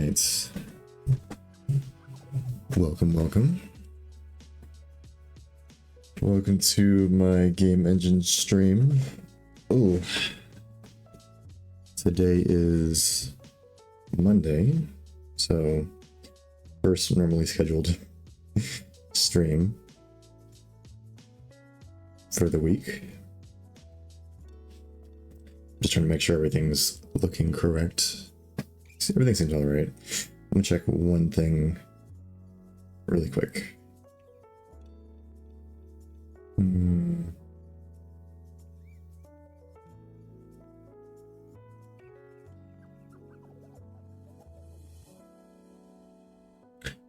right. Welcome. Welcome to my game engine stream. Ooh. Today is Monday, so first normally scheduled stream for the week. Just trying to make sure everything's looking correct. Everything seems all right. I'm gonna check one thing really quick.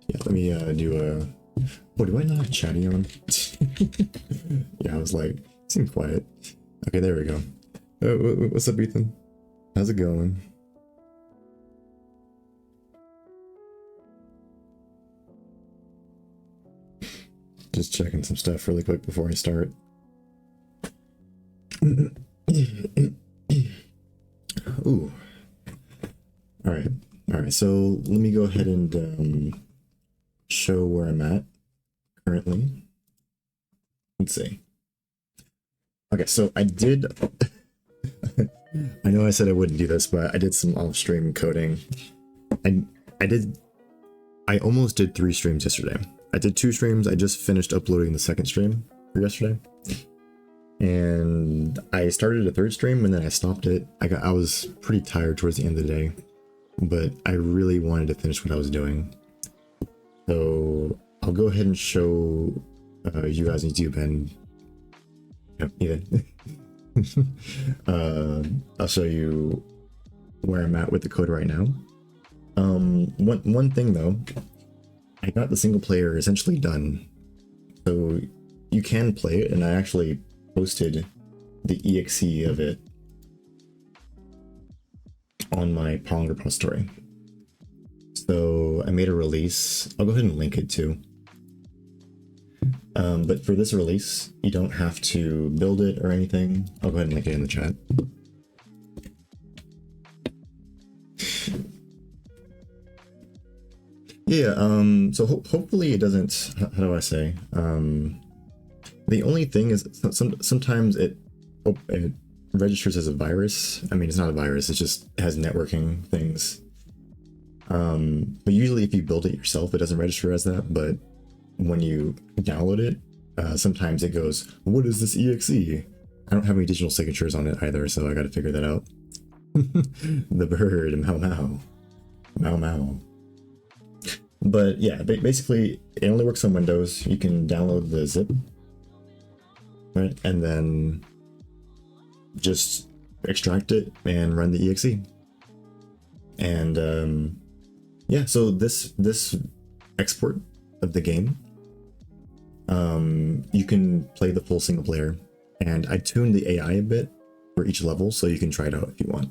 Yeah, let me do a... Oh, do I not have chatty on? Yeah, I was like, it seemed quiet. Okay, there we go. What's up, Ethan? How's it going? Just checking some stuff really quick before I start. Ooh. Alright, so let me go ahead and show where I'm at currently. Let's see. Okay, so I did... I know I said I wouldn't do this, but I did some off-stream coding. I almost did 3 streams yesterday. I did 2 streams. I just finished uploading the second stream for yesterday. And I started a 3rd stream and then I stopped it. I was pretty tired towards the end of the day, but I really wanted to finish what I was doing. So I'll go ahead and show you guys on YouTube and Ethan. I'll show you where I'm at with the code right now. One thing though, I got the single player essentially done, so you can play it, and I actually posted the exe of it on my Pong repository. So I made a release. I'll go ahead and link it too. But for this release, you don't have to build it or anything. I'll go ahead and link it in the chat. Yeah, so hopefully it doesn't, how do I say, the only thing is sometimes it registers as a virus. I mean, it's not a virus, it just has networking things. But usually if you build it yourself, it doesn't register as that, but when you download it, sometimes it goes, what is this exe? I don't have any digital signatures on it either, so I gotta figure that out. The bird, meow. But yeah, basically it only works on Windows. You can download the zip, right? And then just extract it and run the exe. And yeah, so this export of the game, you can play the full single player, and I tuned the AI a bit for each level, so you can try it out if you want.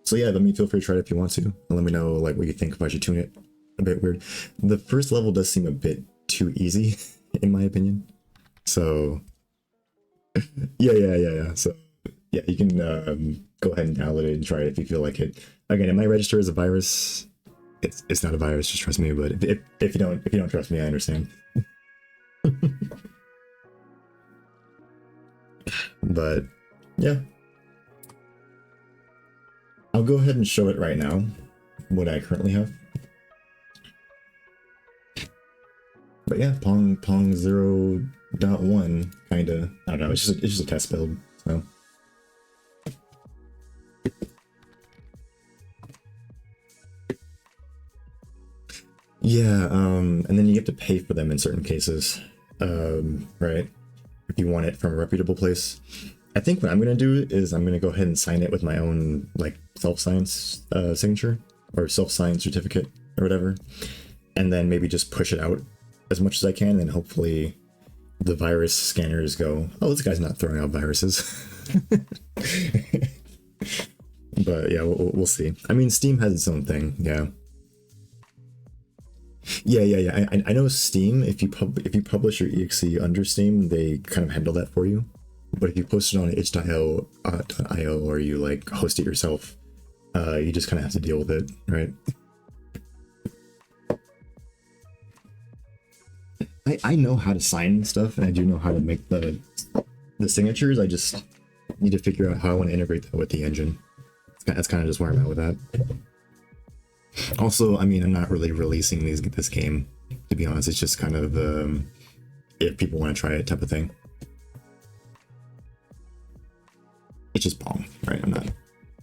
So yeah, let me feel free to try it if you want to, and let me know like what you think if I should tune it a bit weird. The first level does seem a bit too easy, in my opinion. So yeah. So yeah, you can go ahead and download it and try it if you feel like it. Again, it might register as a virus. It's not a virus, just trust me. But if you don't trust me, I understand. But yeah, I'll go ahead and show it right now, what I currently have. But yeah, Pong 0.1 kinda, I don't know, it's just a test build, so. Yeah, and then you have to pay for them in certain cases, right? If you want it from a reputable place. I think what I'm going to do is I'm going to go ahead and sign it with my own like self-signed signature or self-signed certificate or whatever, and then maybe just push it out as much as I can, and hopefully the virus scanners go, oh, this guy's not throwing out viruses. But yeah, we'll see. I mean, Steam has its own thing. Yeah. I know Steam, if you publish your exe under Steam, they kind of handle that for you. But if you post it on itch.io or you like host it yourself, you just kind of have to deal with it, right? I know how to sign stuff, and I do know how to make the signatures. I just need to figure out how I want to integrate that with the engine. That's kind of just where I'm at with that. Also, I mean, I'm not really releasing this game, to be honest. It's just kind of if people want to try it type of thing. It's just Pong, right? I'm not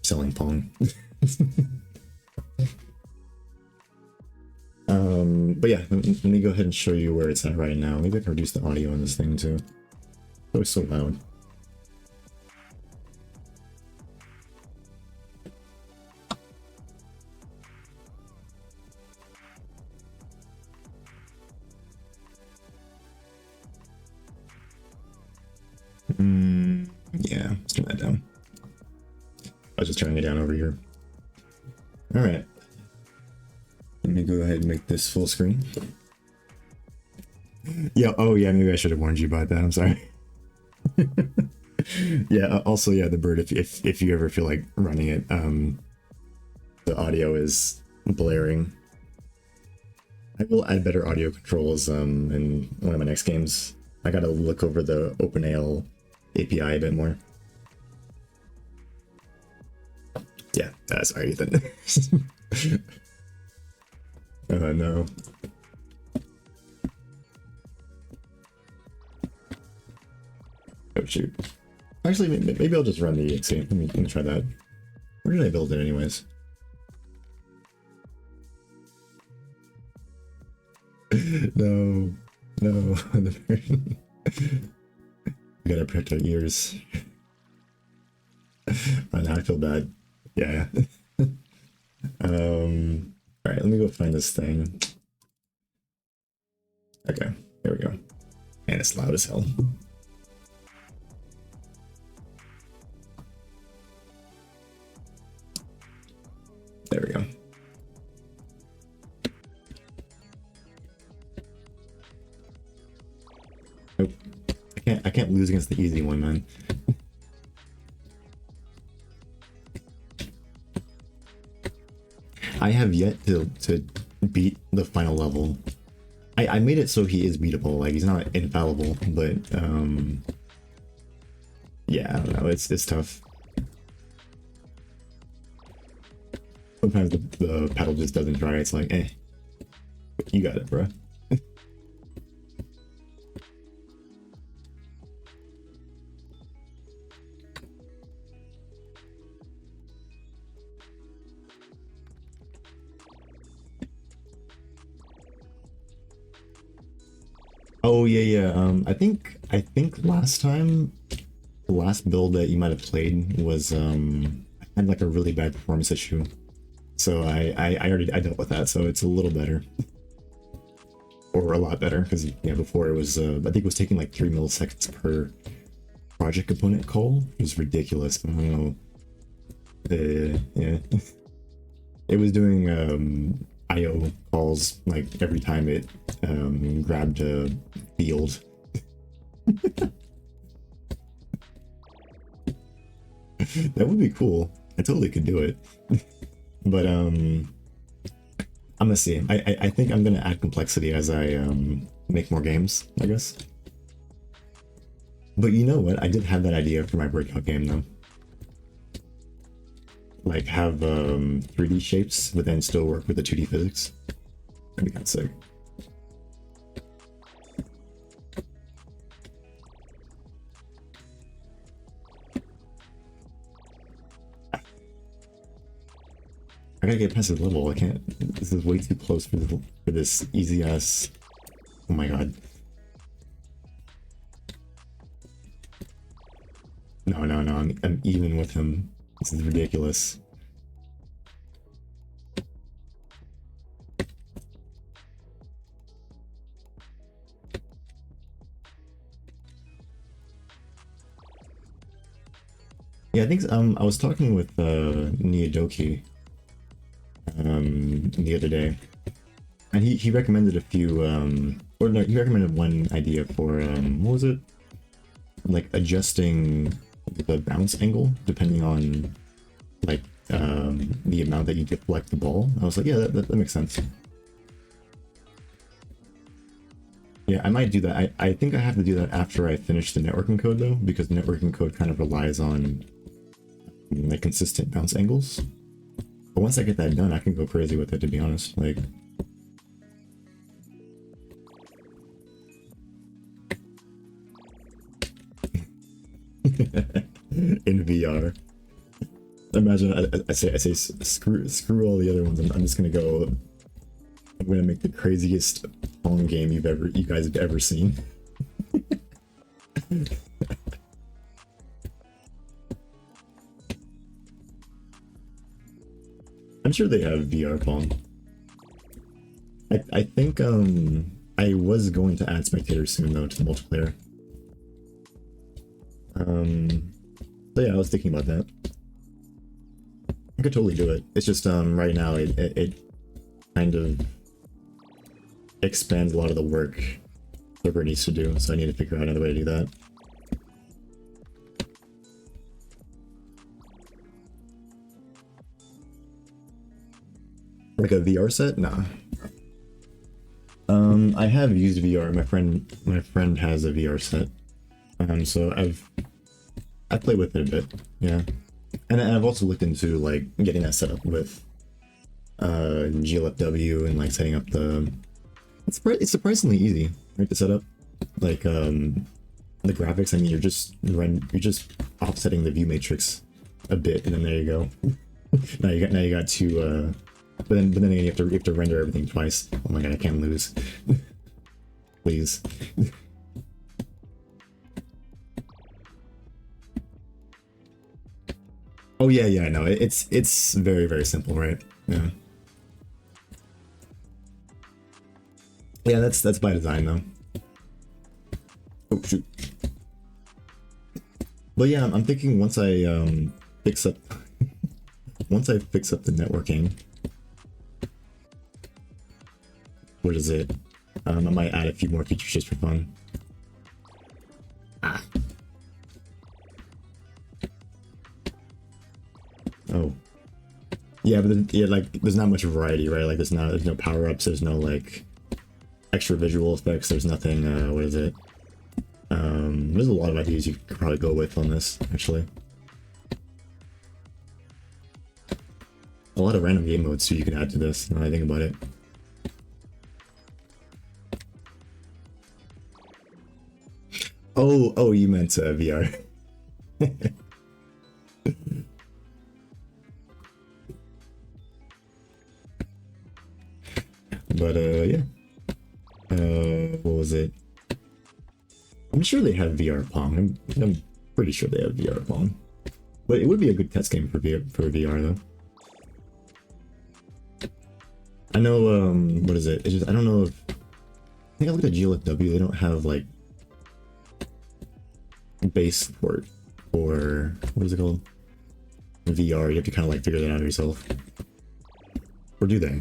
selling Pong. But yeah, let me go ahead and show you where it's at right now. Maybe I can reduce the audio on this thing too. Oh, it's so loud. Yeah, let's turn that down. I was just turning it down over here. All right. Let me go ahead and make this full screen. Yeah, oh yeah, maybe I should have warned you about that. I'm sorry. Yeah, also, yeah, the bird, if you ever feel like running it, the audio is blaring. I will add better audio controls in one of my next games. I gotta look over the OpenAL API a bit more. Yeah, sorry, Ethan. Oh no. Oh shoot. Actually, maybe I'll just run the exe. Let me try that. Where did I build it anyways? No. No. We gotta protect our ears. Oh, now I feel bad. Yeah. Alright, let me go find this thing. Okay, there we go. And it's loud as hell. There we go. Nope. I can't lose against the easy one, man. I have yet to beat the final level. I made it so he is beatable, like he's not infallible, but yeah, I don't know, it's tough. Sometimes the pedal just doesn't try, it's like, eh, you got it, bro. Oh yeah. I think last time, the last build that you might have played was I had like a really bad performance issue, so I dealt with that, so it's a little better, or a lot better, because yeah, before it was I think it was taking like 3 milliseconds per project component call. It was ridiculous. I don't know. Yeah, it was doing IO calls like every time it grabbed a field. That would be cool. I totally could do it. But I'm gonna see. I think I'm gonna add complexity as I make more games, I guess. But you know what? I did have that idea for my breakout game though. Like have 3D shapes, but then still work with the 2D physics. That'd be kind of sick. I gotta get past this level. I can't. This is way too close for this easy ass. Oh my god. No. I'm even with him. This is ridiculous. Yeah, I think I was talking with Niyadoki the other day, and he recommended a few or no, he recommended one idea for what was it? Like adjusting the bounce angle depending on like the amount that you deflect the ball. I was like, yeah, that makes sense. Yeah, I might do that. I think I have to do that after I finish the networking code though, because the networking code kind of relies on like consistent bounce angles. But once I get that done, I can go crazy with it, to be honest. Like, in VR. Imagine I say screw all the other ones. I'm just gonna go. I'm gonna make the craziest Pong game you guys have ever seen. I'm sure they have VR Pong. I think I was going to add spectators soon though to the multiplayer. So yeah, I was thinking about that. I could totally do it. It's just right now it kind of expands a lot of the work server needs to do, so I need to figure out another way to do that. Like a VR set? Nah. I have used VR. My friend has a VR set. So I played with it a bit, yeah. And I've also looked into like getting that set up with GLFW and like setting up the. It's surprisingly easy, right, to set up. Like the graphics. I mean, you're just offsetting the view matrix a bit, and then there you go. now you got two. But then you have to render everything twice. Oh my god, I can't lose. Please. Oh yeah, I know. It's very, very simple, right? Yeah. Yeah, that's by design though. Oh shoot. But yeah, I'm thinking once I fix up the networking. What is it? I might add a few more features just for fun. Ah. Oh. Yeah, but yeah, like there's not much variety, right? Like there's no power-ups, there's no like extra visual effects, there's nothing, what is it? There's a lot of ideas you could probably go with on this, actually. A lot of random game modes too you can add to this, now that I think about it. Oh, you meant VR. But yeah. What was it? I'm sure they have VR Pong. I'm pretty sure they have VR Pong. But it would be a good test game for VR though. I know. What is it? It's just I don't know if. I think I looked at GLFW. They don't have like base support or what is it called? VR. You have to kind of like figure that out yourself. Or do they?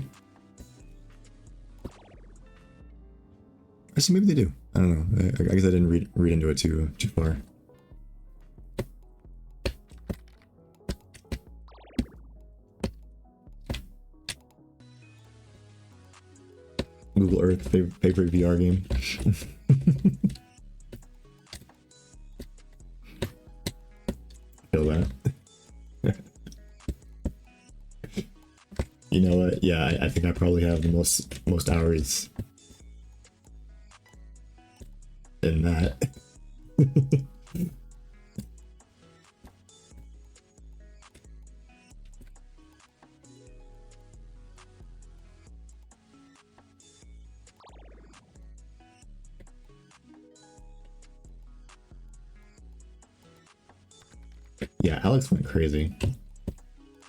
Actually, maybe they do. I don't know. I guess I didn't read into it too far. Google Earth favorite VR game. Feel that. You know what? Yeah, I think I probably have the most hours in that. Yeah, Alex went crazy. I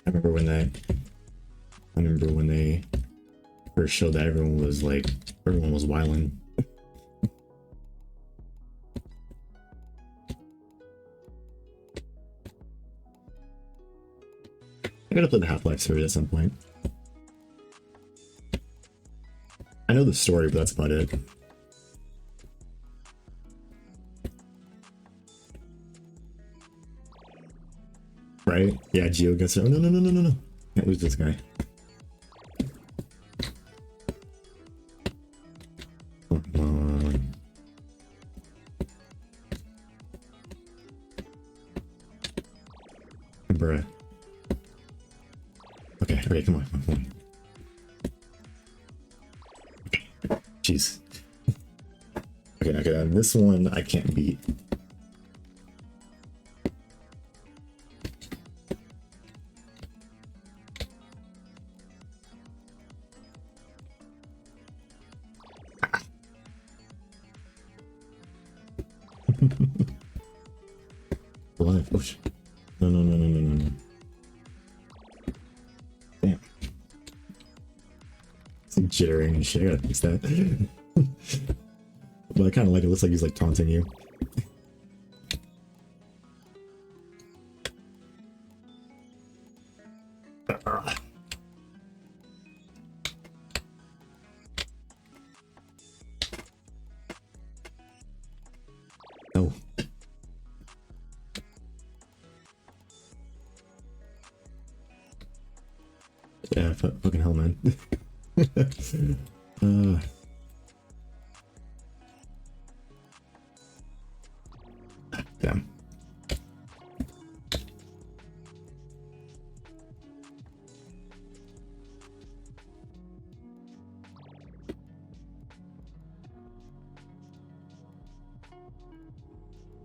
remember when they first showed that everyone was wilding. I gotta play the Half-Life series at some point. I know the story, but that's about it. Right? Yeah, Geo gets it. Oh, no. can't lose this guy. Come on. Bruh. Okay, come on, come on. Jeez. Okay, this one I can't beat. Live. Oh, no. Damn. It's like jittering and shit. I gotta fix that. But I kind of like it. Looks like he's like taunting you. No. Yeah, fucking hell, man. Damn.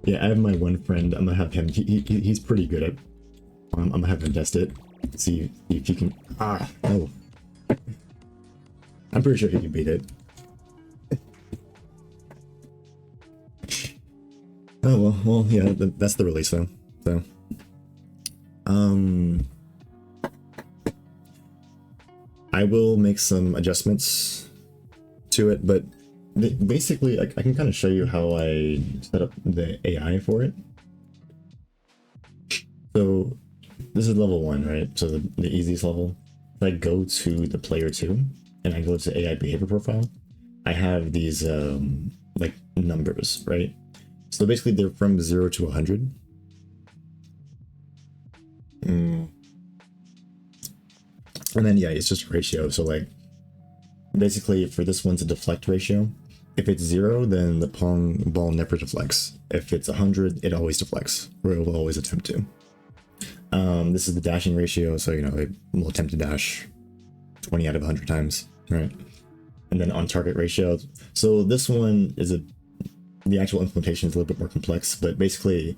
Yeah, I have my one friend. I'm gonna have him. He's pretty good at. I'm gonna have him test it. See if he can. Ah, no. I'm pretty sure he can beat it. Oh well, yeah. That's the release though. So, I will make some adjustments to it, but basically, I can kind of show you how I set up the AI for it. So this is level 1, right? So the easiest level. If I go to the player 2 and I go to AI behavior profile, I have these like numbers, right? So basically they're from 0 to 100. And then yeah, it's just a ratio. So like basically for this one's a deflect ratio. If it's 0, then the Pong ball never deflects. If it's 100, it always deflects, or it will always attempt to. This is the dashing ratio, so you know it will attempt to dash 20 out of 100 times, right? And then on target ratio. So this one is the actual implementation is a little bit more complex, but basically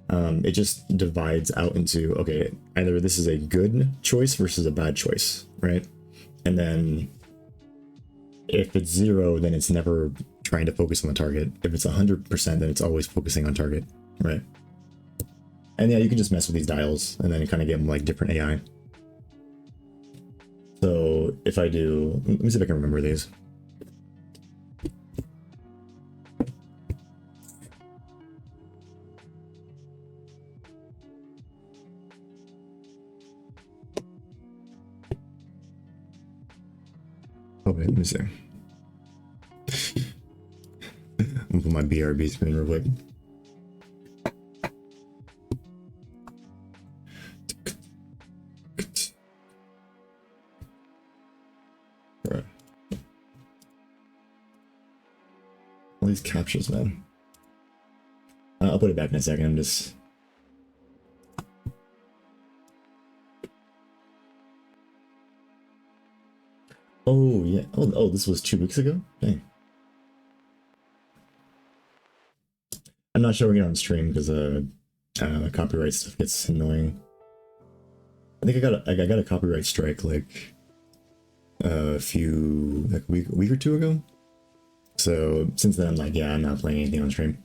it just divides out into, okay, either this is a good choice versus a bad choice, right? And then if it's 0, then it's never trying to focus on the target. If it's 100%, then it's always focusing on target, right? And yeah, you can just mess with these dials and then kind of get them like different AI. So if I do, let me see if I can remember these. Oh wait, let me see. I'm gonna put my BRB screen real quick. Right. All these captures, man. I'll put it back in a second. I'm just. Oh yeah. Oh, this was 2 weeks ago. Dang. I'm not showing it on stream because copyright stuff gets annoying. I think I got a copyright strike like a week or 2 ago. So since then I'm like, yeah, I'm not playing anything on stream.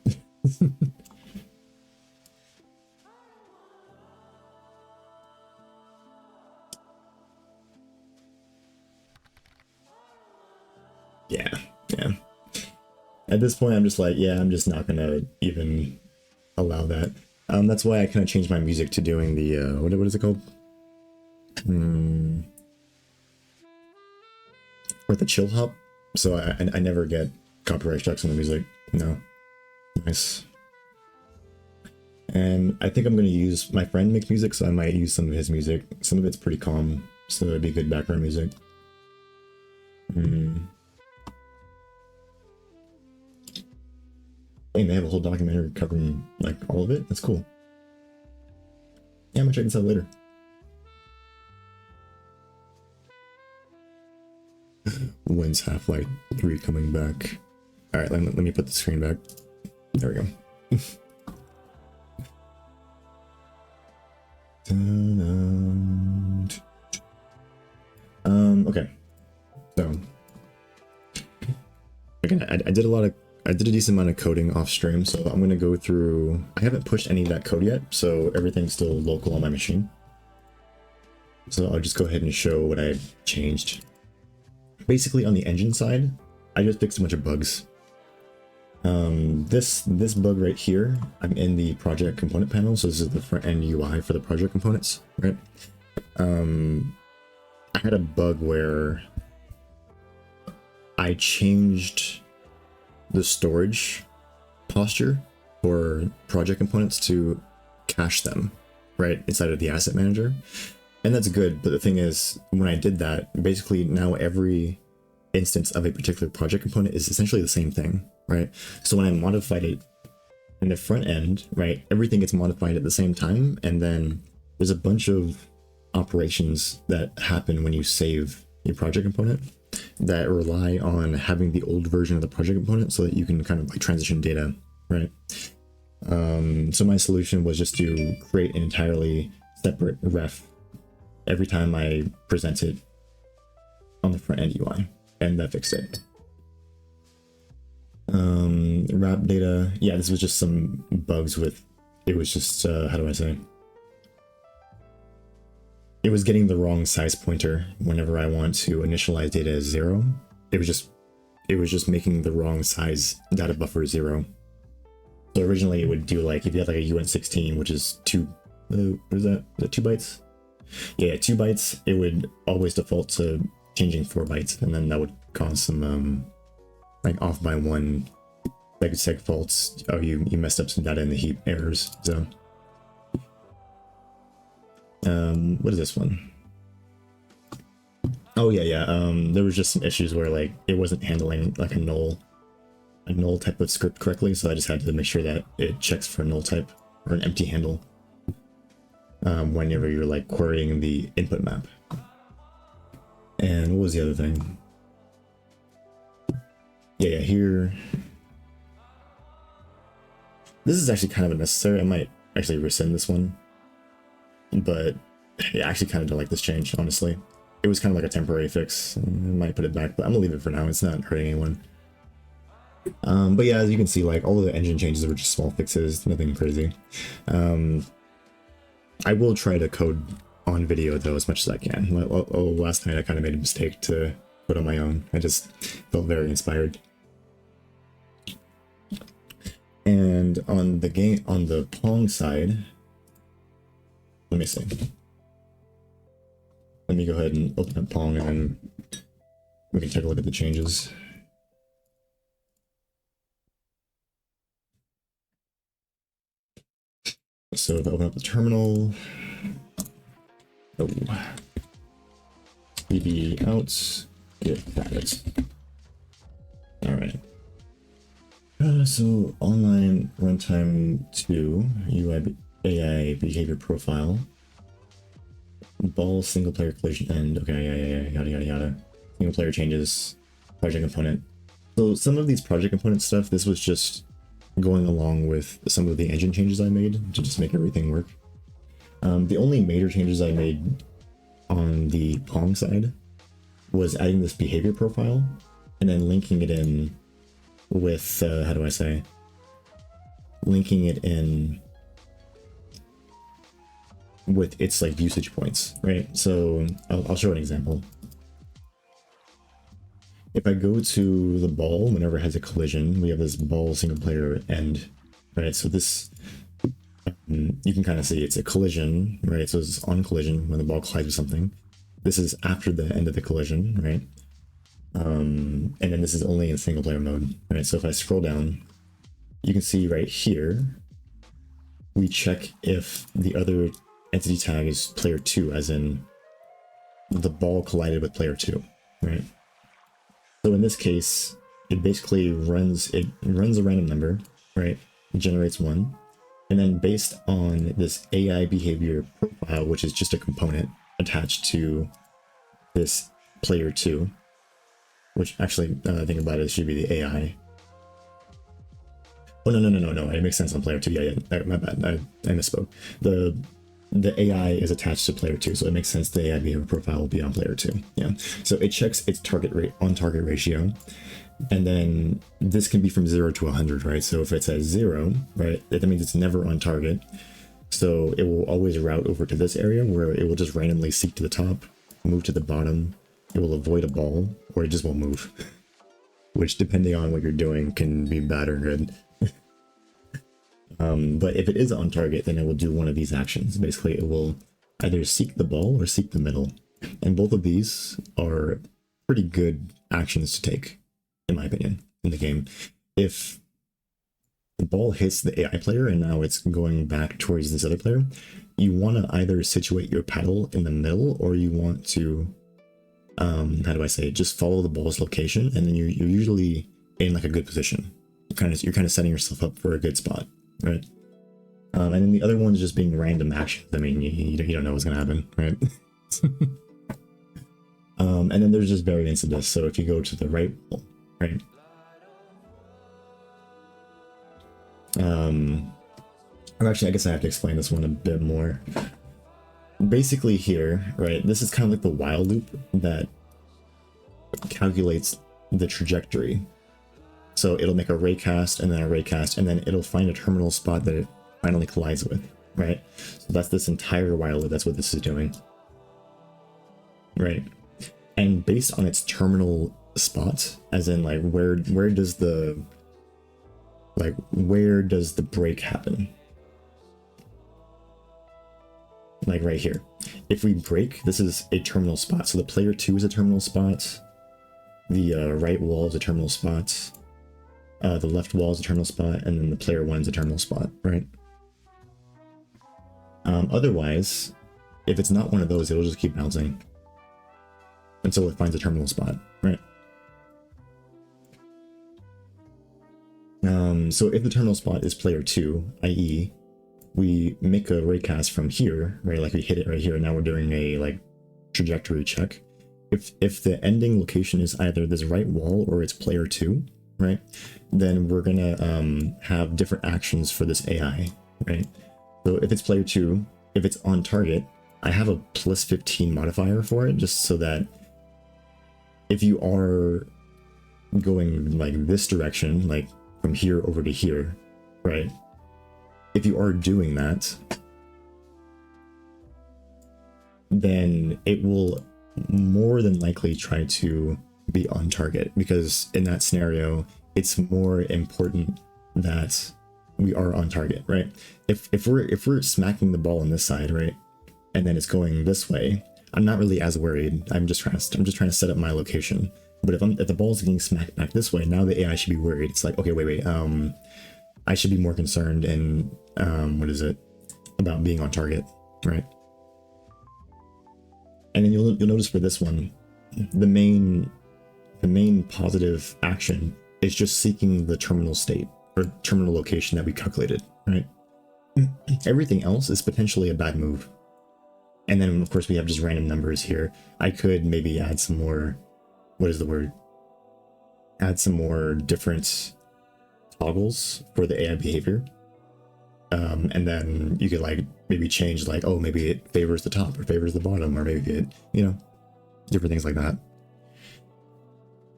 Yeah. At this point, I'm just like, yeah, I'm just not gonna even allow that. That's why I kind of changed my music to doing the what is it called? Or the chill hop. So I never get copyright strikes on the music. No. Nice. And I think I'm gonna use, my friend makes music, so I might use some of his music. Some of it's pretty calm, so it'd be good background music. Hey, they have a whole documentary covering like all of it. That's cool. Yeah, I'm gonna check this out later. When's Half-Life 3 coming back? All right, let me put the screen back. There we go. Okay. So again, I did a decent amount of coding off stream, so I'm gonna go through. I haven't pushed any of that code yet, so everything's still local on my machine. So I'll just go ahead and show what I've changed. Basically, on the engine side, I just fixed a bunch of bugs. This bug right here, I'm in the project component panel, so this is the front end UI for the project components, right? I had a bug where I changed the storage posture for project components to cache them, right, inside of the asset manager. And that's good, but the thing is, when I did that, basically now every instance of a particular project component is essentially the same thing, right? So when I modified it in the front end, right, everything gets modified at the same time, and then there's a bunch of operations that happen when you save your project component that rely on having the old version of the project component so that you can kind of like transition data, right? So my solution was just to create an entirely separate ref every time I present it on the front end UI, and that fixed it. Wrap data, yeah, this was just some bugs with, it was just, how do I say? It was getting the wrong size pointer whenever I want to initialize data as 0. It was just making the wrong size data buffer 0. So originally it would do like, if you had like a uint16, which is 2, what is that? Is that 2 bytes? Yeah, 2 bytes, it would always default to changing 4 bytes, and then that would cause some like off by 1 seg faults. Oh, you messed up some data in the heap errors. So what is this one? Oh yeah, there was just some issues where like it wasn't handling like a null type of script correctly, so I just had to make sure that it checks for a null type or an empty handle whenever you're like querying the input map. And what was the other thing? Yeah, here. This is actually kind of unnecessary. I might actually rescind this one. But yeah, I actually kind of don't like this change, honestly. It was kind of like a temporary fix. I might put it back, but I'm gonna leave it for now. It's not hurting anyone. But yeah, as you can see, like all of the engine changes were just small fixes, nothing crazy. I will try to code on video though as much as I can. Last night I kind of made a mistake to code on my own. I just felt very inspired. And on the Pong side, let me see. Let me go ahead and open up Pong and then we can take a look at the changes. So if I open up the terminal, cd out, get packets. All right. So online runtime 2 UI AI behavior profile. Ball single player collision end. Okay, yeah, yada yada yada. Single player changes. Project component. So some of these project component stuff, this was just going along with some of the engine changes I made to just make everything work. The only major changes I made on the Pong side was adding this behavior profile and then linking it in with, how do I say? Linking it in with its like usage points, right? So I'll show an example. If I go to the ball, whenever it has a collision, we have this ball single player end, right? So this, you can kind of see it's a collision, right? So it's on collision when the ball collides with something. This is after the end of the collision, right? And then this is only in single player mode, right? So if I scroll down, you can see right here, we check if the other entity tag is player 2, as in the ball collided with player 2, right? So in this case, it basically runs a random number, right? It generates 1. And then based on this AI behavior profile, which is just a component attached to this player 2, which actually, think about it, should be the AI. Oh, no. It makes sense on player 2. Yeah. My bad. I misspoke. The AI is attached to player 2, so it makes sense the AI behavior profile will be on player 2. Yeah. So it checks its target rate on target ratio. And then this can be from 0 to 100, right? So if it's at 0, right, that means it's never on target. So it will always route over to this area where it will just randomly seek to the top, move to the bottom. It will avoid a ball, or it just won't move. Which, depending on what you're doing, can be bad or good. But if it is on target, then it will do one of these actions. Basically, it will either seek the ball or seek the middle. And both of these are pretty good actions to take, in my opinion, in the game. If the ball hits the AI player and now it's going back towards this other player, you want to either situate your paddle in the middle, or you want to, how do I say it? Just follow the ball's location, and then you're usually in like a good position. You're kind of setting yourself up for a good spot, right? And then the other one's just being random actions. I mean, you don't know what's gonna happen, right? And then there's just variants of this. So if you go to the right, right? Actually, I guess I have to explain this one a bit more. Basically here, right, this is kind of like the while loop that calculates the trajectory. So it'll make a raycast and then a raycast, and then it'll find a terminal spot that it finally collides with, right? So that's this entire while loop. That's what this is doing, right? And based on its terminal spot, as in like where does the break happen? Like right here. If we break, this is a terminal spot. So the player 2 is a terminal spot. The right wall is a terminal spot. The left wall is a terminal spot, and then the player 1 is a terminal spot, right? Otherwise, if it's not one of those, it'll just keep bouncing until it finds a terminal spot, right? So if the terminal spot is player 2, i.e., we make a raycast from here, right? Like we hit it right here, and now we're doing a like trajectory check. If the ending location is either this right wall or it's player 2, right? Then we're gonna have different actions for this AI, right? So if it's player 2, if it's on target, I have a plus 15 modifier for it, just so that if you are going like this direction, like from here over to here, right? If you are doing that, then it will more than likely try to be on target, because in that scenario, it's more important that we are on target, right? If we're smacking the ball on this side, right, and then it's going this way, I'm not really as worried. I'm just trying to set up my location. But if the ball's getting smacked back this way, now the AI should be worried. It's like, okay, wait, I should be more concerned and about being on target, right? And then you'll notice for this one, the main positive action is just seeking the terminal state or terminal location that we calculated, right? Everything else is potentially a bad move. And then of course we have just random numbers here. I could maybe add some more, add some more different toggles for the AI behavior. And then you could like maybe change like, oh, maybe it favors the top or favors the bottom, or maybe it, different things like that.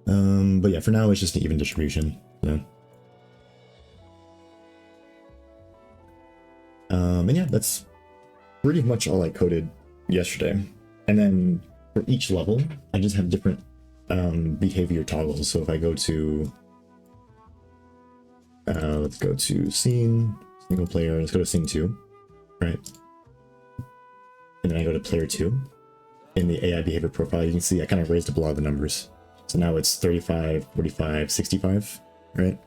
But yeah, for now it's just an even distribution. Yeah. And yeah, that's pretty much all I coded yesterday. And then for each level, I just have different behavior toggles. So if I go to, let's go to scene, single player, let's go to scene 2, right? And then I go to player 2. In the AI behavior profile, you can see I kind of raised up a lot of the numbers. So now it's 35, 45, 65, right?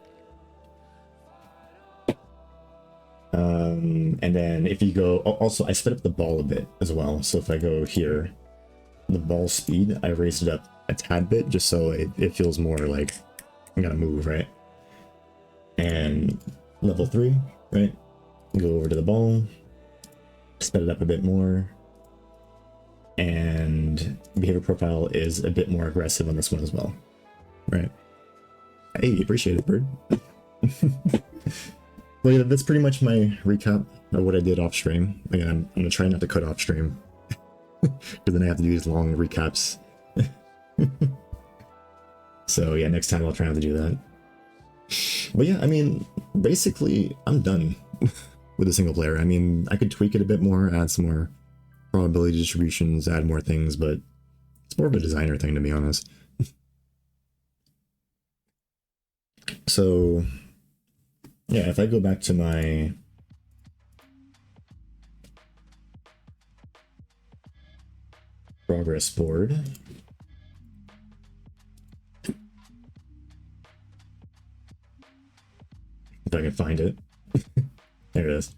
And then if you go, also I sped up the ball a bit as well. So if I go here, the ball speed, I raised it up a tad bit just so it feels more like I gotta move, right? And level 3, right? Go over to the ball, sped it up a bit more, and behavior profile is a bit more aggressive on this one as well, right? Hey, appreciate it, bird. Well, yeah, that's pretty much my recap of what I did off stream. Again, I'm gonna try not to cut off stream because then I have to do these long recaps. So yeah, next time I'll try not to do that. But yeah, I mean, basically, I'm done with a single player. I mean, I could tweak it a bit more, add some more probability distributions, add more things, but it's more of a designer thing, to be honest. So yeah, if I go back to my progress board, if I can find it, there it is.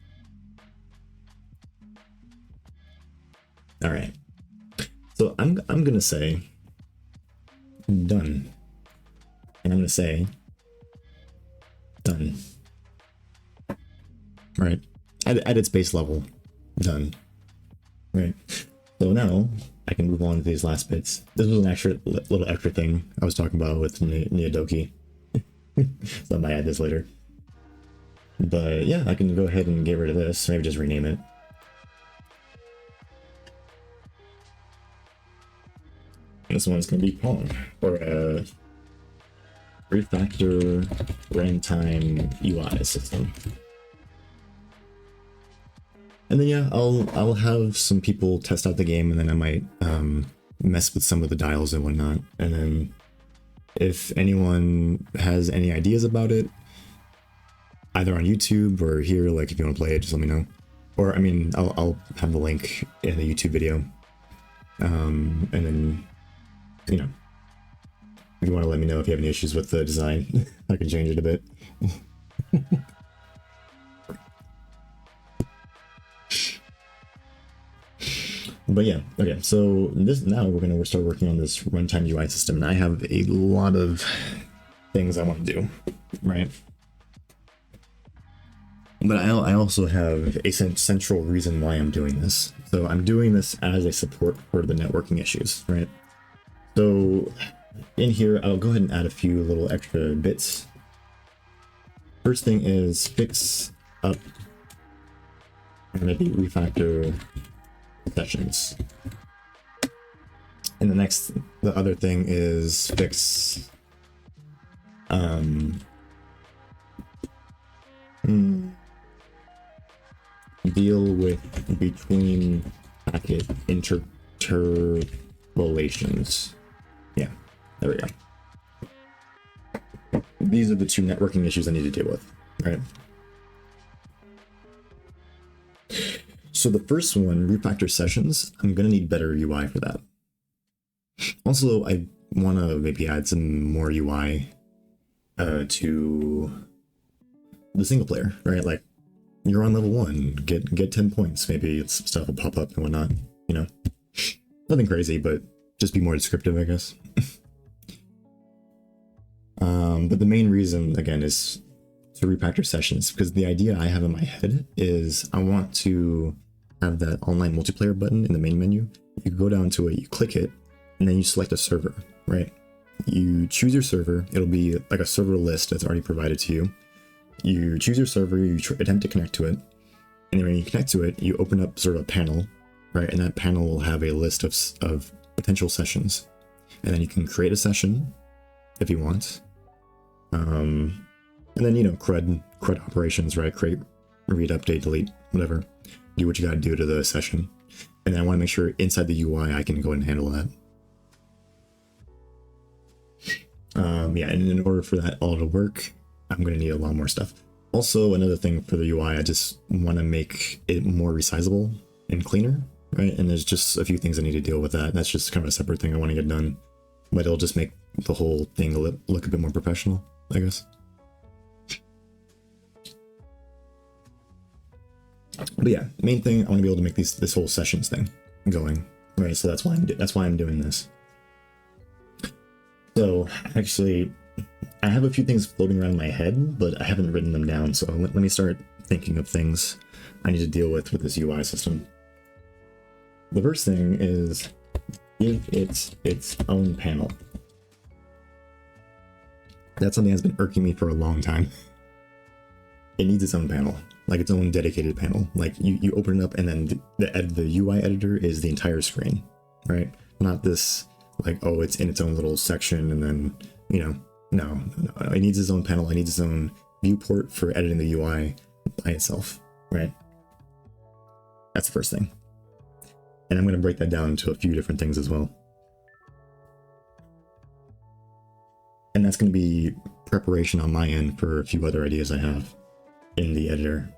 All right, so I'm gonna say done, and I'm gonna say done. Right, at its base level, done. Right, so now I can move on to these last bits. This was an extra little extra thing I was talking about with Neodoki. So I might add this later. But yeah, I can go ahead and get rid of this. Maybe just rename it. This one's gonna be Pong, or Refactor Runtime UI system. And then yeah, I'll have some people test out the game, and then I might mess with some of the dials and whatnot. And then if anyone has any ideas about it, either on YouTube or here, like if you want to play it, just let me know. Or I mean, I'll have the link in the YouTube video. And then, you know, if you want to let me know if you have any issues with the design, I can change it a bit. But yeah, okay, so now we're gonna start working on this runtime UI system, and I have a lot of things I want to do, right? But I also have a central reason why I'm doing this. So I'm doing this as a support for the networking issues, right? So in here, I'll go ahead and add a few little extra bits. First thing is fix up maybe refactor sessions. And the other thing is fix deal with between packet interpolations. Yeah, there we go. These are the two networking issues I need to deal with, right? So the first one, refactor sessions, I'm gonna need better UI for that. Also, I want to maybe add some more UI to the single player, right? Like, you're on level 1, get 10 points. Maybe stuff will pop up and whatnot, you know? Nothing crazy, but just be more descriptive, I guess. But the main reason, again, is to refactor sessions, because the idea I have in my head is I want to have that online multiplayer button in the main menu. You go down to it, you click it, and then you select a server, right? You choose your server. It'll be like a server list that's already provided to you. You choose your server, you attempt to connect to it, and then when you connect to it, you open up sort of a panel, right? And that panel will have a list of potential sessions. And then you can create a session if you want. And then, you know, CRUD operations, right? Create, read, update, delete, whatever. Do what you gotta do to the session. And then I wanna make sure inside the UI I can go and handle that. Yeah, and in order for that all to work, I'm going to need a lot more stuff. Also, another thing for the UI, I just want to make it more resizable and cleaner, right? And there's just a few things I need to deal with that. That's just kind of a separate thing I want to get done. But it'll just make the whole thing look a bit more professional, I guess. But yeah, main thing, I want to be able to make this whole sessions thing going. right? So that's why I'm doing this. So actually, I have a few things floating around my head, but I haven't written them down. So let me start thinking of things I need to deal with this UI system. The first thing is give it its own panel. That's something that's been irking me for a long time. It needs its own panel, like its own dedicated panel. Like you open it up and then the UI editor is the entire screen, right? Not this like, oh, it's in its own little section and then, you know, no. It needs its own panel. It needs its own viewport for editing the UI by itself, right? That's the first thing. And I'm going to break that down into a few different things as well. And that's going to be preparation on my end for a few other ideas I have in the editor.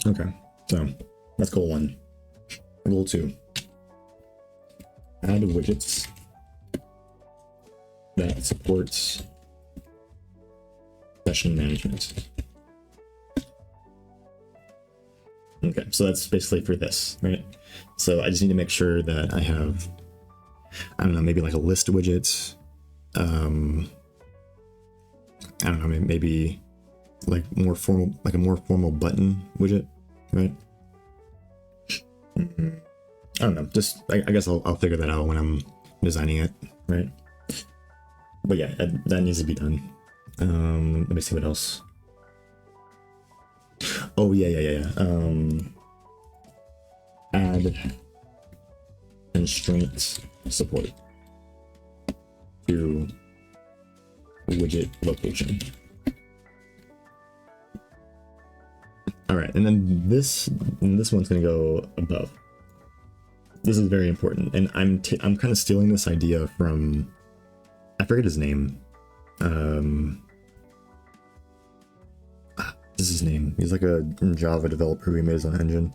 Okay, so that's goal 1. Goal 2. Add widgets that supports session management. Okay, so that's basically for this, right? So I just need to make sure that I have, I don't know, maybe like a list of widgets. I don't know, maybe like more formal, like a more formal button widget, right? I don't know, just I guess I'll figure that out when I'm designing it, right? But yeah, that needs to be done. Let me see what else. Oh yeah. Add constraint support to widget location. All right, and then this one's gonna go above. This is very important, and I'm kind of stealing this idea from, I forget his name. What is his name? He's like a Java developer who made his own engine.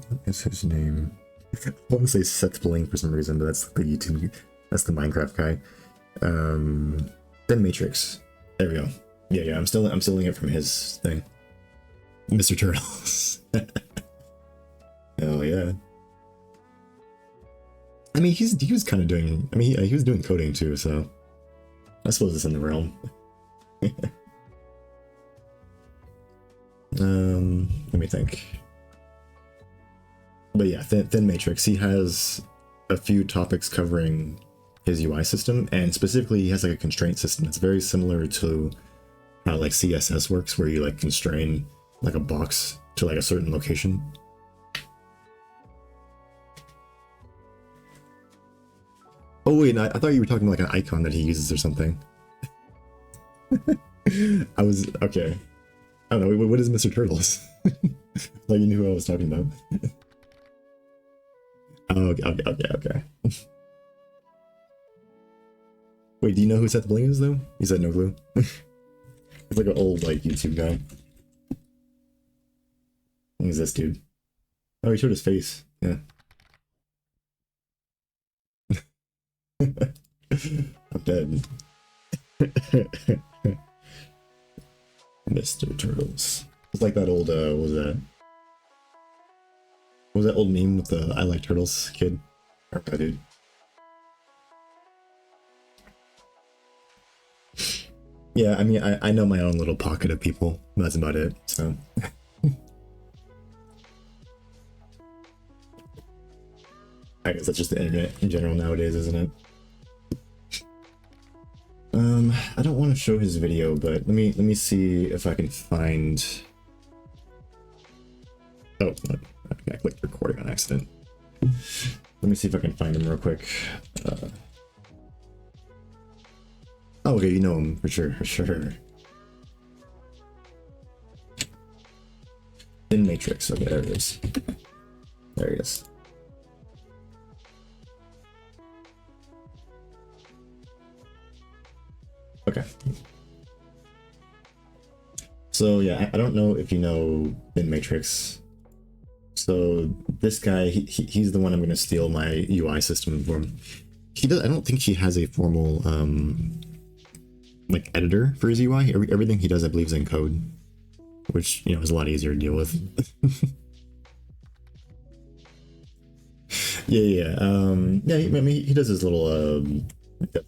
What is his name? I want to say Seth Bling for some reason, but that's the YouTube. That's the Minecraft guy. Then Matrix. There we go. Yeah. I'm stealing it from his thing. Mr. Turtles. Oh yeah. I mean, he was kind of doing. I mean, he was doing coding too, so I suppose it's in the realm. Let me think. But yeah, Thin Matrix, he has a few topics covering his UI system, and specifically he has like a constraint system that's very similar to how like CSS works, where you like constrain like a box to like a certain location. Oh wait, I thought you were talking about like an icon that he uses or something. I was, okay. I don't know, what is Mr. Turtles? Like you knew who I was talking about. Oh, okay. Wait, do you know who Seth Bling is though? He said no clue. He's like an old like YouTube guy. Who's this dude? Oh, he showed his face. Yeah. I'm dead. Mr. Turtles. It's like that old, what was that? What was that old meme with the I like turtles kid? Okay, dude. Yeah, I mean, I know my own little pocket of people. That's about it, so. I guess that's just the internet in general nowadays, isn't it? I don't want to show his video, but let me see if I can find. Oh, I clicked recording on accident. Let me see if I can find him real quick. Oh, okay, you know him for sure. In Matrix. Okay, there it is. There he is. Okay. So yeah, I don't know if you know Thin Matrix. So this guy, he's the one I'm going to steal my UI system from. I don't think he has a formal like editor for his UI. Everything he does, I believe, is in code. which, you know, is a lot easier to deal with. Yeah, I mean, he does his little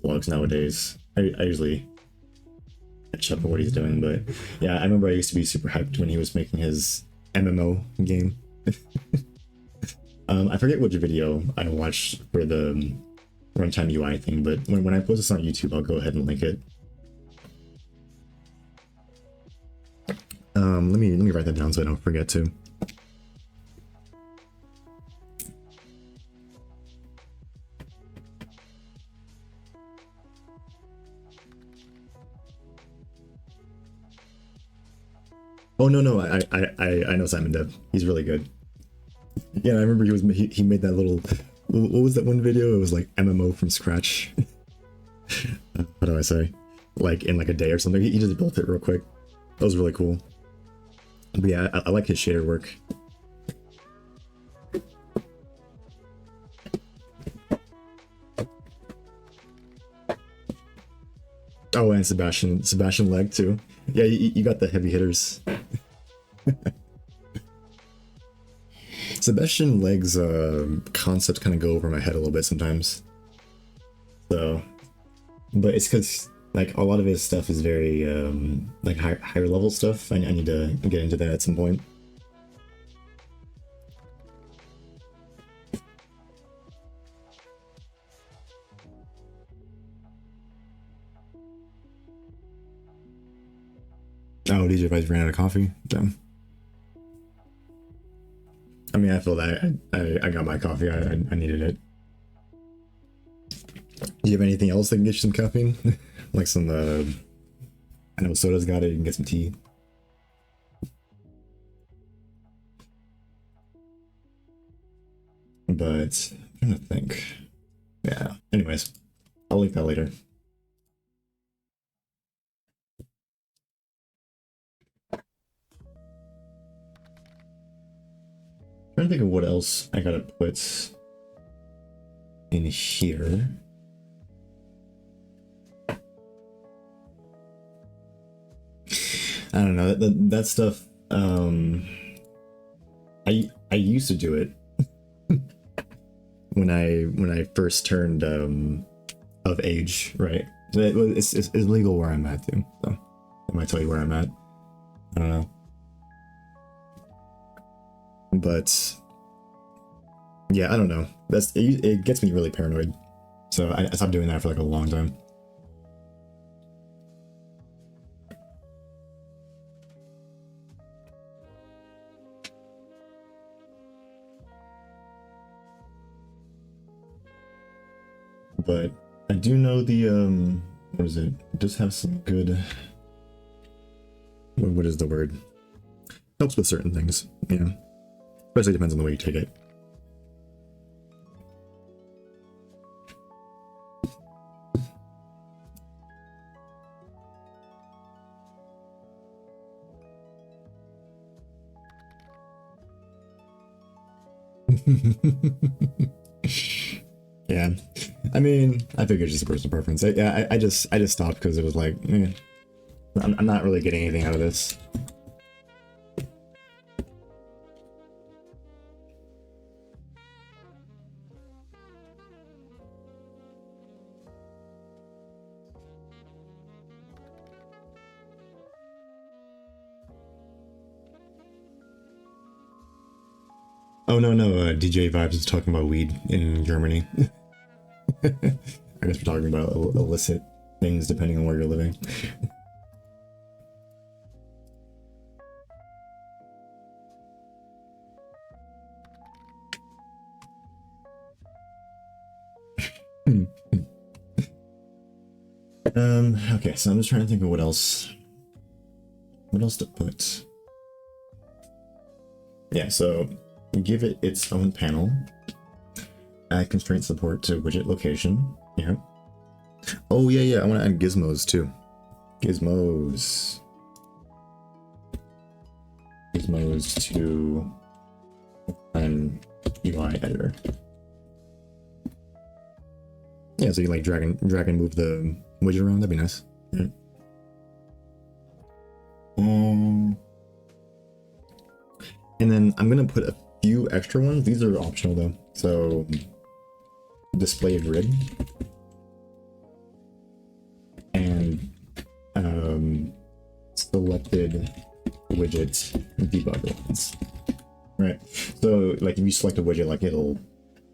vlogs nowadays. I usually catch up on what he's doing, but yeah, I remember I used to be super hyped when he was making his MMO game. I forget which video I watched for the runtime UI thing, but when I post this on YouTube, I'll go ahead and link it. Let me write that down so I don't forget to. Oh no, I know Simon Dev. He's really good. Yeah, I remember he made that little, what was that one video? It was like MMO from scratch. How do I say? Like in like a day or something. He just built it real quick. That was really cool. But yeah, I like his shader work. Oh, and Sebastian Leg too. Yeah, you got the heavy hitters. Sebastian Leg's concepts kind of go over my head a little bit sometimes. So, but it's because like a lot of his stuff is very like higher level stuff. I need to get into that at some point. Oh, DJ Vice ran out of coffee. Damn. I mean, I feel that I got my coffee. I needed it. Do you have anything else that can get you some caffeine? Like some, I know soda's got it. You can get some tea. But I'm trying to think. Yeah. Anyways, I'll link that later. Trying to think of what else I gotta put in here. I don't know, that stuff. I used to do it when I first turned of age, right? It's legal where I'm at too. So I might tell you where I'm at. I don't know. But yeah, I don't know. It gets me really paranoid. So I stopped doing that for like a long time. But I do know the what is it? It does have some good, what is the word? Helps with certain things, yeah. Especially depends on the way you take it. Yeah, I mean, I figured it's just a personal preference. I just stopped because it was like, I'm not really getting anything out of this. Oh no, DJ Vibes is talking about weed in Germany. I guess we're talking about illicit things depending on where you're living. Okay, so I'm just trying to think of what else to put. Yeah, so give it its own panel. Add constraint support to widget location. Yeah. Oh yeah, I want to add gizmos too. Gizmos to an UI editor. Yeah, so you like drag and move the widget around. That'd be nice. Yeah. And then I'm gonna put a few extra ones. These are optional though. So display a grid and selected widget debug lines. Right. So like if you select a widget, like it'll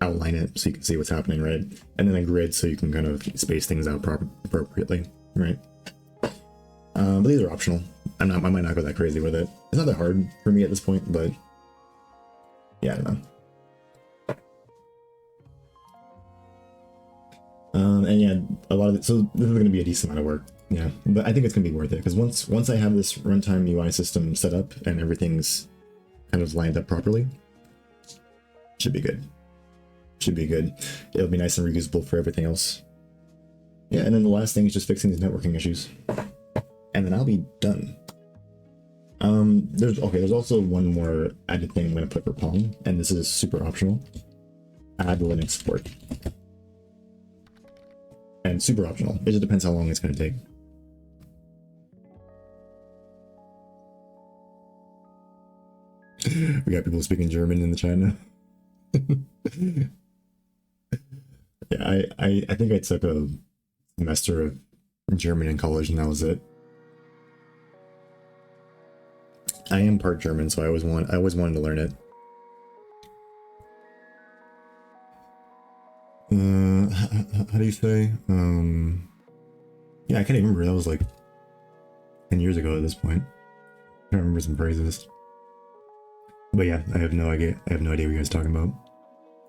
outline it so you can see what's happening, right? And then a grid so you can kind of space things out appropriately, right? But these are optional. I might not go that crazy with it. It's not that hard for me at this point, but yeah, I don't know. And yeah, a lot of it, so this is going to be a decent amount of work, yeah, but I think it's going to be worth it because once I have this runtime UI system set up and everything's kind of lined up properly, should be good. Should be good. It'll be nice and reusable for everything else. Yeah, and then the last thing is just fixing these networking issues, and then I'll be done. There's also one more added thing I'm going to put for Pong, and this is super optional. Add Linux support. And super optional. It just depends how long it's going to take. We got people speaking German in the chat now. Yeah, I think I took a semester of German in college and that was it. I am part German, so I always wanted to learn it. How do you say? Yeah, I can't even remember. That was like 10 years ago at this point. I can't remember some phrases. But yeah, I have no idea. I have no idea what you guys are talking about.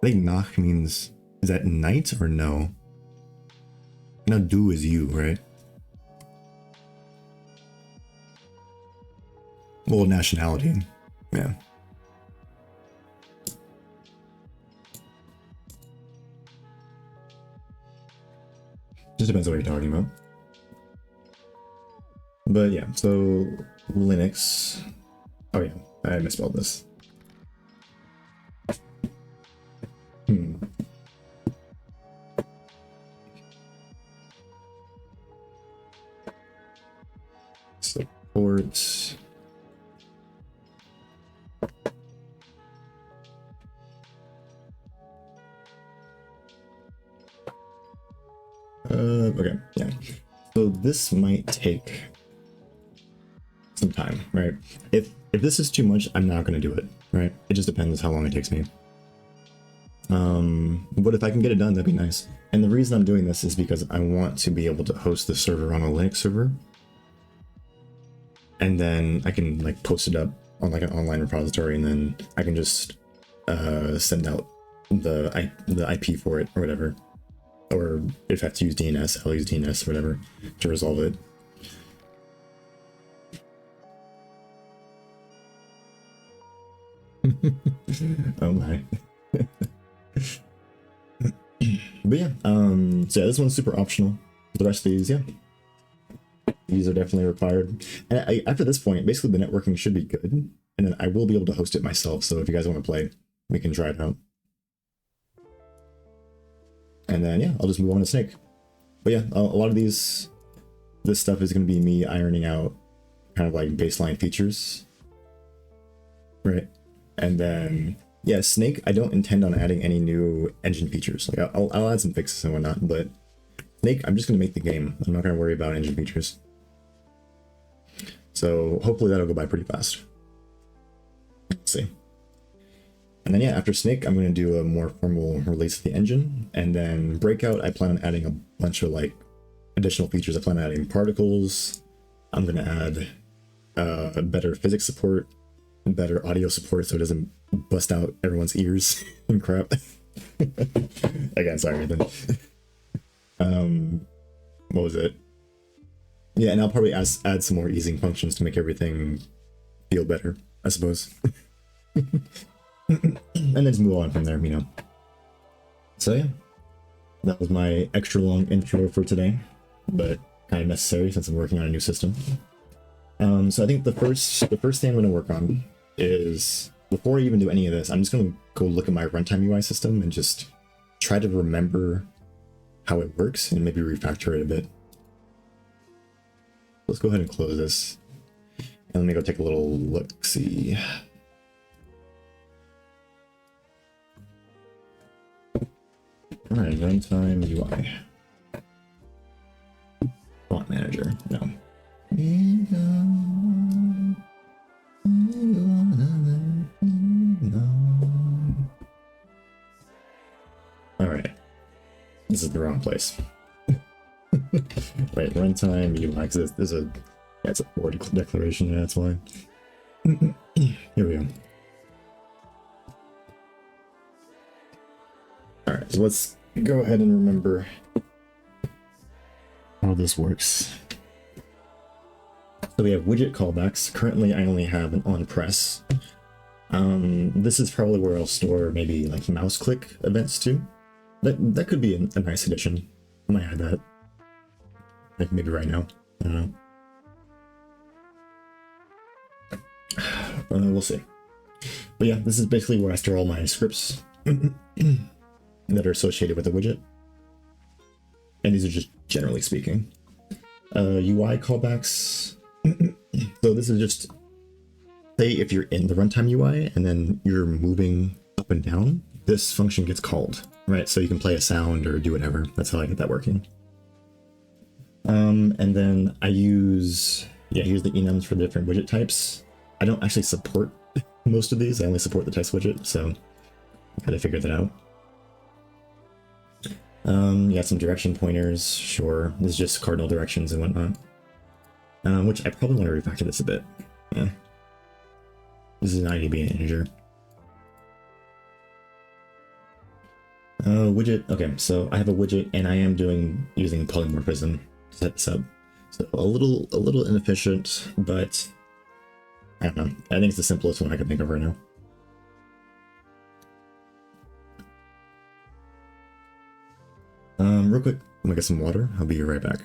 I think nach means, is that night or no? No, du is you, right? Well, nationality. Yeah. Just depends on what you're talking about. But yeah, so Linux. Oh yeah, I misspelled this. Support. Okay, yeah. So this might take some time, right? If this is too much, I'm not going to do it, right? It just depends how long it takes me. But if I can get it done, that'd be nice. And the reason I'm doing this is because I want to be able to host the server on a Linux server. And then I can like post it up on like an online repository, and then I can just send out the IP for it or whatever. Or if I have to use DNS, I'll use DNS or whatever to resolve it. Oh my. But yeah, so yeah, this one's super optional. The rest of these, yeah, these are definitely required. And after this point, basically the networking should be good, and then I will be able to host it myself. So if you guys want to play, we can try it out. And then yeah, I'll just move on to Snake. But yeah, a lot of this stuff is going to be me ironing out kind of like baseline features, right? And then yeah, Snake, I don't intend on adding any new engine features. Like I'll add some fixes and whatnot, but Snake, I'm just going to make the game. I'm not going to worry about engine features. So hopefully that'll go by pretty fast. Let's see. And then yeah, after Snake, I'm going to do a more formal release of the engine. And then Breakout, I plan on adding a bunch of like additional features. I plan on adding particles. I'm going to add better physics support, better audio support so it doesn't bust out everyone's ears and crap. Again, sorry, Ethan. What was it? Yeah, and I'll probably add some more easing functions to make everything feel better, I suppose. And then just move on from there, you know. So yeah, that was my extra long intro for today, but kind of necessary since I'm working on a new system. So I think the first thing I'm going to work on is, before I even do any of this, I'm just going to go look at my runtime UI system and just try to remember how it works and maybe refactor it a bit. Let's go ahead and close this. And let me go take a little look-see. All right, runtime UI. Font manager. No. All right. This is the wrong place. Wait, runtime UI. There's a it's a for declaration. That's why. Here we go. All right, so let's go ahead and remember how this works. So we have widget callbacks. Currently, I only have an on press. This is probably where I'll store maybe like mouse click events too. That could be a nice addition. I might add that. Like maybe right now. I don't know. We'll see. But yeah, this is basically where I store all my scripts that are associated with the widget. And these are just generally speaking. UI callbacks. So this is just, say if you're in the runtime UI and then you're moving up and down, this function gets called, right? So you can play a sound or do whatever. That's how I get that working. And then I use the enums for the different widget types. I don't actually support most of these. I only support the text widget, so I gotta figure that out. Yeah, some direction pointers, sure. This is just cardinal directions and whatnot. Which I probably want to refactor this a bit. Yeah. This is not going to be an integer. Widget. Okay, so I have a widget and I am using polymorphism to set this up. So a little inefficient, but I don't know. I think it's the simplest one I can think of right now. Real quick, I'm gonna get some water. I'll be right back.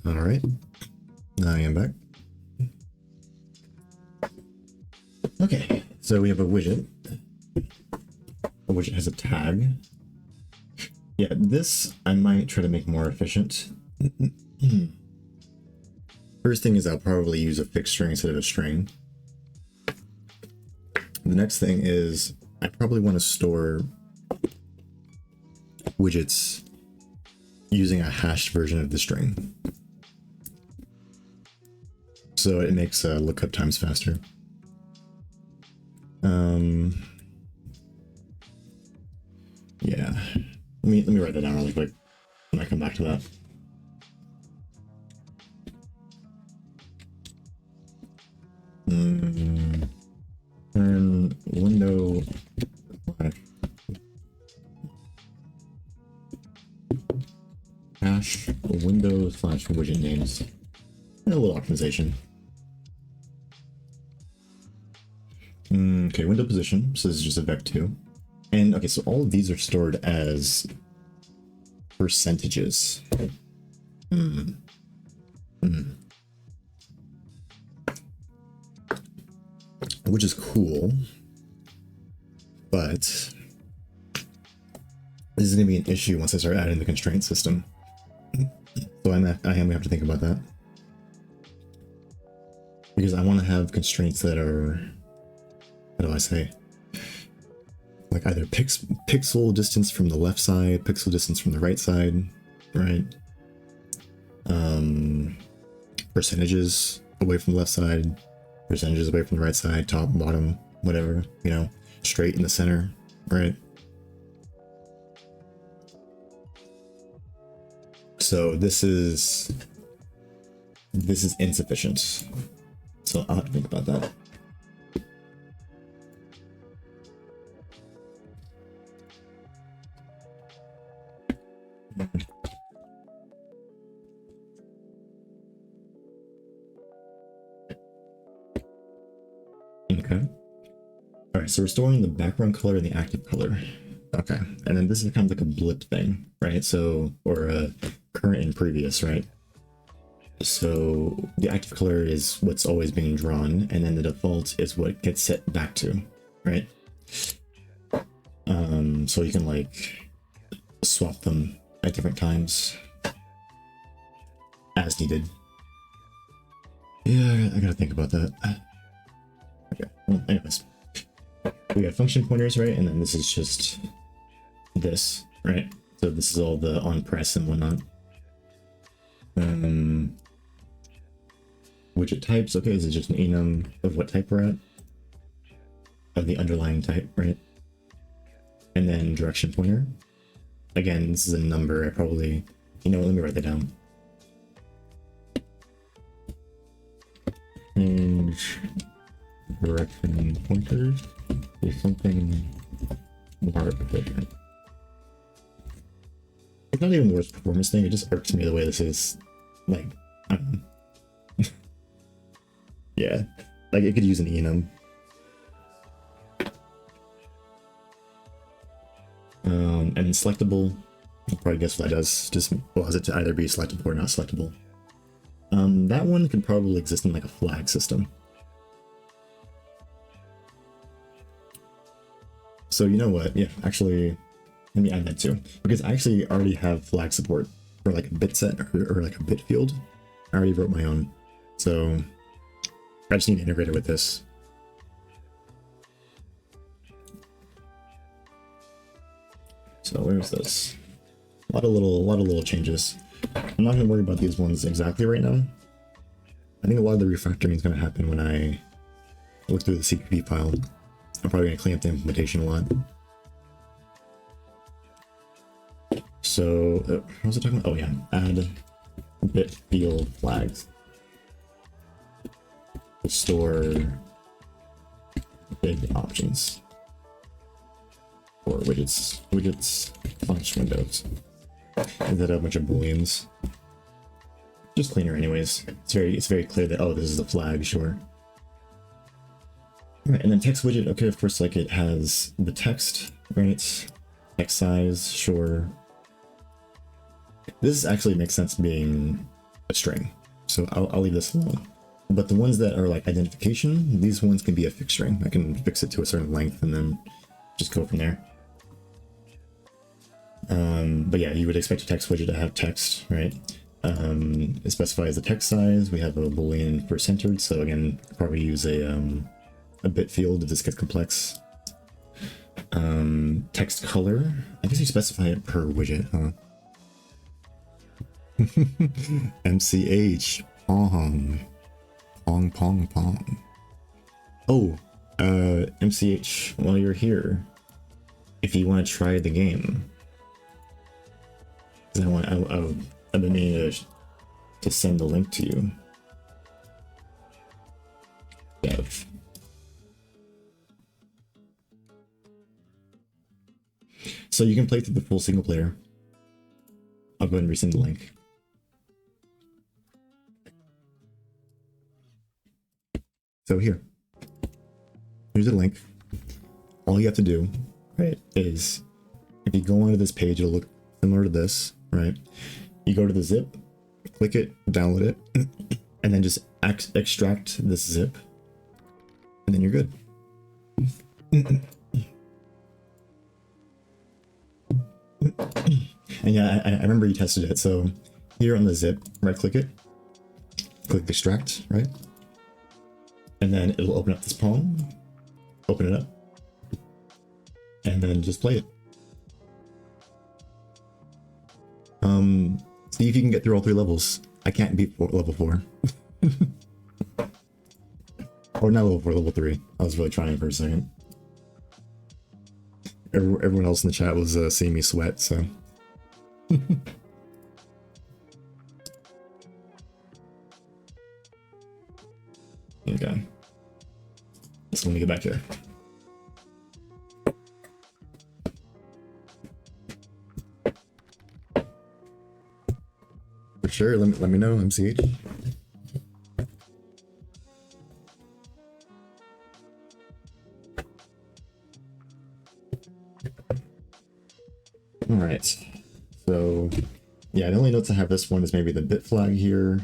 All right, I am back. Okay, so we have a widget. A widget has a tag. Yeah, this I might try to make more efficient. First thing is I'll probably use a fixed string instead of a string. The next thing is I probably want to store widgets using a hashed version of the string. So it makes lookup times faster. Yeah, let me write that down really quick when I come back to that. Turn window hash window / widget names and a little optimization. Okay, window position. So this is just a vec2. And okay, so all of these are stored as percentages. Which is cool, but this is going to be an issue once I start adding the constraint system. So I am going to have to think about that. Because I want to have constraints that are, how do I say? Like either pixel distance from the left side, pixel distance from the right side. right? Percentages away from the left side, percentages away from the right side, top, bottom, whatever, you know, straight in the center, right? So this is insufficient. So I'll have to think about that. Okay. All right, so we're storing the background color and the active color. Okay, and then this is kind of like a blip thing, right? So, or a current and previous, right? So the active color is what's always being drawn, and then the default is what gets set back to, right? So you can like swap them at different times as needed. Yeah, I gotta think about that. Okay, well, anyways. We got function pointers, right? And then this is just this, right? So this is all the on press and whatnot. Widget types, okay, this is just an enum of what type we're at, of the underlying type, right? And then direction pointer. Again, this is a number. I probably, you know what, let me write that down. Change direction pointers is something more efficient. It's not even the worst performance thing, it just irks me the way this is. Like, I don't know. Yeah, like it could use an enum. And selectable, I'll probably guess what that does. Just allows it to either be selectable or not selectable. That one could probably exist in like a flag system. So you know what? Yeah, actually, let me add that too, because I actually already have flag support for like a bit set or like a bit field. I already wrote my own, so I just need to integrate it with this. So where's this? A lot of little changes. I'm not gonna worry about these ones exactly right now. I think a lot of the refactoring is gonna happen when I look through the CPP file. I'm probably gonna clean up the implementation a lot. So, what was I talking about? Oh yeah, add bit field flags to store big options or widgets, function windows. Instead of a bunch of booleans. Just cleaner anyways. It's very clear that, oh, this is a flag, sure. All right, and then text widget, okay, of course, like it has the text, right? Text size, sure. This actually makes sense being a string, so I'll leave this alone. But the ones that are like identification, these ones can be a fixed string. I can fix it to a certain length and then just go from there. But yeah, you would expect a text widget to have text, right? It specifies the text size. We have a boolean for centered, so again, probably use a bit field if this gets complex. Text color, I guess you specify it per widget, huh? MCH, Pong. Pong. Oh, MCH, while you're here, if you want to try the game, I've been meaning to send the link to you. Dev. So you can play through the full single player. I'll go ahead and resend the link. So here's the link. All you have to do, right, is if you go onto this page, it'll look similar to this, right? You go to the zip, click it, download it, and then just extract this zip, and then you're good. And yeah, I remember you tested it. So here on the zip, right click it, click extract, right? And then it'll open up this Pong, open it up, and then just play it. See if you can get through all 3 levels. I can't beat level 4. Or not level 4, level 3. I was really trying for a second. Everyone else in the chat was seeing me sweat, so. Okay. So let me get back here. For sure, let me know, MCH. Alright. So yeah, the only notes I have this one is maybe the bit flag here.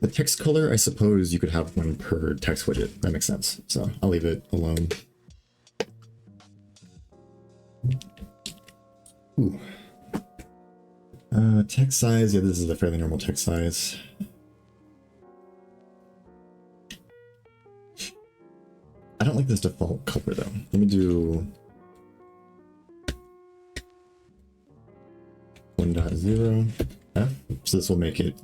The text color, I suppose you could have one per text widget. That makes sense. So I'll leave it alone. Ooh. Text size, yeah, this is a fairly normal text size. I don't like this default color though. Let me do 1.0 F. So this will make it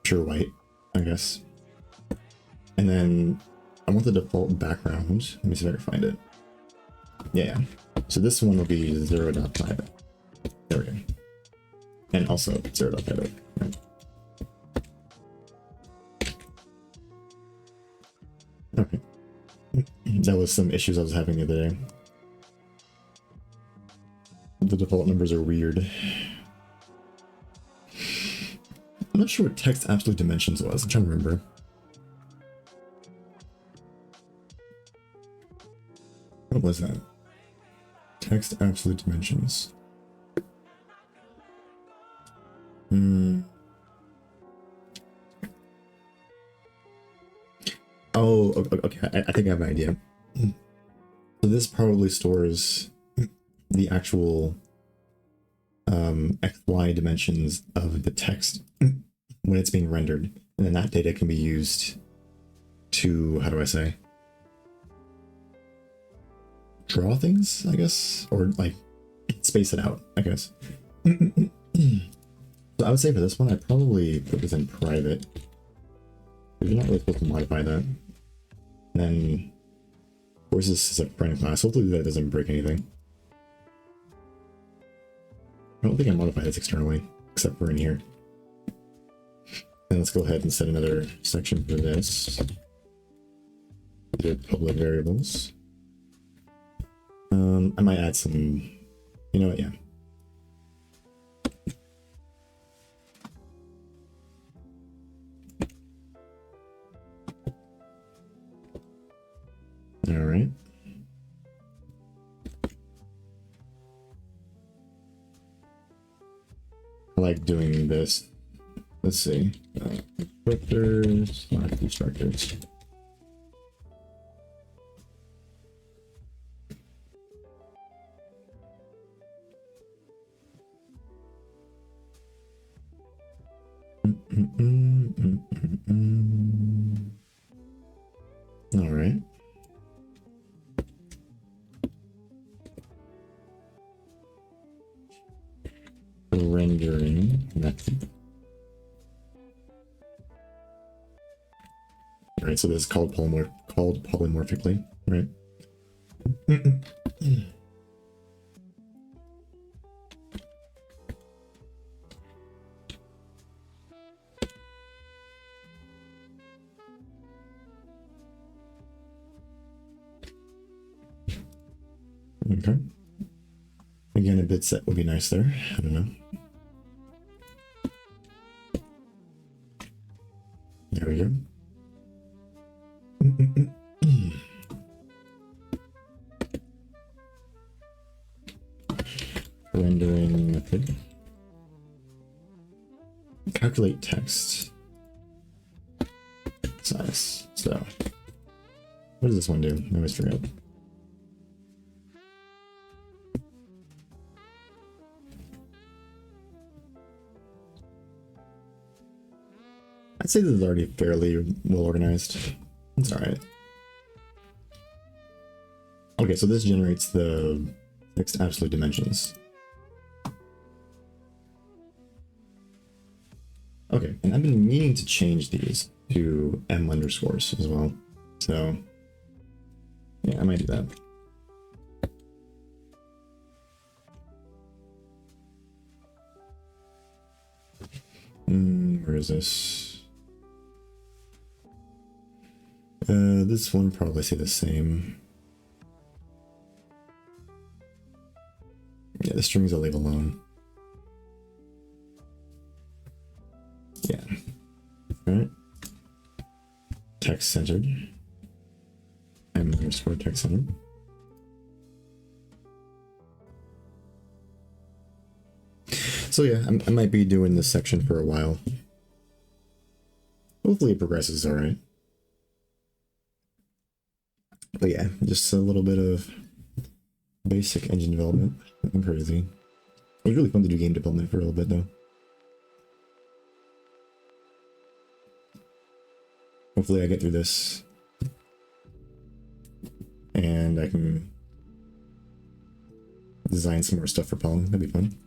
pure white, I guess. And then I want the default background. Let me see if I can find it. Yeah. So this one will be 0.5. There we go. And also 0.5. Right. Okay. That was some issues I was having the other day. The default numbers are weird. I'm not sure what text absolute dimensions was. I'm trying to remember. What was that? Text absolute dimensions. Oh, okay. I think I have an idea. So this probably stores the actual XY dimensions of the text when it's being rendered, and then that data can be used to, how do I say, draw things, I guess, or like space it out, I guess. So I would say for this one, I'd probably put this in private. You're not really supposed to modify that. And then, of course, this is a friend class. Hopefully that doesn't break anything. I don't think I modified this externally, except for in here. And let's go ahead and set another section for this. These are public variables. I might add some, you know what, yeah. All right. I like doing this. Let's see. Constructors, not constructors. All right. Rendering method. All right, so this is called polymorphically, right? Okay. Again, a bit set would be nice there. I don't know. There we go. Rendering method. Calculate text size. So, what does this one do? I always forget. I'd say this is already fairly well organized. It's alright. Okay, so this generates the text absolute dimensions. Okay, and I've been meaning to change these to M underscores as well. So yeah, I might do that. Where is this? This one probably say the same. Yeah, the strings I'll leave alone. Yeah. All right. Text centered. M underscore text centered. So yeah, I might be doing this section for a while. Hopefully it progresses all right. But yeah, just a little bit of basic engine development. Nothing crazy. It was really fun to do game development for a little bit though. Hopefully I get through this and I can design some more stuff for Pong. That'd be fun.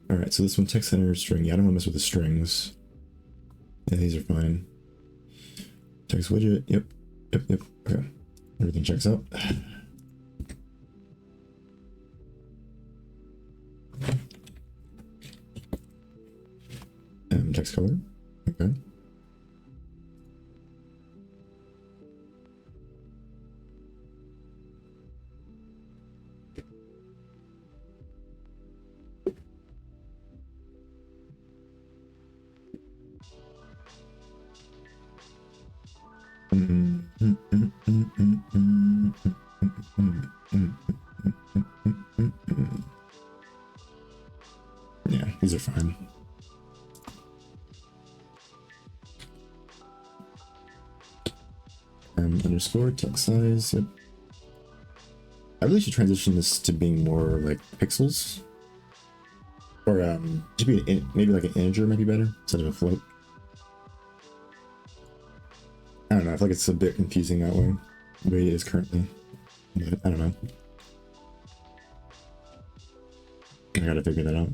All right, so this one, text center string. Yeah, I don't want to mess with the strings. Yeah, these are fine. Text widget. Yep. Okay. Everything checks out. Text color. Okay. Yeah, these are fine. Underscore text size. Yep. I really should transition this to being more like pixels, or should be maybe like an integer might be better instead of a float. I don't know. I feel like it's a bit confusing that way, the way it is currently. But I don't know. I gotta figure that out.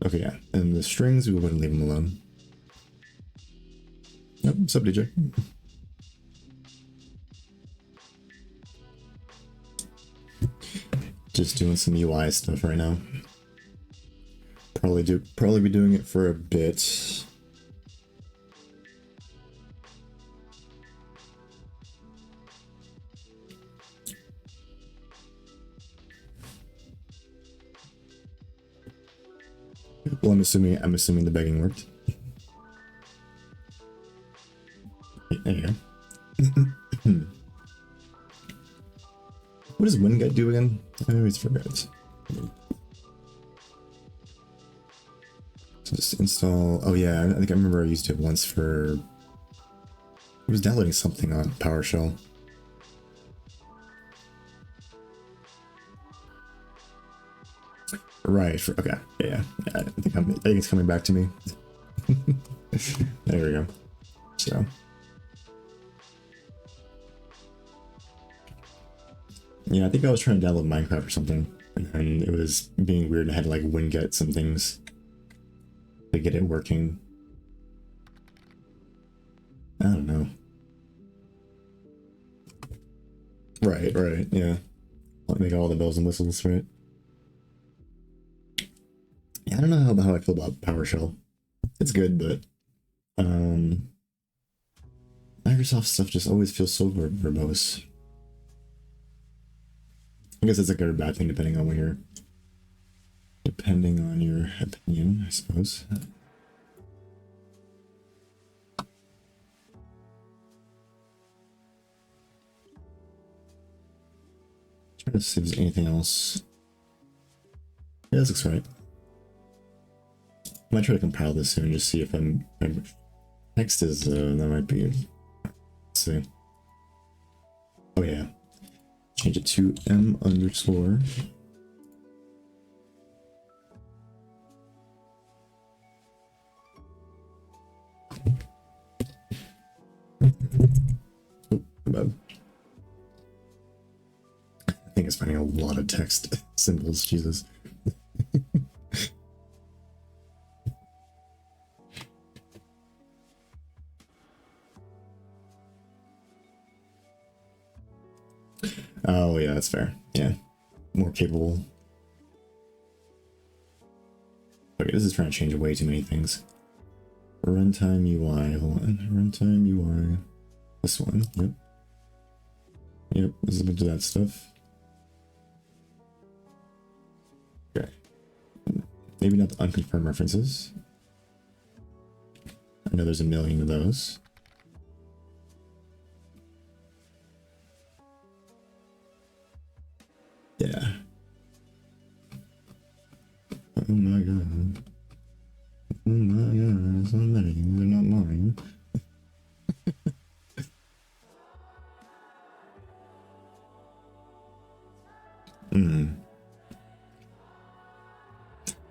Okay, yeah. And the strings, we will go ahead and leave them alone. Yep, what's up, DJ? Just doing some UI stuff right now. Probably be doing it for a bit. Well, I'm assuming the begging worked. There you go. What does winget do again? I always forget. So just install. Oh yeah, I think I remember I used it once for. It was downloading something on PowerShell. Right. Okay. Yeah. I think it's coming back to me. There we go. So. Yeah, I think I was trying to download Minecraft or something, and it was being weird. I had to like winget some things to get it working. I don't know. Right. Yeah. Make all the bells and whistles, right? Yeah, I don't know how I feel about PowerShell. It's good, but Microsoft stuff just always feels so verbose. I guess it's a good or bad thing depending on your opinion, I suppose. Trying to see if there's anything else. Yeah, this looks right. I might try to compile this soon and just see if text is that might be it. Let's see. Oh yeah. Change it to M underscore. bad. I think it's finding a lot of text symbols, Jesus. Oh yeah, that's fair. Yeah, more capable. Okay, this is trying to change way too many things. Runtime UI, hold on. Runtime UI. This one, yep. Yep, this is into that stuff. Okay. Maybe not the unconfirmed references. I know there's a million of those. Yeah. Oh my god. Oh my god, so many, they're not mine.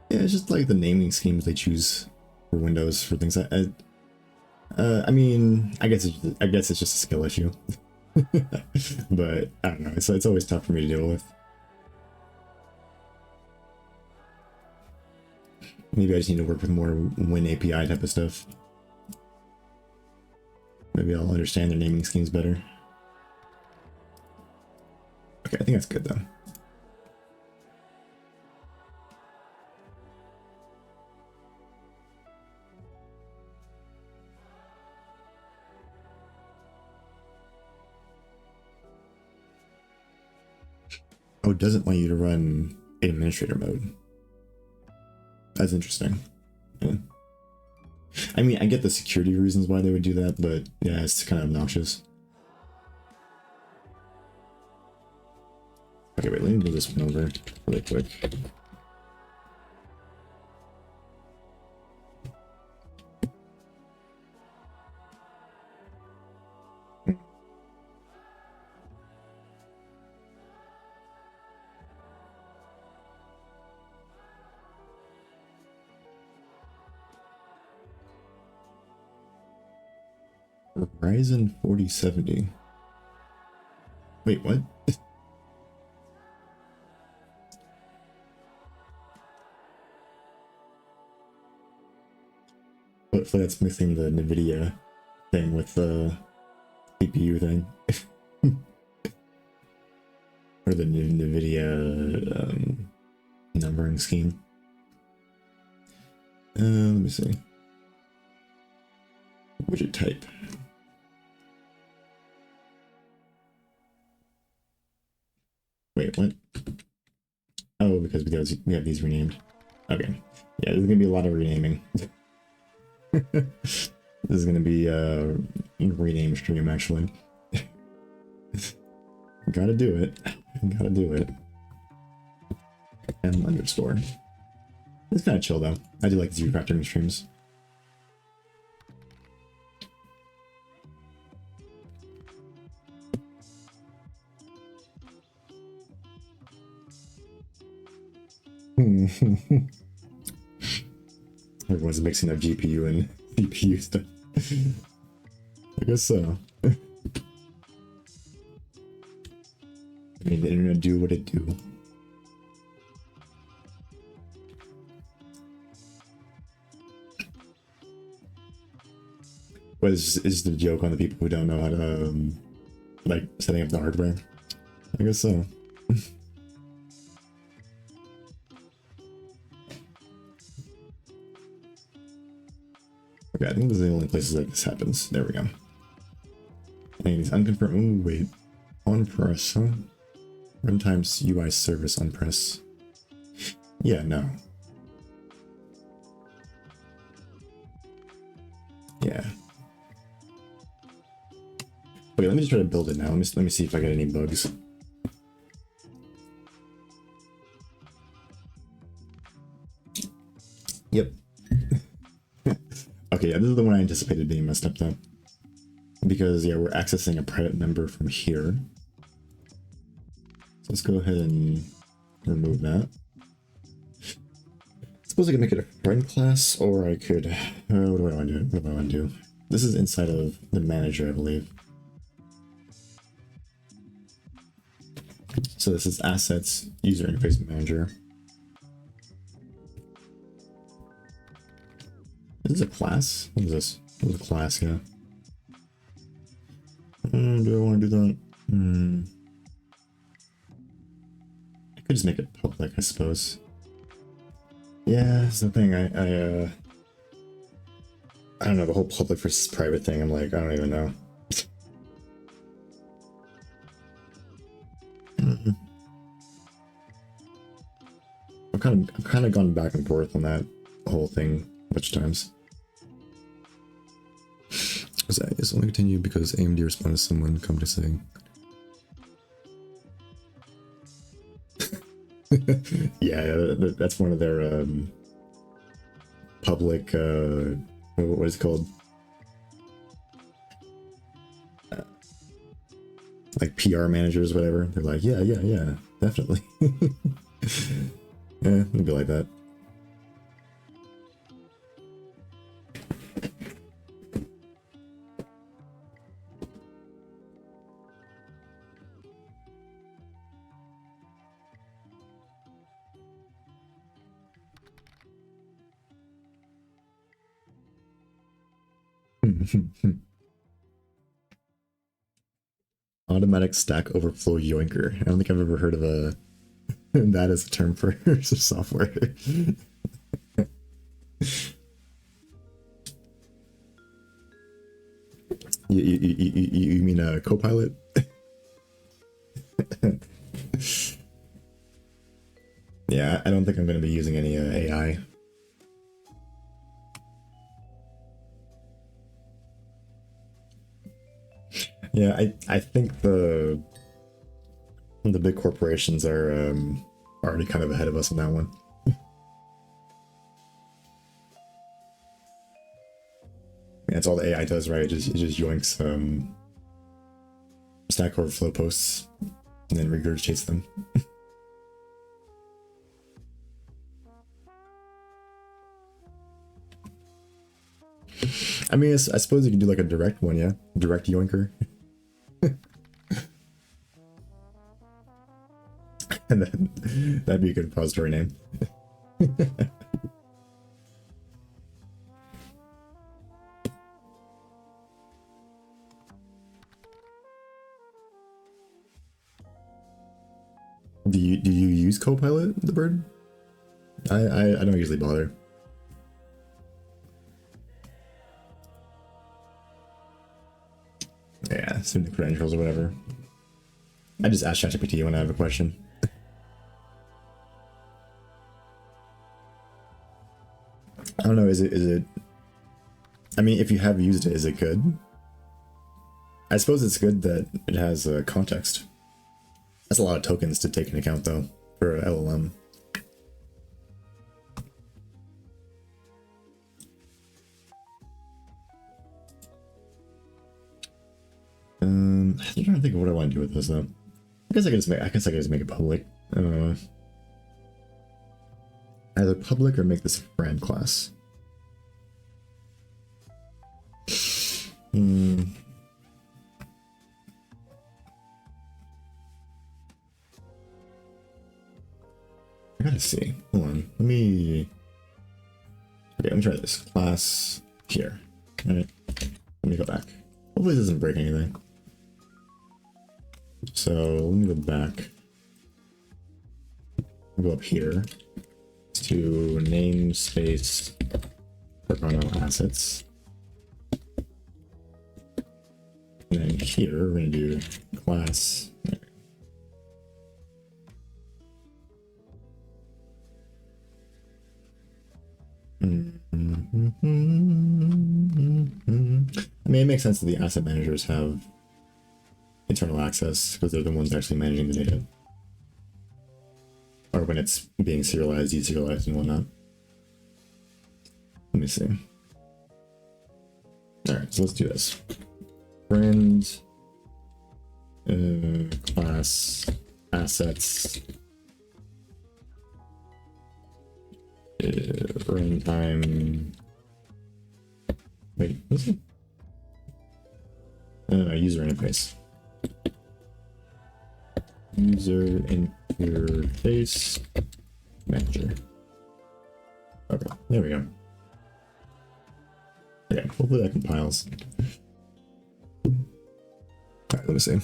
Yeah, it's just like the naming schemes they choose for Windows for things. I mean, I guess it's just a skill issue. But I don't know. It's always tough for me to deal with. Maybe I just need to work with more Win API type of stuff. Maybe I'll understand their naming schemes better. Okay, I think that's good though. Oh, it doesn't want you to run in administrator mode. That's interesting. Yeah. I mean, I get the security reasons why they would do that, but yeah, it's kind of obnoxious. Okay, wait, let me move this one over really quick. Ryzen 4070. Wait, what? Hopefully that's mixing the NVIDIA thing with the CPU thing. Or the new NVIDIA numbering scheme. Let me see. Widget type. Wait, what? Oh, because we have these renamed. Okay. Yeah, there's gonna be a lot of renaming. This is gonna be a rename stream, actually. Gotta do it. Gotta do it. M underscore. It's kind of chill though. I do like these refactoring streams. Everyone's mixing up GPU and CPU stuff. I guess so. I mean, the internet do what it do. But it's just the joke on the people who don't know how to, like, setting up the hardware. I guess so. Okay, I think those are the only places that this happens. There we go. I think it's unconfirmed. Ooh, wait. On press, huh? Runtime's UI service on press. Yeah, no. Yeah. Okay, let me just try to build it now. Let me see if I get any bugs. Yep. Okay, yeah, this is the one I anticipated being messed up though. Because, yeah, we're accessing a private member from here. So let's go ahead and remove that. I suppose I could make it a friend class, or I could... what do I want to do? What do I want to do? This is inside of the manager, I believe. So this is assets user interface manager. Is this a class? What is this? What is a class? Yeah. Do I want to do that? I could just make it public, I suppose. Yeah, that's the thing. I don't know, the whole public versus private thing. I'm like, I don't even know. I've kind of gone back and forth on that whole thing a bunch of times. It's only continue because AMD responded to someone come to saying. Yeah, that's one of their public what is it called? Like PR managers, whatever. They're like, yeah, definitely. Yeah, it'd be like that. Automatic Stack Overflow Yoinker. I don't think I've ever heard of that as a term for software. You mean a Copilot? Yeah, I don't think I'm going to be using any AI. Yeah, I think the big corporations are already kind of ahead of us on that one. That's all the AI does, right? It just yoinks Stack Overflow posts and then regurgitates them. I mean, I suppose you can do like a direct one, yeah? Direct yoinker. And then that'd be a good repository name. Do you use Copilot, the bird? I don't usually bother. Yeah, student credentials or whatever. I just ask ChatGPT when I have a question. I don't know, is it I mean, if you have used it, is it good? I suppose it's good that it has context. That's a lot of tokens to take into account though, for LLM. I'm trying to think of what I want to do with this though. I guess I could just make it public. Either public or make this a brand class. I gotta see. Hold on. Okay, let me try this. Class here. Alright. Let me go back. Hopefully this doesn't break anything. So let me go back. I'll go up here to namespace Percano assets. And then here we're gonna do class. I mean, it makes sense that the asset managers have internal access because they're the ones actually managing the data. Or when it's being serialized, deserialized, and whatnot. Let me see. Alright, so let's do this. Brand class assets runtime. Wait, what's it? User interface. user interface manager. Okay, there we go. Okay, hopefully that compiles. Alright, let me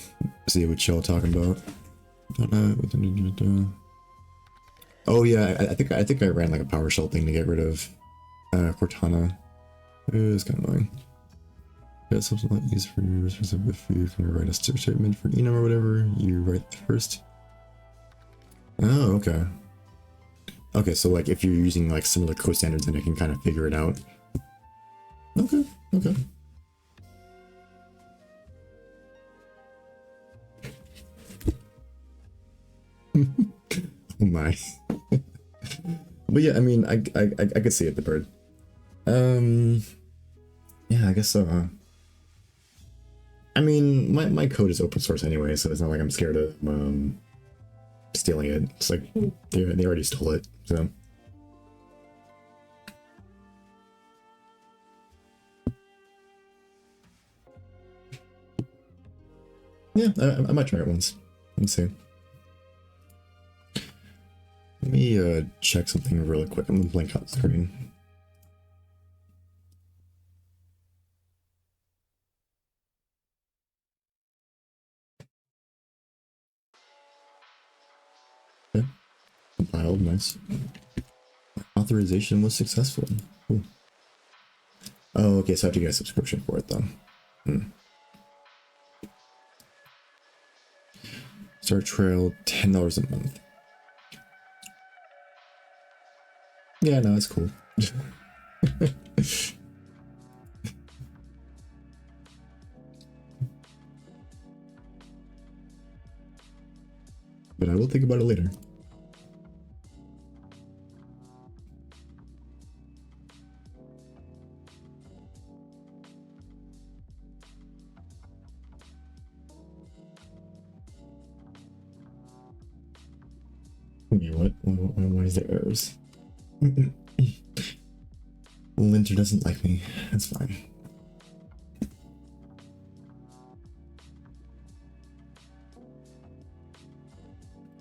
see what y'all talking about. Oh yeah, I think I ran like a PowerShell thing to get rid of Cortana. It was kind of annoying. Yeah, something like easy for you. If you can write a statement for enum or whatever, you write the first. Oh, okay. Okay, so like if you're using like similar code standards, then it can kind of figure it out. Okay, okay. Oh my. But yeah, I mean, I could see it, the bird. Yeah, I guess so. I mean, my code is open source anyway, so it's not like I'm scared of stealing it. It's like they already stole it, so. Yeah, I might try it once. Let's see. Let me check something really quick. I'm gonna blink out the screen. Okay, compiled, nice. Authorization was successful. Cool. Oh, okay, so I have to get a subscription for it though. Start trail, $10 a month. Yeah, no, it's cool. But I will think about it later. Wait, what? Why is there errors? Linter doesn't like me. That's fine.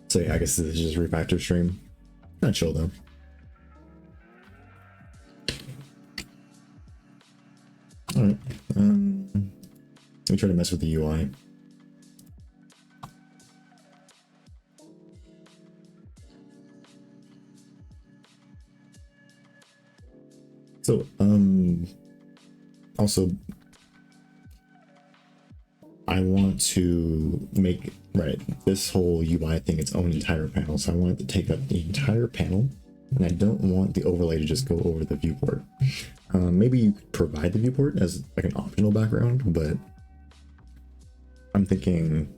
So yeah, I guess this is just refactor stream. Not chill though. Alright. Let me try to mess with the UI. So, also, I want to make, this whole UI thing its own entire panel. So I want it to take up the entire panel, and I don't want the overlay to just go over the viewport. Maybe you could provide the viewport as like an optional background, but I'm thinking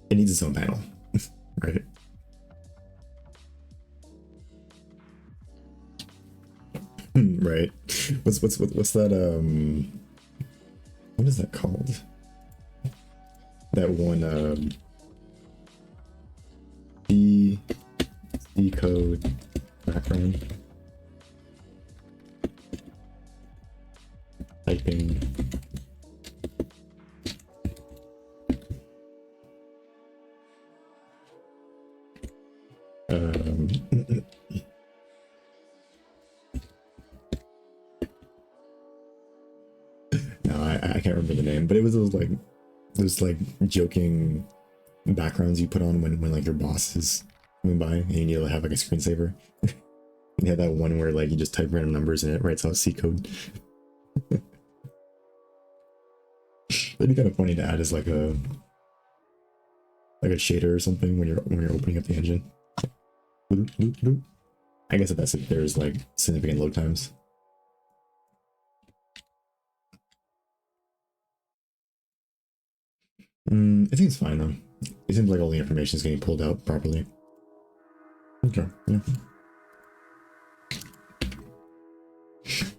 it needs its own panel, right? Right. What's that what is that called? That one C code background. Typing. No, I can't remember the name, but it was those like joking backgrounds you put on when like your boss is coming by and you need to have like a screensaver. You have that one where like you just type random numbers and it writes out C code. It'd be kind of funny to add as like a shader or something when you're opening up the engine. I guess that's if there's like significant load times. It seems fine though. It seems like all the information is getting pulled out properly. Okay, yeah.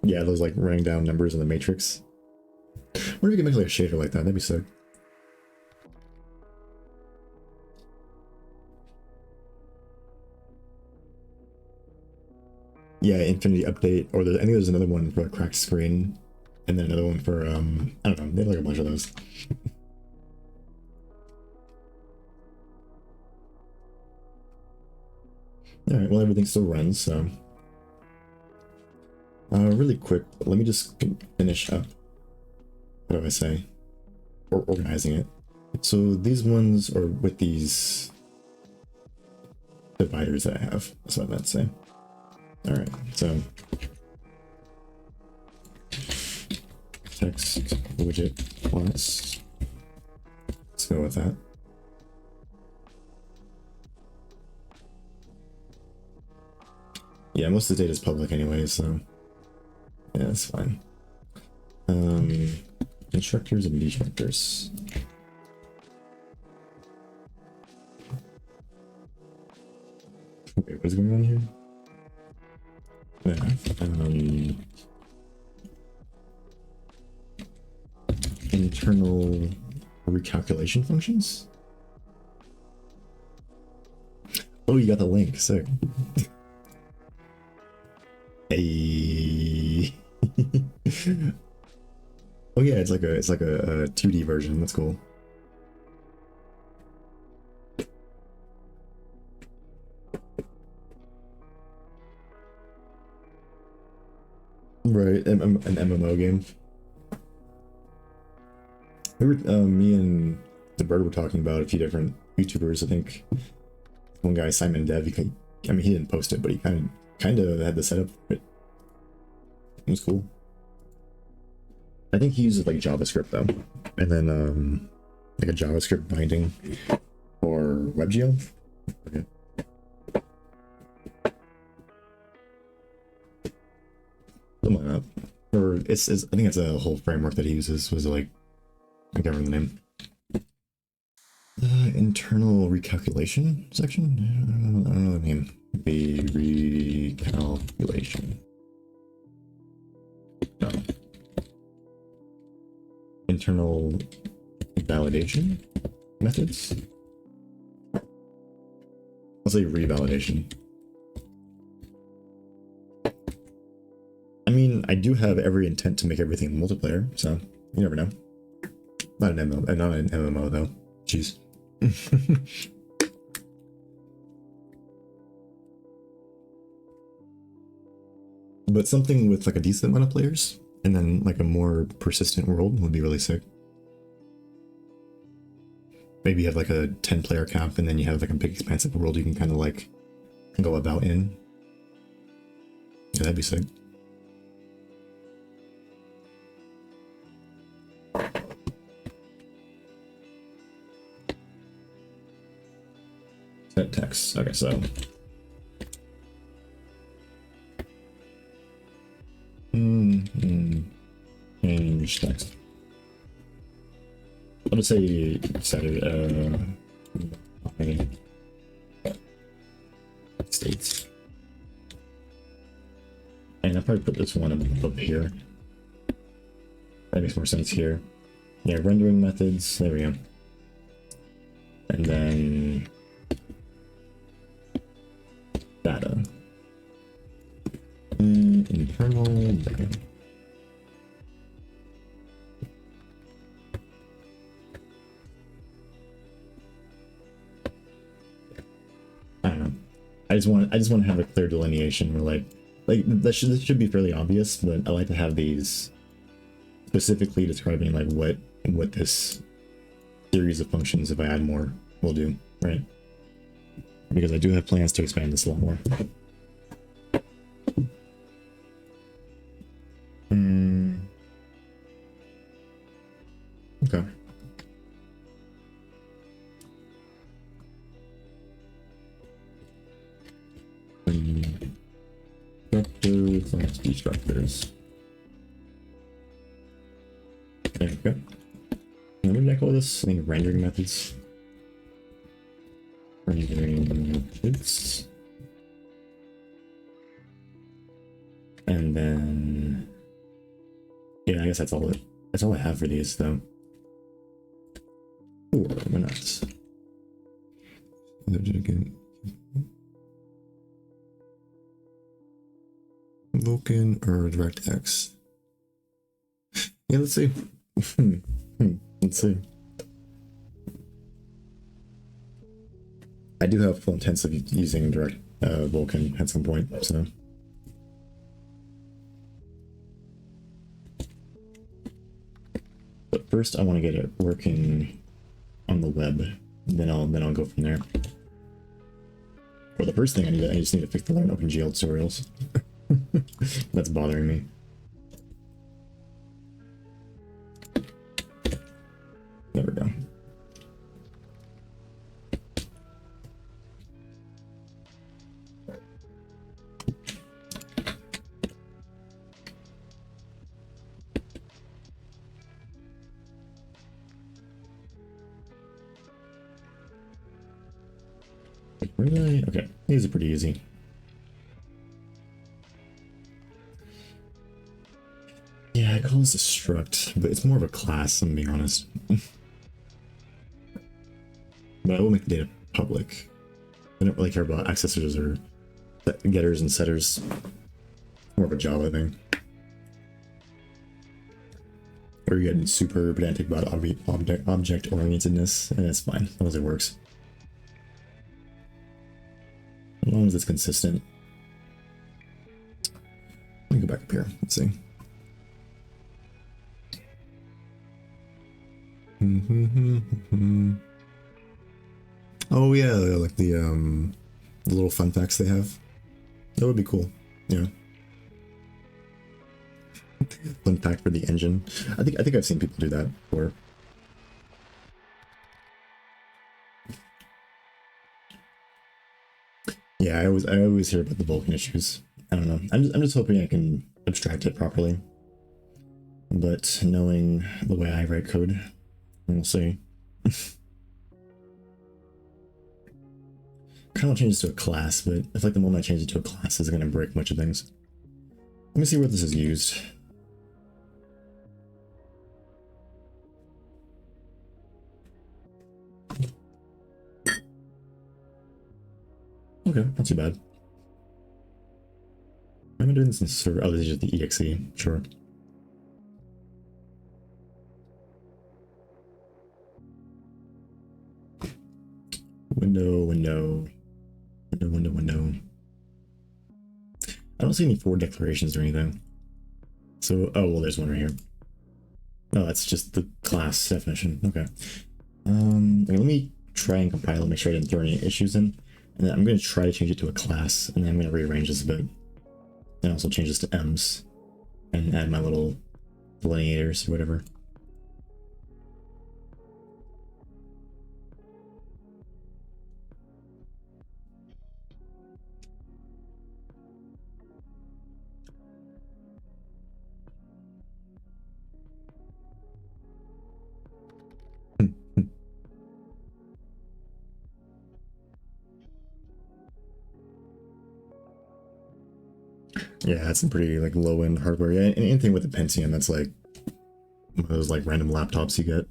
Yeah, those like running down numbers in the matrix. I wonder if you can make like a shader like that. That'd be sick. Yeah, Infinity Update, or I think there's another one for a cracked screen, and then another one for I don't know. They have like a bunch of those. All right, well, everything still runs, so. Really quick, let me just finish up, what do I say, or organizing it. So these ones are with these dividers that I have, that's what I meant to say. All right, so text widget class, let's go with that. Yeah, most of the data is public anyway, so yeah, that's fine. Constructors and destructors. Wait, what's going on here? Yeah, internal recalculation functions. Oh, you got the link, sick. Hey. Oh yeah, it's like a 2D version. That's cool. Right, an MMO game. We were, me and the bird were talking about a few different YouTubers. I think one guy, Simon Dev, I mean, he didn't post it, but he kind of had the setup for it. It was cool. I think he uses like JavaScript though, and then like a JavaScript binding or WebGL. Okay. Something like that. Or it's I think it's a whole framework that he uses. Was like, I can't remember the name. Internal recalculation section? I don't know the name. The recalculation. No. Internal validation methods? I'll say revalidation. I mean, I do have every intent to make everything multiplayer, so you never know. Not an MMO though. Jeez. But something with like a decent amount of players, and then like a more persistent world would be really sick. Maybe you have like a 10-player cap, and then you have like a big expansive world you can kind of like go about in. Yeah, that'd be sick. Set text. Okay, so change text. I'm gonna say set it states, and I'll probably put this one up here. That makes more sense here. Yeah, rendering methods. There we go. And then data. Internal data. I don't know. I just want to have a clear delineation where like that should be fairly obvious, but I like to have these specifically describing like what this series of functions, if I add more, will do, right? Because I do have plans to expand this a lot more. Okay. Constructors and destructors. There we go. What did I call this? I think rendering methods. Rendering methods. And then yeah, I guess that's all I have for these though. Ooh, why not? Vulkan or DirectX? Yeah, let's see. Let's see. I do have full intents of using direct Vulkan at some point, so. But first I want to get it working on the web, then I'll go from there. Well, the first thing I just need to fix the learn OpenGL tutorials. That's bothering me. There we go. Really? Okay, these are pretty easy. Yeah, I call this a struct, but it's more of a class, I'm being honest. But I will make the data public. I don't really care about accessors or getters and setters. More of a Java thing. Or you're getting super pedantic about object orientedness, and it's fine, as long as it works. As long as it's consistent. Let me go back up here, let's see. Oh yeah, like the little fun facts they have. That would be cool. Yeah. Fun fact for the engine. I think I've seen people do that before. Yeah, I always hear about the Vulkan issues. I don't know. I'm just hoping I can abstract it properly. But knowing the way I write code, we'll see. I kind of want to change this to a class, but I feel like the moment I change it to a class is going to break much of things. Let me see where this is used. Okay, not too bad. Am I doing this in server? Oh, this is just the exe. Sure. Window. I don't see any forward declarations or anything. So, oh, well, there's one right here. Oh, that's just the class definition. Okay. Okay, let me try and compile and make sure I didn't throw any issues in. And then I'm going to try to change it to a class, and then I'm going to rearrange this a bit. And also change this to M's, and add my little delineators or whatever. Yeah, that's some pretty like low-end hardware. Yeah, anything with a Pentium that's like one of those like random laptops you get.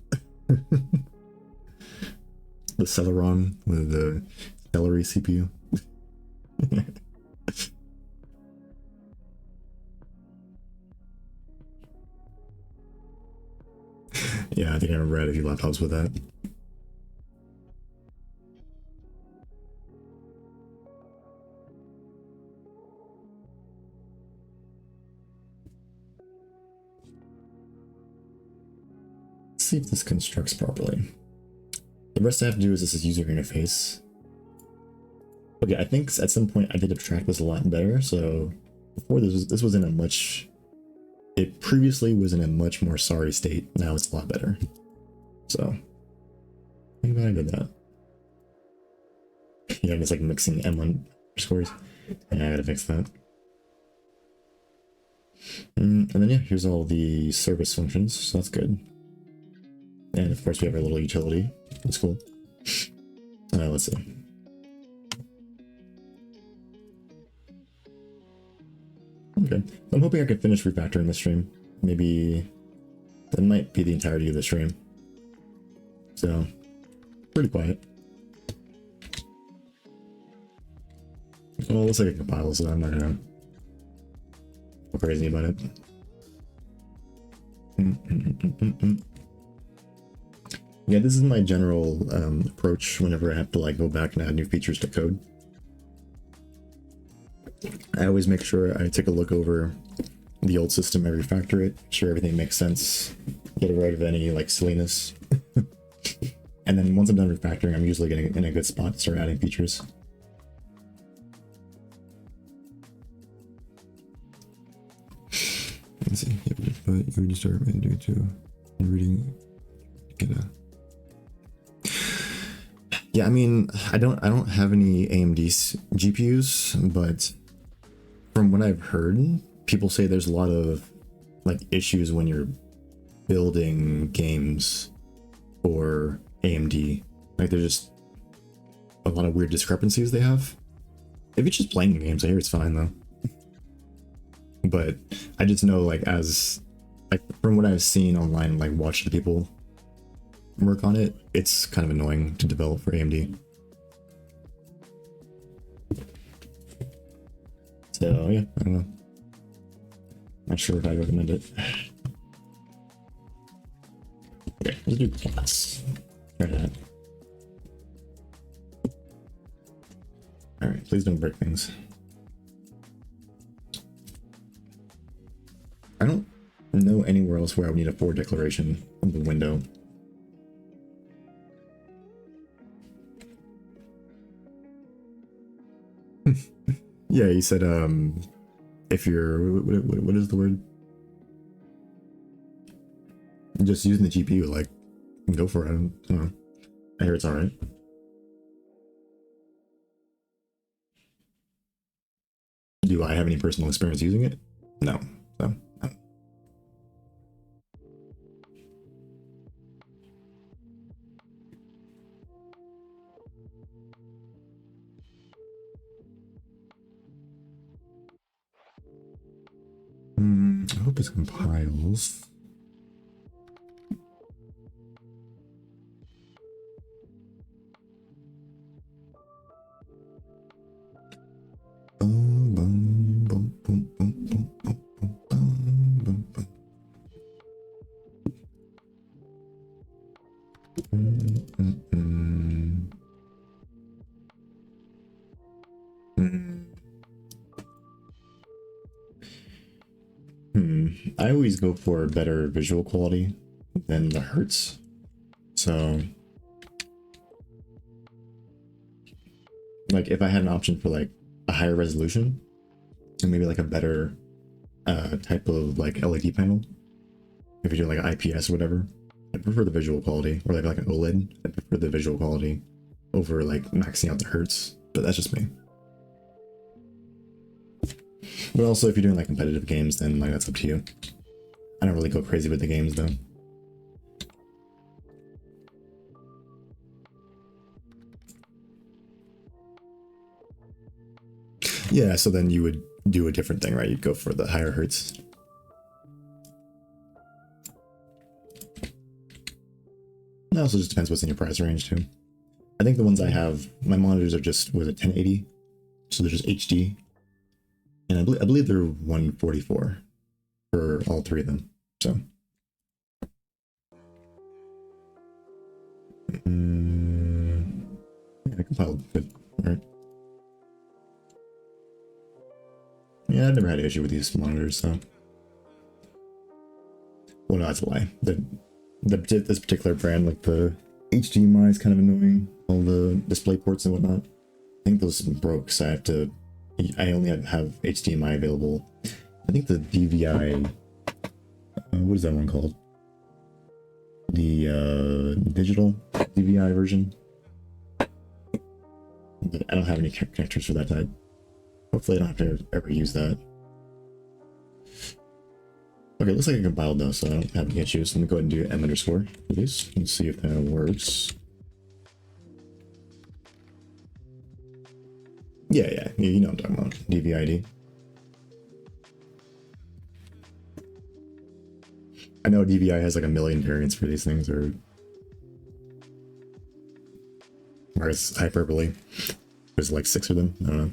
The Celeron with the Celery CPU. Yeah, I think I remember I had a few laptops with that. See if this constructs properly. The rest I have to do is this user interface. Okay, I think at some point I did abstract this a lot better. So before this was in a much, it previously was in a much more sorry state. Now it's a lot better. So I'm glad I did that. Yeah, it's like mixing M1 scores. Yeah, I gotta fix that. And then yeah, here's all the service functions. So that's good. And of course we have our little utility. That's cool. Let's see. Okay, I'm hoping I can finish refactoring this stream. Maybe that might be the entirety of the stream. So, pretty quiet. Well, it looks like it compiles, so I'm not gonna go crazy about it. Yeah, this is my general approach whenever I have to like go back and add new features to code. I always make sure I take a look over the old system, I refactor it, make sure everything makes sense, get rid of any like silliness. And then once I'm done refactoring, I'm usually getting in a good spot to start adding features. Let's see, but you would start doing too. Reading, get a. Yeah, I mean, I don't have any AMD GPUs, but from what I've heard, people say there's a lot of like issues when you're building games for AMD. Like there's just a lot of weird discrepancies they have. If it's just playing games, I hear it's fine though. But I just know like as like from what I've seen online, like watch the people work on it, it's kind of annoying to develop for AMD. So yeah, I don't know. Not sure if I recommend it. Okay, let's do class. Try that. Alright, please don't break things. I don't know anywhere else where I would need a for declaration from the window. Yeah, he said, if you're, what is the word? Just using the GPU, like, go for it. I don't know. I hear it's alright. Do I have any personal experience using it? No. So, I hope it compiles. I always go for better visual quality than the hertz. So, like, if I had an option for like a higher resolution and maybe like a better type of like LED panel, if you're doing like IPS or whatever, I prefer the visual quality, or like an OLED. I prefer the visual quality over like maxing out the hertz, but that's just me. But also, if you're doing like competitive games, then like that's up to you. I don't really go crazy with the games though. Yeah, so then you would do a different thing, right? You'd go for the higher hertz. It also just depends what's in your price range too. I think the ones I have, my monitors are just, was it 1080? So they're just HD. And I believe they're 144 for all three of them. So. Yeah, I compiled good. Alright. Yeah, I've never had an issue with these monitors, so. Well, no, that's a lie. This particular brand, like the HDMI is kind of annoying. All the display ports and whatnot. I think those broke, so I only have HDMI available. I think the DVI, what is that one called? The digital DVI version. But I don't have any connectors for that type. Hopefully I don't have to ever use that. Okay, looks like I compiled though, so I don't have any issues. Let me go ahead and do m underscore for this and see if that works. Yeah, you know what I'm talking about. DVID. I know DVI has like a million variants for these things, or it's hyperbole. There's like 6 of them. I don't know.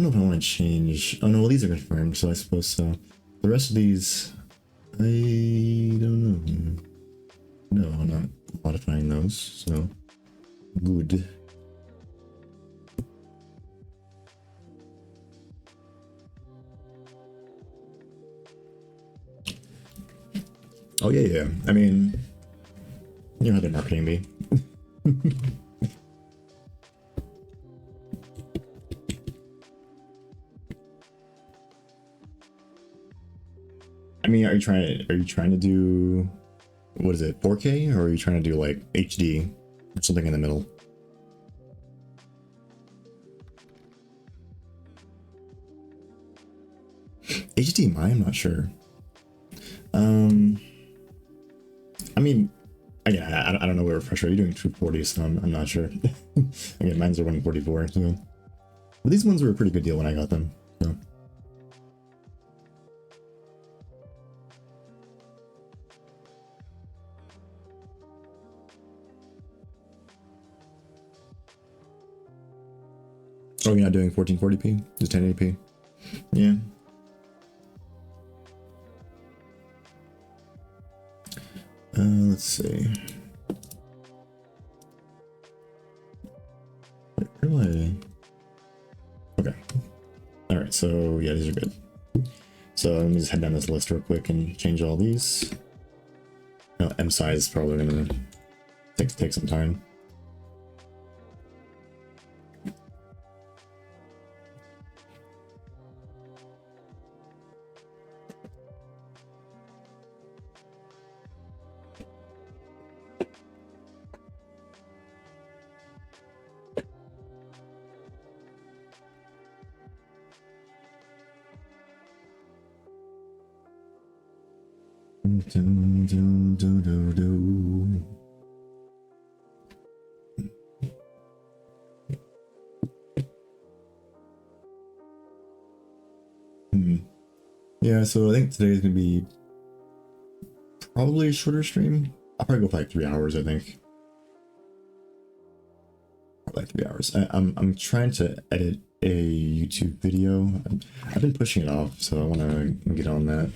don't know if I want to change. Oh no, well, these are confirmed, so I suppose so. The rest of these, I don't know. No, I'm not modifying those, so good. Oh yeah. I mean, you know how they're marketing me. I mean, are you trying to do, what is it, 4K, or are you trying to do like HD or something in the middle? HDMI, I'm not sure. I mean, again, I don't know what refresh rate you're doing. 240, so I'm not sure. Again, mine's are 144, so. But these ones were a pretty good deal when I got them. So. Oh, you're not doing 1440p? Just 1080p? Yeah. Let's see. Wait, where do I? Okay. Alright, so yeah, these are good. So let me just head down this list real quick and change all these. No, M size is probably gonna take some time. Yeah, so I think today's gonna be probably a shorter stream. I'll probably go for like 3 hours, I think. Probably like 3 hours. I'm trying to edit a YouTube video. I've been pushing it off, so I want to get on that.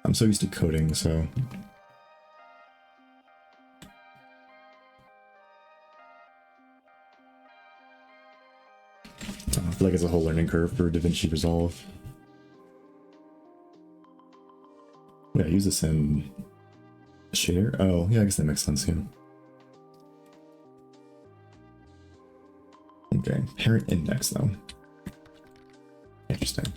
I'm so used to coding, so. I feel like it's a whole learning curve for DaVinci Resolve. Yeah, use this in shader. Oh, yeah, I guess that makes sense, yeah. Okay, parent index though. Interesting.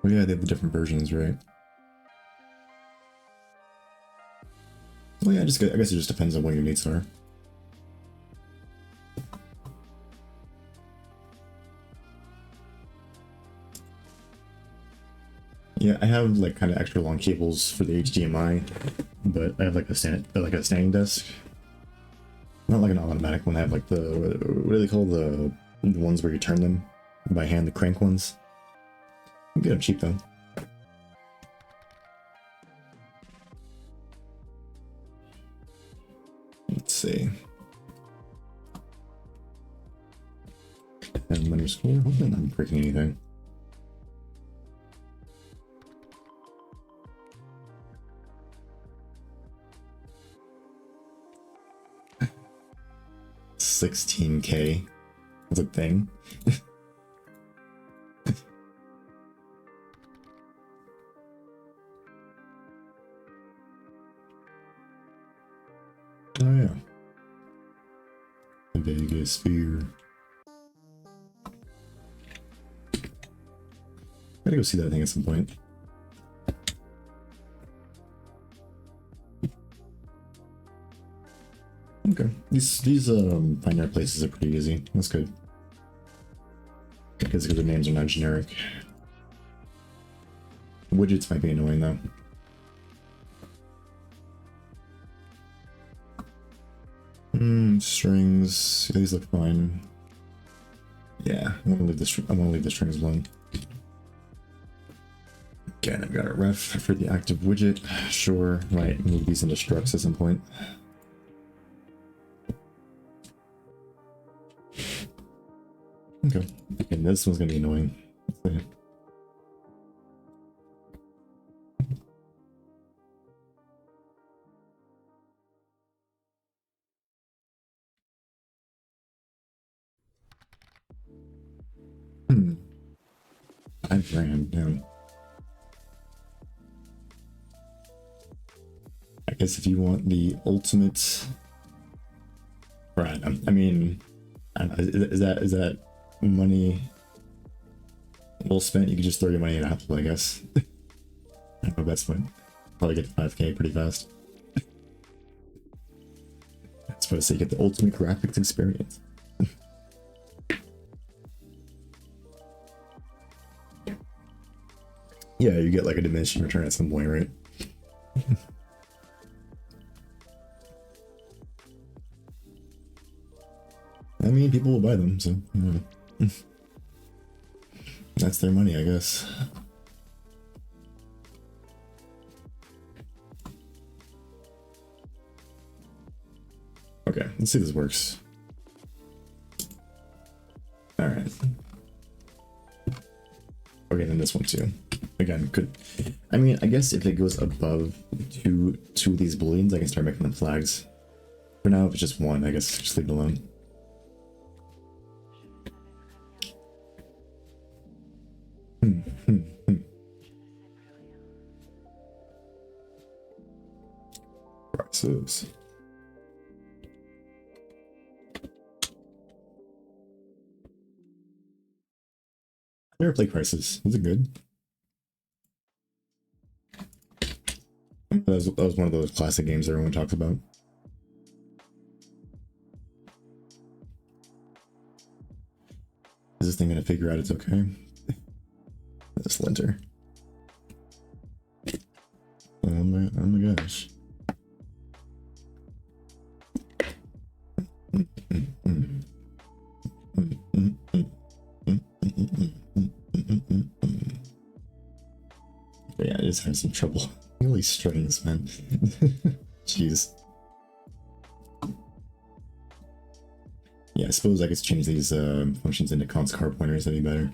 Oh yeah, they have the different versions, right? Well, yeah, I guess it just depends on what your needs are. Yeah, I have like kind of extra long cables for the HDMI, but I have like a standing desk. Not like an automatic one. I have like the what do they call the ones where you turn them by hand, the crank ones. You can get them cheap though. Let's see. And underscore. Hopefully I'm not breaking anything. $16K. That's a thing. Oh yeah. The Vegas sphere. Gotta go see that thing at some point. Okay, these find our places are pretty easy. That's good. Because the names are not generic. Widgets might be annoying though. Strings. These look fine. Yeah, I want to leave the strings alone. Again, I've got a ref for the active widget. Sure, might move these into structs at some point. Okay, and this one's gonna be annoying. $5,000 down. I guess if you want the ultimate, right? I mean, is that money well spent? You could just throw your money in Apple, I guess. I don't know, that's fine. Probably get to 5K pretty fast. I suppose you get the ultimate graphics experience. Yeah, you get like a diminishing return at some point, right? I mean, people will buy them, so that's their money, I guess. Okay, let's see if this works. All right. Okay, then this one too. Again, I mean, I guess if it goes above two of these booleans, I can start making them flags. For now, if it's just one, I guess just leave it alone. Prices. I never played Crisis. Is it good? That was one of those classic games everyone talks about. Is this thing gonna figure out it's okay? This linter. Oh my gosh. Yeah, I just had some trouble. Really strings, man. Jeez. Yeah, I suppose I could change these functions into const car pointers, that'd be better.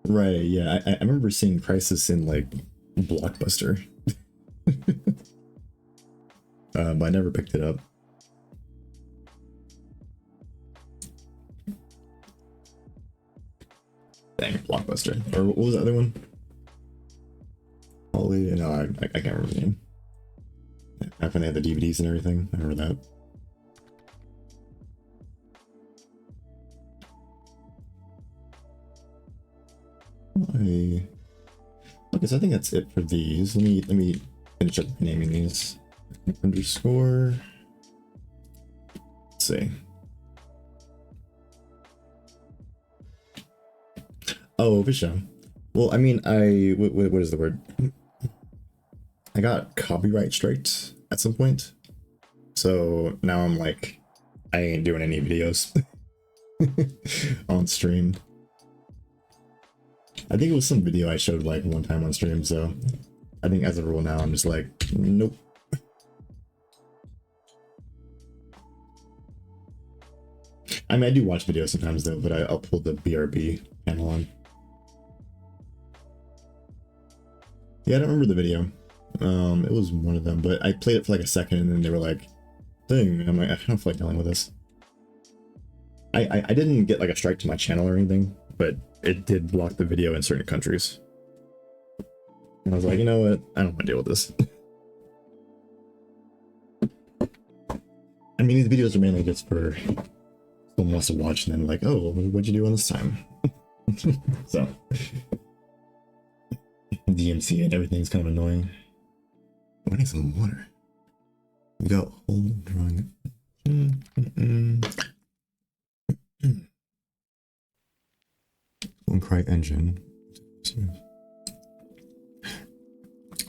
Right, yeah, I remember seeing Crisis in like Blockbuster. But I never picked it up. Dang, Blockbuster. Or what was the other one? Holy, no, I can't remember the name. Back when they had the DVDs and everything, I remember that. Okay, so I think that's it for these. Let me finish up naming these. Underscore. Let's see. Oh, Visha. Well, I mean, what is the word? I got copyright striked at some point, so now I'm like, I ain't doing any videos on stream. I think it was some video I showed like one time on stream, so I think as a rule now I'm just like, nope. I mean, I do watch videos sometimes though, but I'll pull the BRB panel on. Yeah, I don't remember the video. It was one of them, but I played it for like a second and then they were like, thing, and I'm like, I don't feel like dealing with this. I didn't get like a strike to my channel or anything, but it did block the video in certain countries. And I was like, you know what? I don't want to deal with this. I mean, these videos are mainly just for someone wants to watch and then like, oh, what'd you do on this time? So, DMC and everything's kind of annoying. I need some water. We got whole drawing. One cry engine.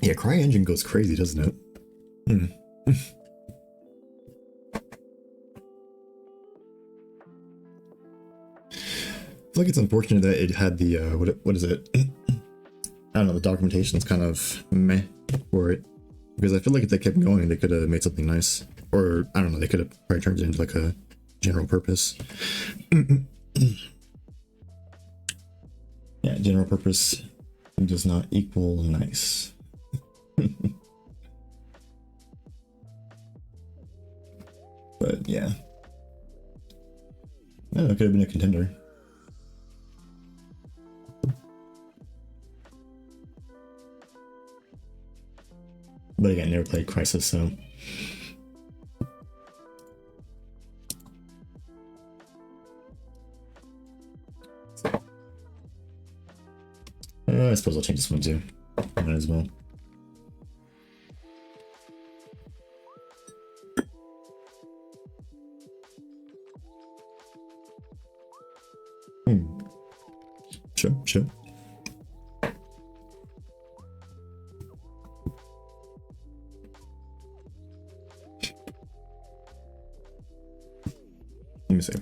Yeah, CryEngine goes crazy, doesn't it? Hmm. I feel like it's unfortunate that it had the what is it? I don't know. The documentation's kind of meh for it, because I feel like if they kept going, they could have made something nice, or I don't know. They could have probably turned it into like a general purpose. Yeah, general purpose does not equal nice. But yeah, I don't know, it could have been a contender. But again, never played Crisis, so. I suppose I'll change this one too. Might as well. Sure, sure. Let me see.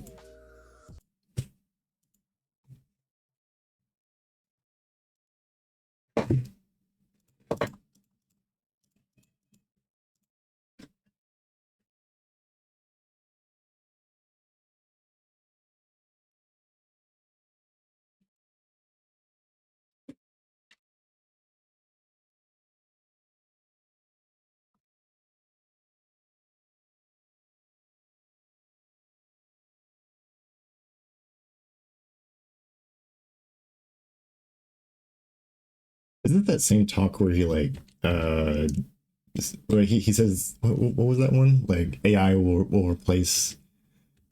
Isn't that same talk where he like where he says what was that one? Like AI will replace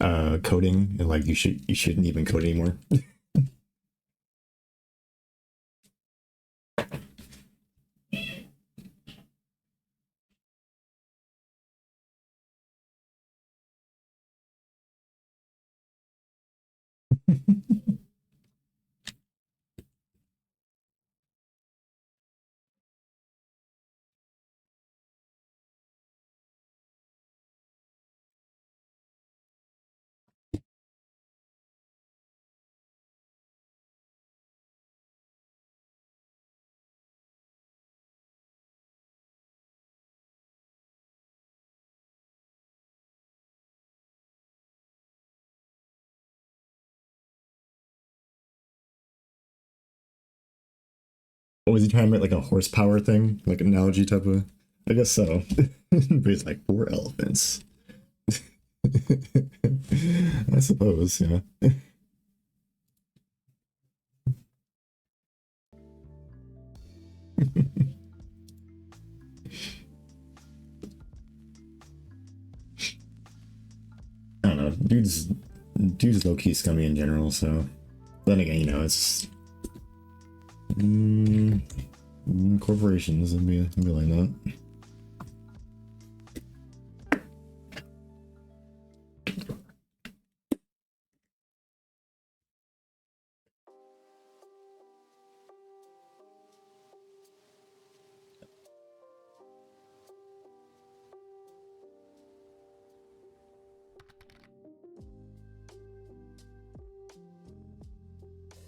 coding, and like you shouldn't even code anymore. Or was he trying to make like a horsepower thing, like an analogy type of? I guess so. But he's like 4 elephants. I suppose, yeah. I don't know. Dude's low key scummy in general. So then again, you know, it's corporations and be like that.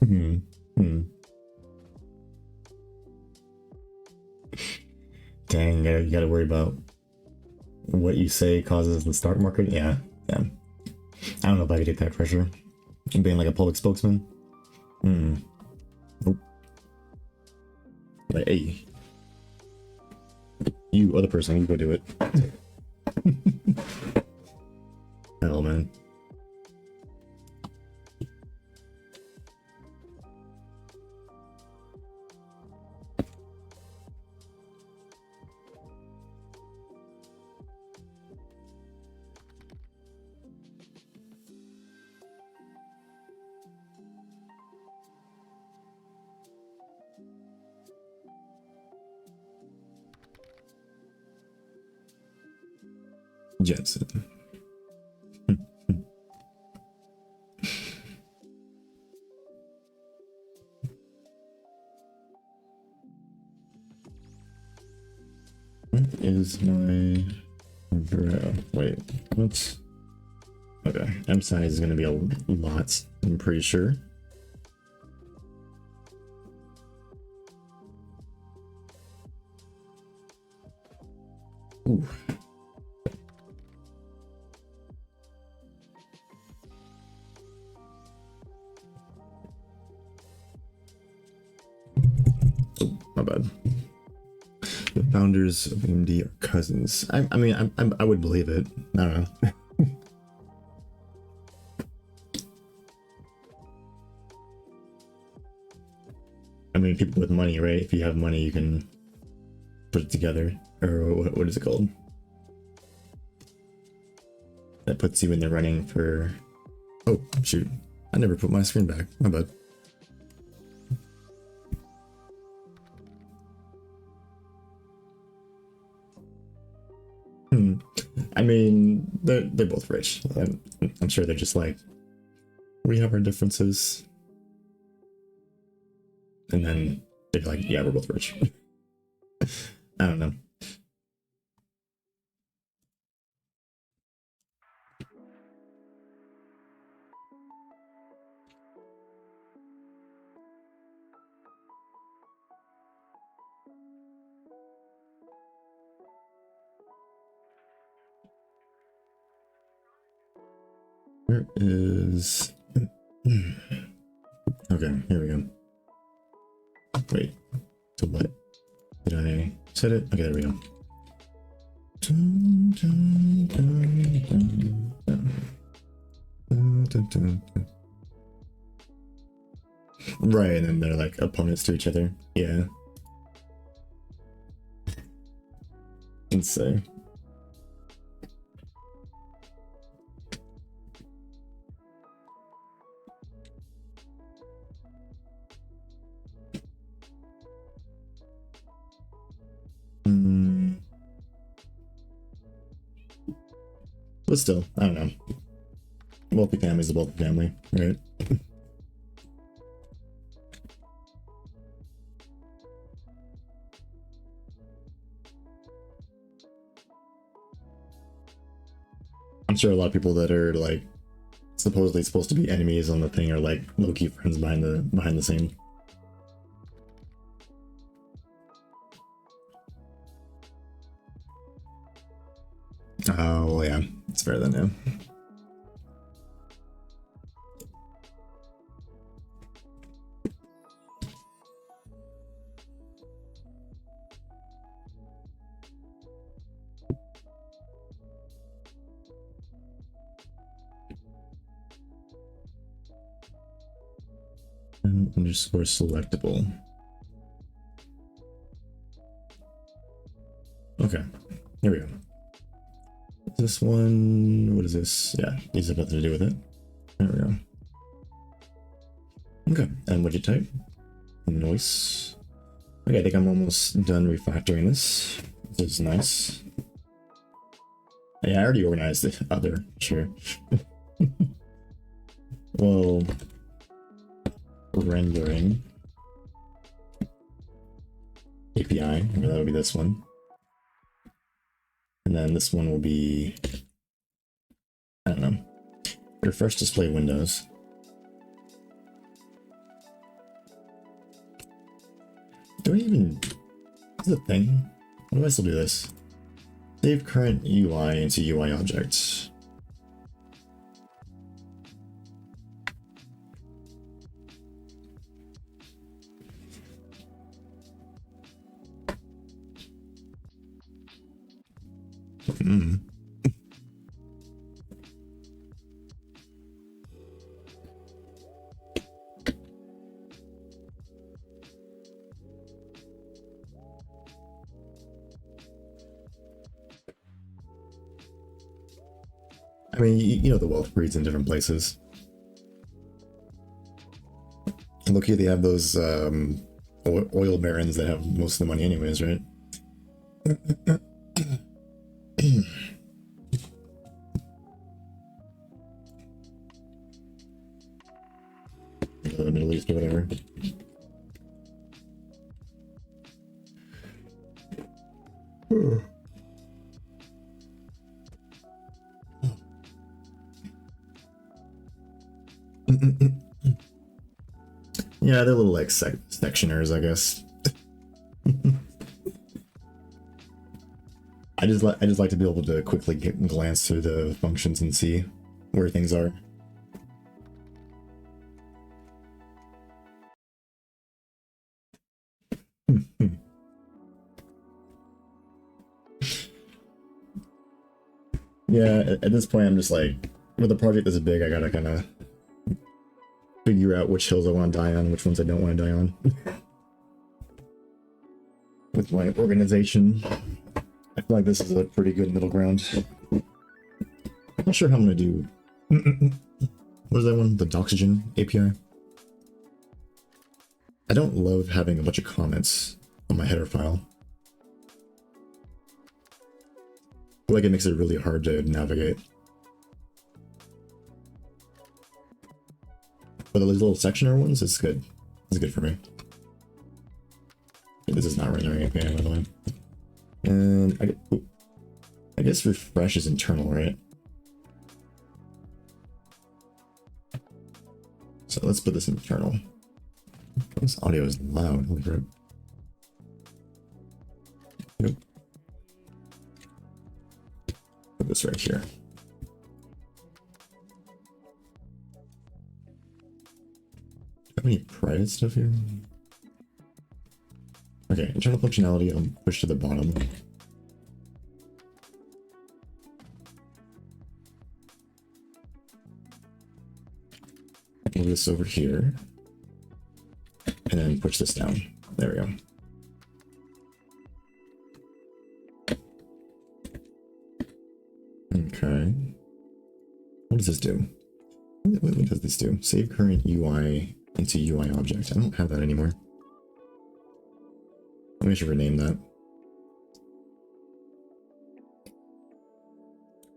Hmm. Hmm. Dang, you gotta worry about what you say causes the stock market. Yeah, yeah. I don't know if I could take that pressure. Being like a public spokesman. Hmm. Nope. Like, hey, you other person, you go do it. Hell, man. Jensen. is my wait, what? Okay, M size is gonna be a lot, I'm pretty sure. Ooh. Oh, my bad. The founders of AMD are cousins. I mean, I would believe it. I don't know. I mean, people with money, right? If you have money, you can put it together. Or what is it called? That puts you in the running for... Oh, shoot. I never put my screen back. My bad. I mean, they're both rich. I'm sure they're just like, we have our differences. And then they're like, yeah, we're both rich. I don't know. Where is... Okay, here we go. Wait, to what? Did I set it? Okay, there we go. Right, and then they're like opponents to each other. Yeah. Insane. But still, I don't know. Multifamily is a multifamily, right? I'm sure a lot of people that are like supposedly supposed to be enemies on the thing are like low-key friends behind the scene. Oh, well, yeah, it's fair then, yeah. Underscore selectable. Okay, here we go. This one, what is this? Yeah, these have nothing to do with it. There we go. Okay, and widget type, noise. Okay, I think I'm almost done refactoring this. This is nice. Yeah, I already organized the other, sure. Well, rendering API, that'll be this one. And then this one will be, I don't know, refresh display windows. Do I even, is it a thing? Why do I still do this? Save current UI into UI objects. I mean, you know the wealth breeds in different places. And look here, they have those oil barons that have most of the money anyways, right? The Middle East or whatever. Yeah, they're little like sectioners, I guess. I just like to be able to quickly glance through the functions and see where things are. Yeah, at this point, I'm just like, with a project this big, I gotta kind of figure out which hills I want to die on, which ones I don't want to die on. With my organization, I feel like this is a pretty good middle ground. I'm not sure how I'm gonna do. What is that one? The Doxygen API? I don't love having a bunch of comments on my header file. I feel like it makes it really hard to navigate. But those little sectioner ones, it's good. It's good for me. This is not rendering API, by the way. And I guess refresh is internal, right? So let's put this internal. This audio is loud. Holy crap. Yep. Put this right here. Do I have any private stuff here? Okay, internal functionality, I'll push to the bottom. Move this over here. And then push this down. There we go. Okay. What does this do? What does this do? Save current UI into UI object. I don't have that anymore. Maybe I should rename that.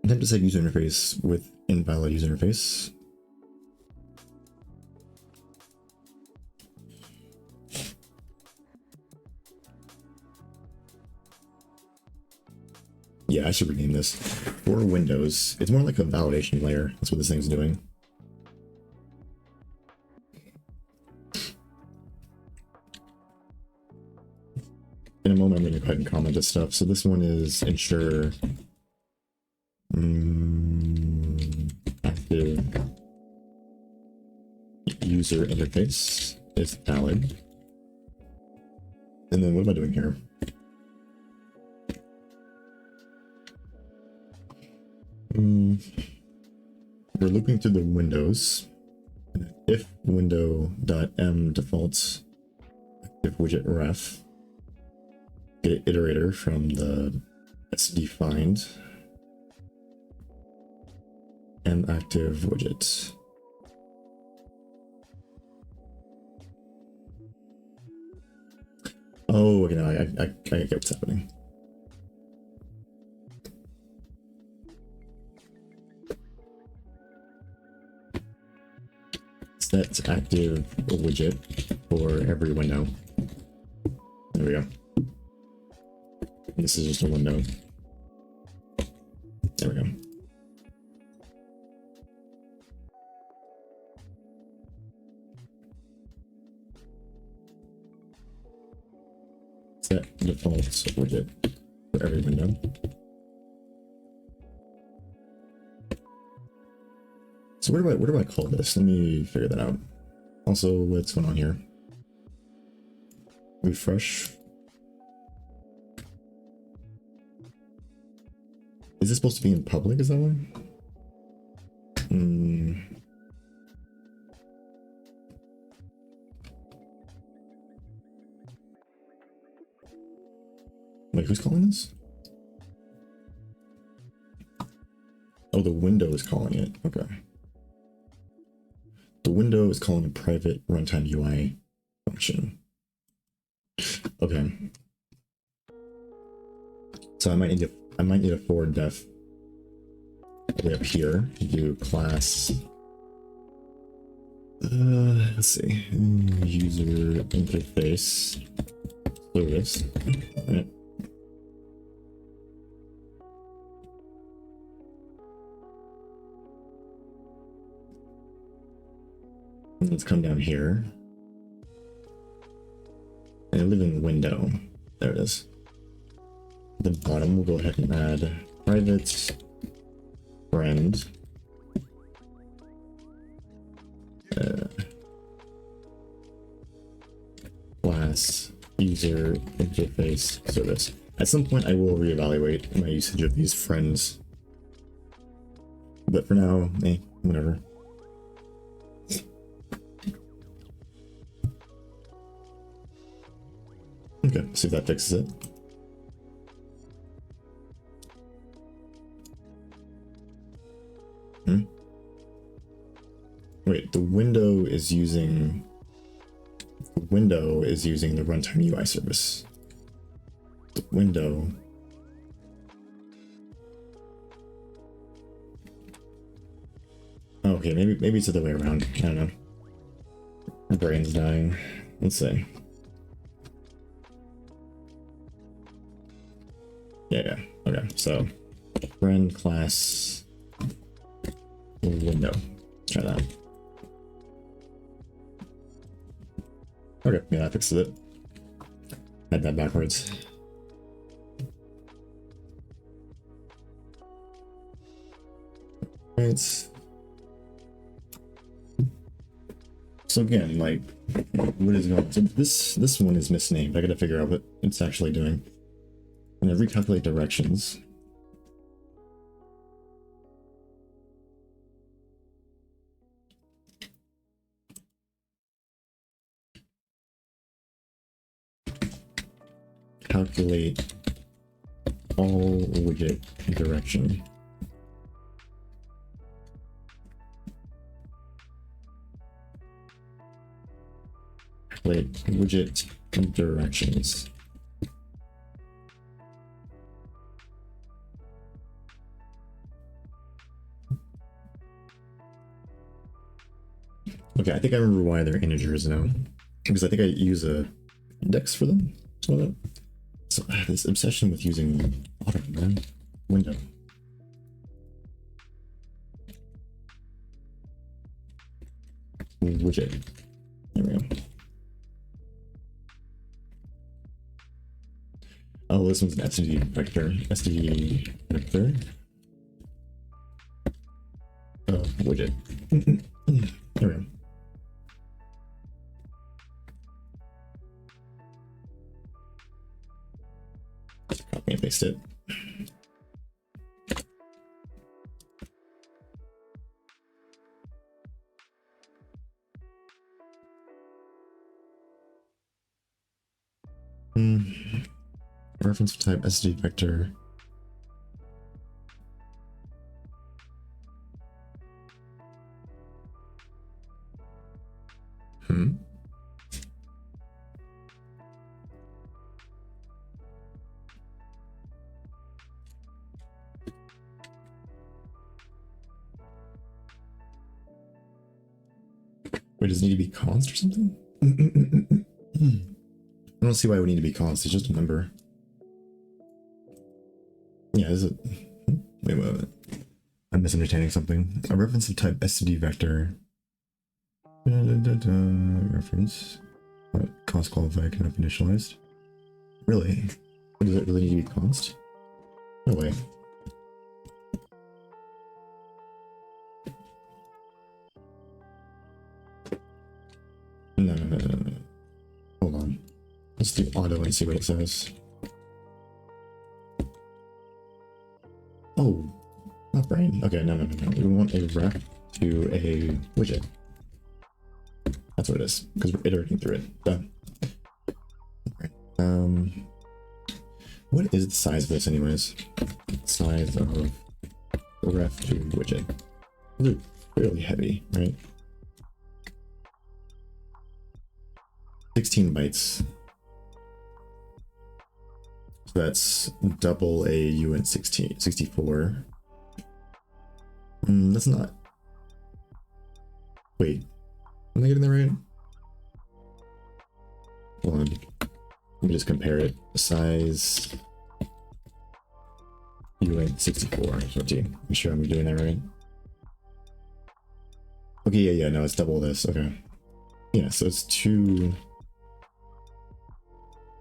Attempt to save user interface with invalid user interface. Yeah, I should rename this. For Windows, it's more like a validation layer. That's what this thing's doing. In a moment, I'm going to go ahead and comment this stuff. So this one is ensure active user interface is valid. And then what am I doing here? We're looping through the windows. If window.m defaults active widget ref, get iterator from the sDefined and active widget. Oh, okay, now I get what's happening. Set active widget for every window. There we go. This is just a window. There we go. Set default widget for every window. So where do I call this? Let me figure that out. Also, what's going on here? Refresh. Is this supposed to be in public? Is that one? Wait, who's calling this? Oh, the window is calling it. Okay. The window is calling a private runtime UI function. Okay. So I might need a forward def way up here to do class. Let's see. User interface service. Right. Let's come down here. And I live in window. There it is. At the bottom, we'll go ahead and add private friend. Class user interface service. At some point, I will reevaluate my usage of these friends. But for now, whatever. Okay, see if that fixes it. Wait, the window is using the runtime UI service. The window. Oh, okay, maybe it's the other way around. I don't know. My brain's dying. Let's see. Yeah. Okay, so friend class window. Let's try that. Okay, yeah, that fixes it. Had that backwards. Right. So again, like, what is going on? So this one is misnamed. I gotta figure out what it's actually doing. I'm gonna recalculate directions. Calculate all widget direction. Calculate widget directions. Okay, I think I remember why they're integers now. Because I think I use a index for them. So this obsession with using auto, man. Window. Widget. There we go. Oh, this one's an STD vector. STD vector. Widget. There we go. Copy and paste it. Reference type SD vector. Wait, does it need to be const or something? I don't see why it would need to be const, it's just a number. Yeah, is it? Wait. I'm misunderstanding something. A reference of type std vector. Reference. Const qualified cannot be initialized. Really? Does it really need to be const? No way. No. Hold on. Let's do auto and see what it says. Oh, not brain. Okay, no. We want a ref to a widget. That's what it is, because we're iterating through it. Done. Right. What is the size of this anyways? Size of ref to widget. They're fairly heavy, right? 16 bytes. So that's double a UN 64. That's not. Wait, am I getting that right? Hold on. Let me just compare it. Size UN 64. So make sure I'm doing that right. Okay, yeah, no, it's double this. Okay. Yeah, so it's two.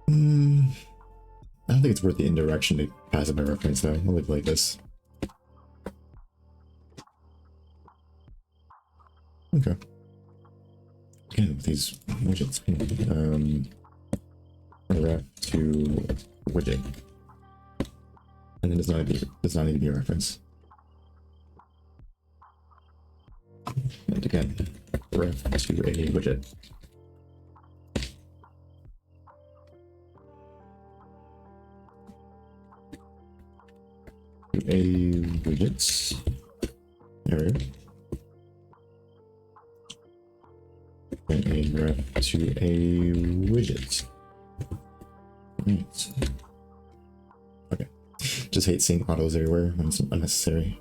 I don't think it's worth the indirection to pass it by reference though. I'll leave it like this. Okay. Again, with these widgets. Ref to widget. And it does not need to be a reference. And again, ref to a widget. To a widgets. There we go. And a ref to a widget. Right. Okay. Just hate seeing autos everywhere when it's unnecessary.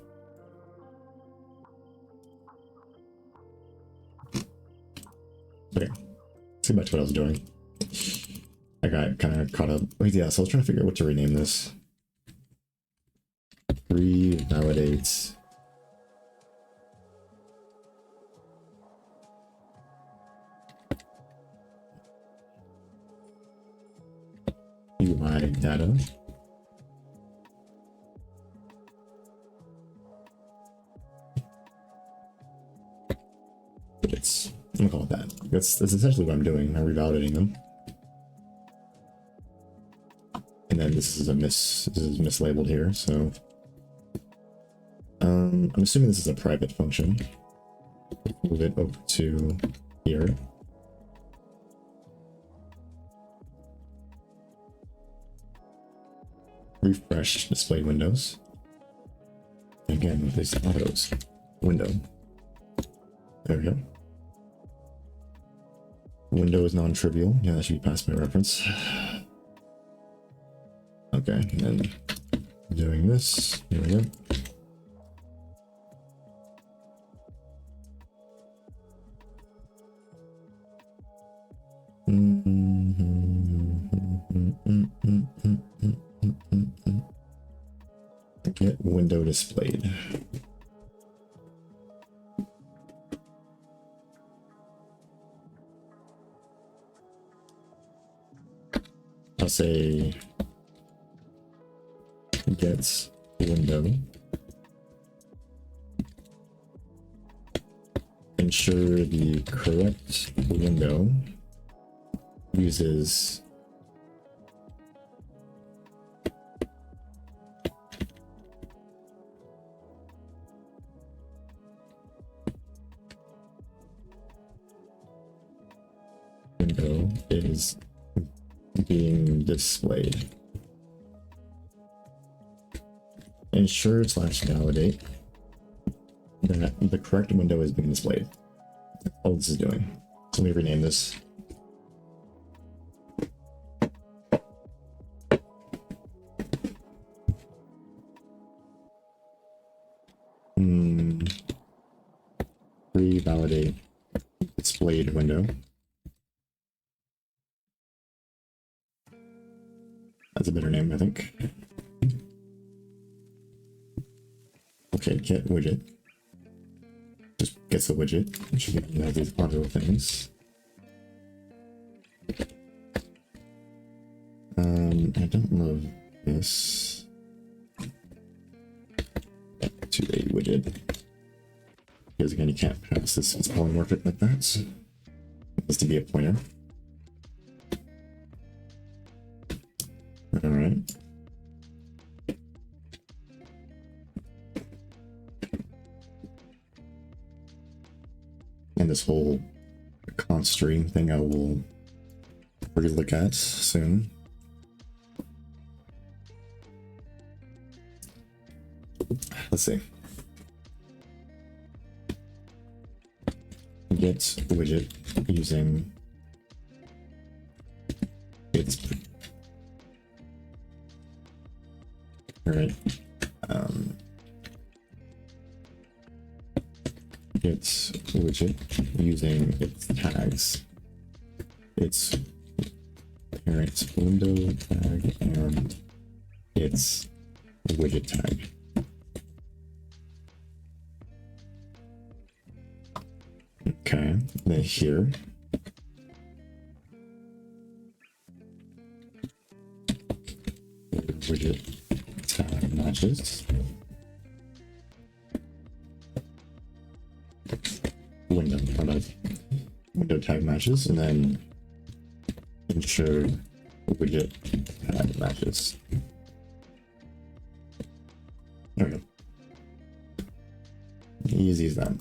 Okay. Let's get back to what I was doing. I got kind of caught up. Wait, yeah, so I was trying to figure out what to rename this. Revalidate. UI data. I'm gonna call it that. That's essentially what I'm doing. I'm revalidating them. And then this is mislabeled here, so I'm assuming this is a private function. Move it over to here. Refresh display windows. Again, with these autos window. There we go. Window is non-trivial. Yeah, that should be passed by reference. Okay, and then doing this. Here we go. Get window displayed. I'll say gets window. Ensure the correct window uses window is being displayed. Ensure / validate that the correct window is being displayed. That's all this is doing. So let me rename this. Revalidate displayed window. That's a better name, I think. Okay, get widget. Just gets the widget. It should be these auto things. I don't love this. To a widget. Because again, you can't pass this as polymorphic like that. So it has to be a pointer. Alright. And this whole const string thing I will relook at soon. Let's see. Get widget using its alright. Get widget using its tags, its parent window tag and its widget tag. Okay, then here widget tag matches. Window tag matches, and then ensure widget tag matches. There we go. Easy as that.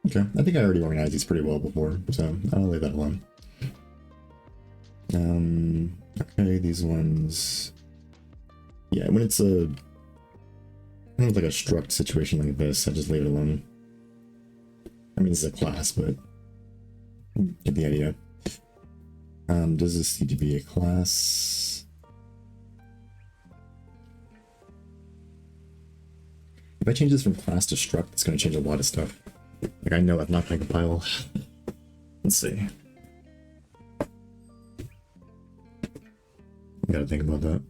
Okay, I think I already organized these pretty well before, so I'll leave that alone. Okay, these ones. Yeah, when it's a kind of like a struct situation like this, I just leave it alone. I mean, this is a class, but get the idea. Does this need to be a class? If I change this from class to struct, it's going to change a lot of stuff. Like, I know I'm not going to compile. Let's see. Gotta think about that.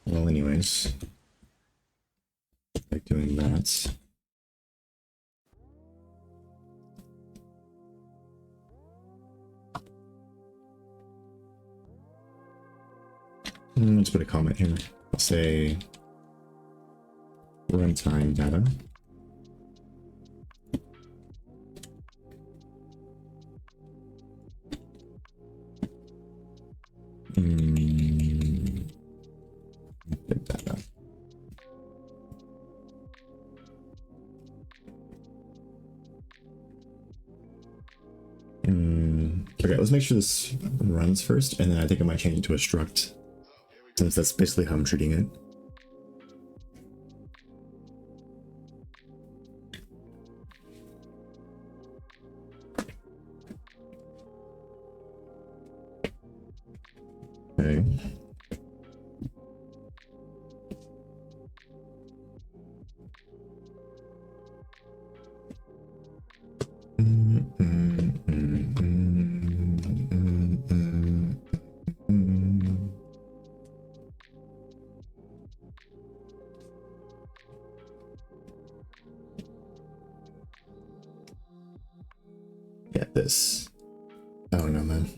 Well, anyways, like doing that. Let's put a comment here. I'll say runtime data. Data. Okay, let's make sure this runs first, and then I think I might change it to a struct, since that's basically how I'm treating it. Okay. Get this. I don't know, man.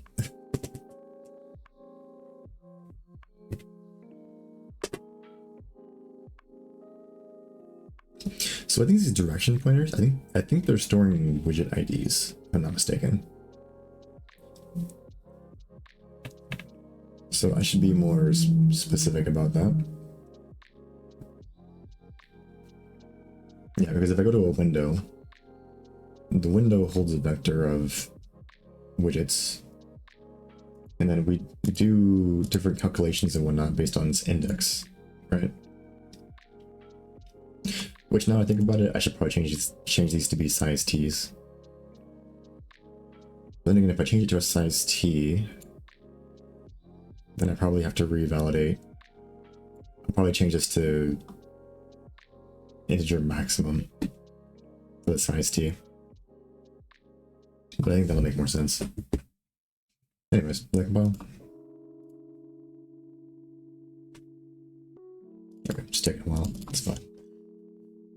So I think these direction pointers, I think they're storing widget IDs, if I'm not mistaken. So I should be more specific about that. Yeah, because if I go to a window, the window holds a vector of widgets, and then we do different calculations and whatnot based on its index, right? Which, now I think about it, I should probably change these to be size t's. Then again, if I change it to a size t, then I probably have to revalidate. I'll probably change this to integer maximum for the size t. But I think that'll make more sense. Anyways, will I compile? Okay, just taking a while. It's fine.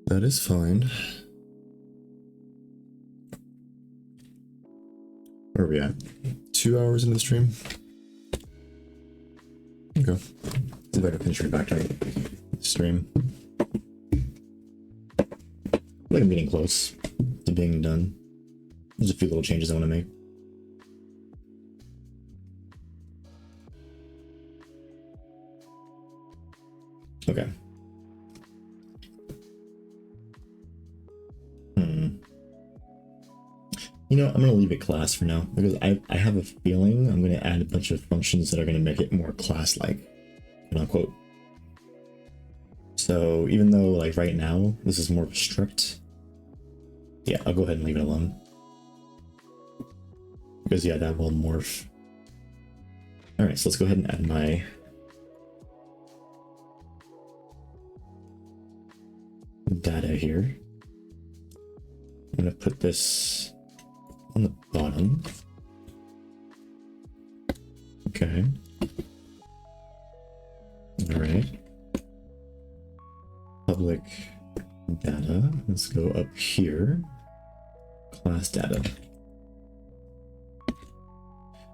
That is fine. Where are we at? 2 hours into the stream? Okay. See if I can finish refactoring stream. I feel like I'm getting close to being done. There's a few little changes I want to make. Okay. You know, I'm going to leave it class for now, because I have a feeling I'm going to add a bunch of functions that are going to make it more class-like, quote unquote. So even though, like, right now, this is more of a struct, yeah, I'll go ahead and leave it alone. Because, yeah, that will morph. Alright, so let's go ahead and add my data here. I'm going to put this on the bottom. Okay. All right? Public data. Let's go up here. Class data.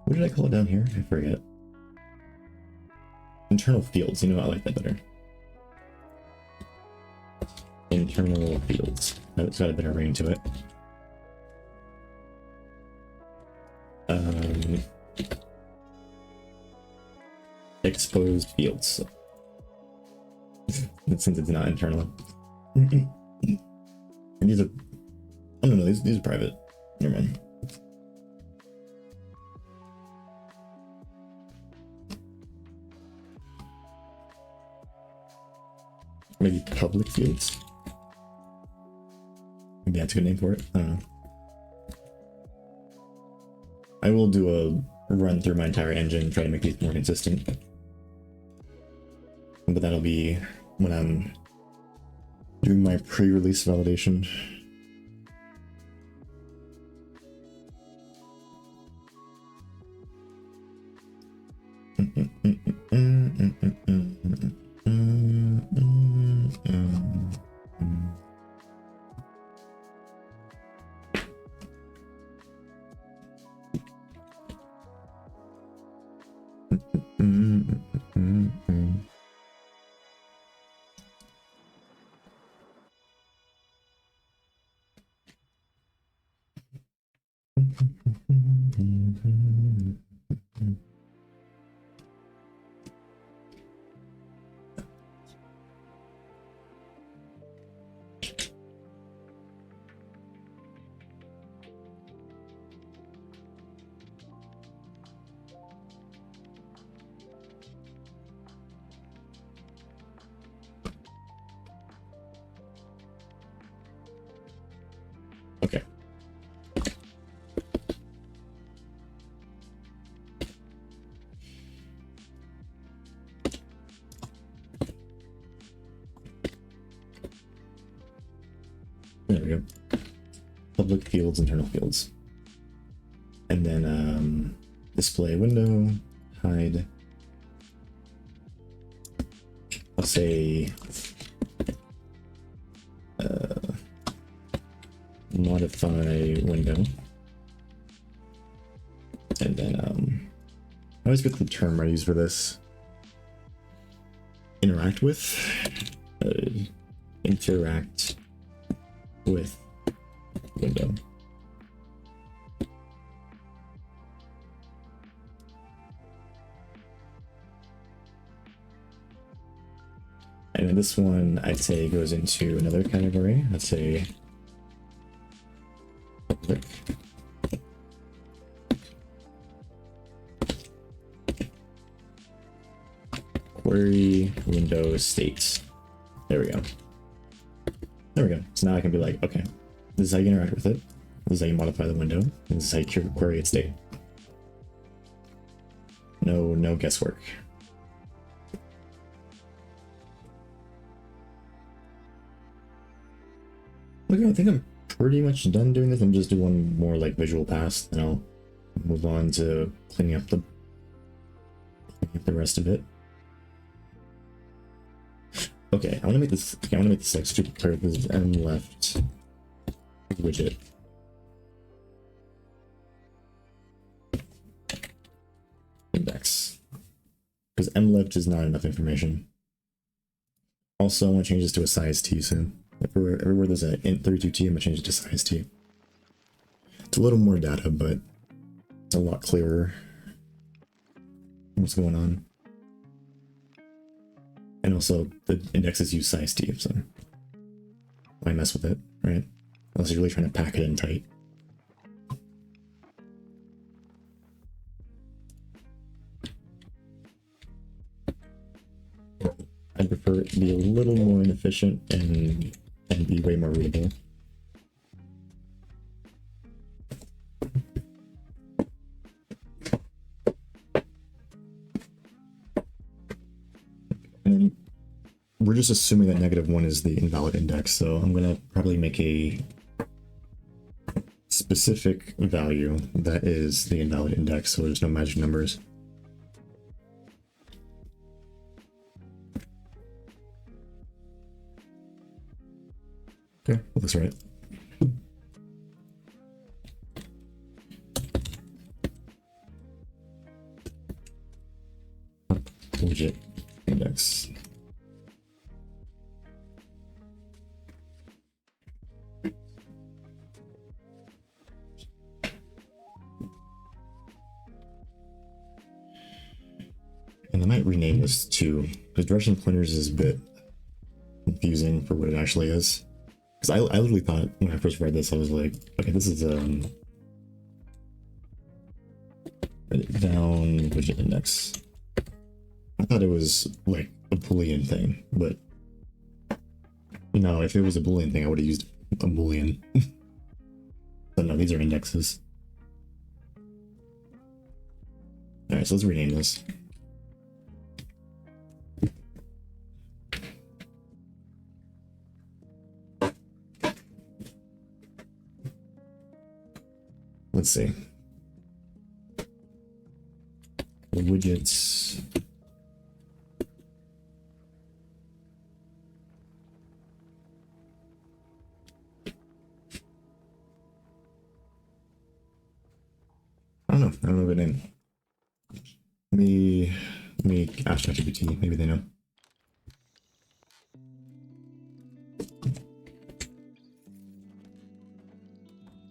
What did I call it down here? I forget. Internal fields. You know, I like that better. Internal fields. It's got a better ring to it. Exposed fields. Since it's not internal. And these are, oh no, these are private. Never mind. Maybe public fields. Maybe that's a good name for it. I don't know. I will do a run through my entire engine and try to make these more consistent. But that'll be when I'm doing my pre-release validation. Okay. There we go. Public fields, internal fields. And then display window, hide. I'll say modify window. And then I always get the term I use for this. Interact with. Interact with window. And then this one I'd say goes into another category. Let's say public. Query window states. There we go. There we go. So now I can be like, okay, this is how you interact with it. This is how you modify the window. And this is how you query its state. No guesswork. Okay, I think I'm pretty much done doing this. I'm just doing one more like visual pass, and I'll move on to cleaning up the rest of it. Okay, I want to make this. Okay, I want to make this like super clear. This is M left widget. Index, because M left is not enough information. Also, I want to change this to a size T soon. Everywhere there's an int 32T, I'm gonna change it to size T. It's a little more data, but it's a lot clearer what's going on. And also, the indexes use size T, so why mess with it, right? Unless you're really trying to pack it in tight. I prefer it to be a little more inefficient and be way more readable. And we're just assuming that -1 is the invalid index, so I'm gonna probably make a specific value that is the invalid index, so there's no magic numbers. Okay, well, that's right. Widget index. And I might rename this too, because direction pointers is a bit confusing for what it actually is. Because I literally thought when I first read this, I was like, okay, this is down widget index. I thought it was like a Boolean thing, but no, if it was a Boolean thing, I would have used a Boolean. But no, these are indexes. Alright, so let's rename this. Let's see. The widgets. I don't know the name. Let me ask ChatGPT, maybe they know.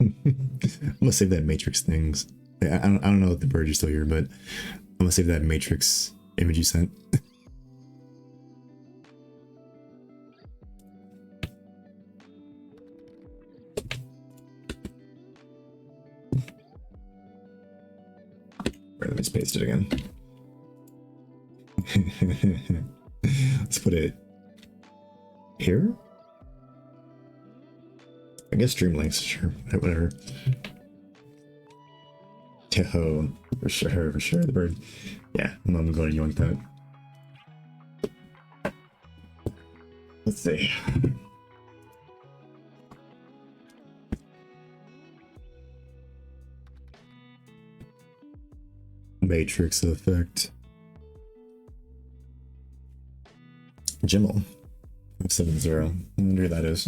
I'm gonna save that matrix things. I don't know if the bird is still here, but I'm gonna save that matrix image you sent. Right, let me just paste it again. Let's put it here. I guess stream links, sure, whatever. Oh, for sure, the bird. Yeah, I'm going to yoink that. Let's see. Matrix effect. Jimmel. 570. I wonder who that is.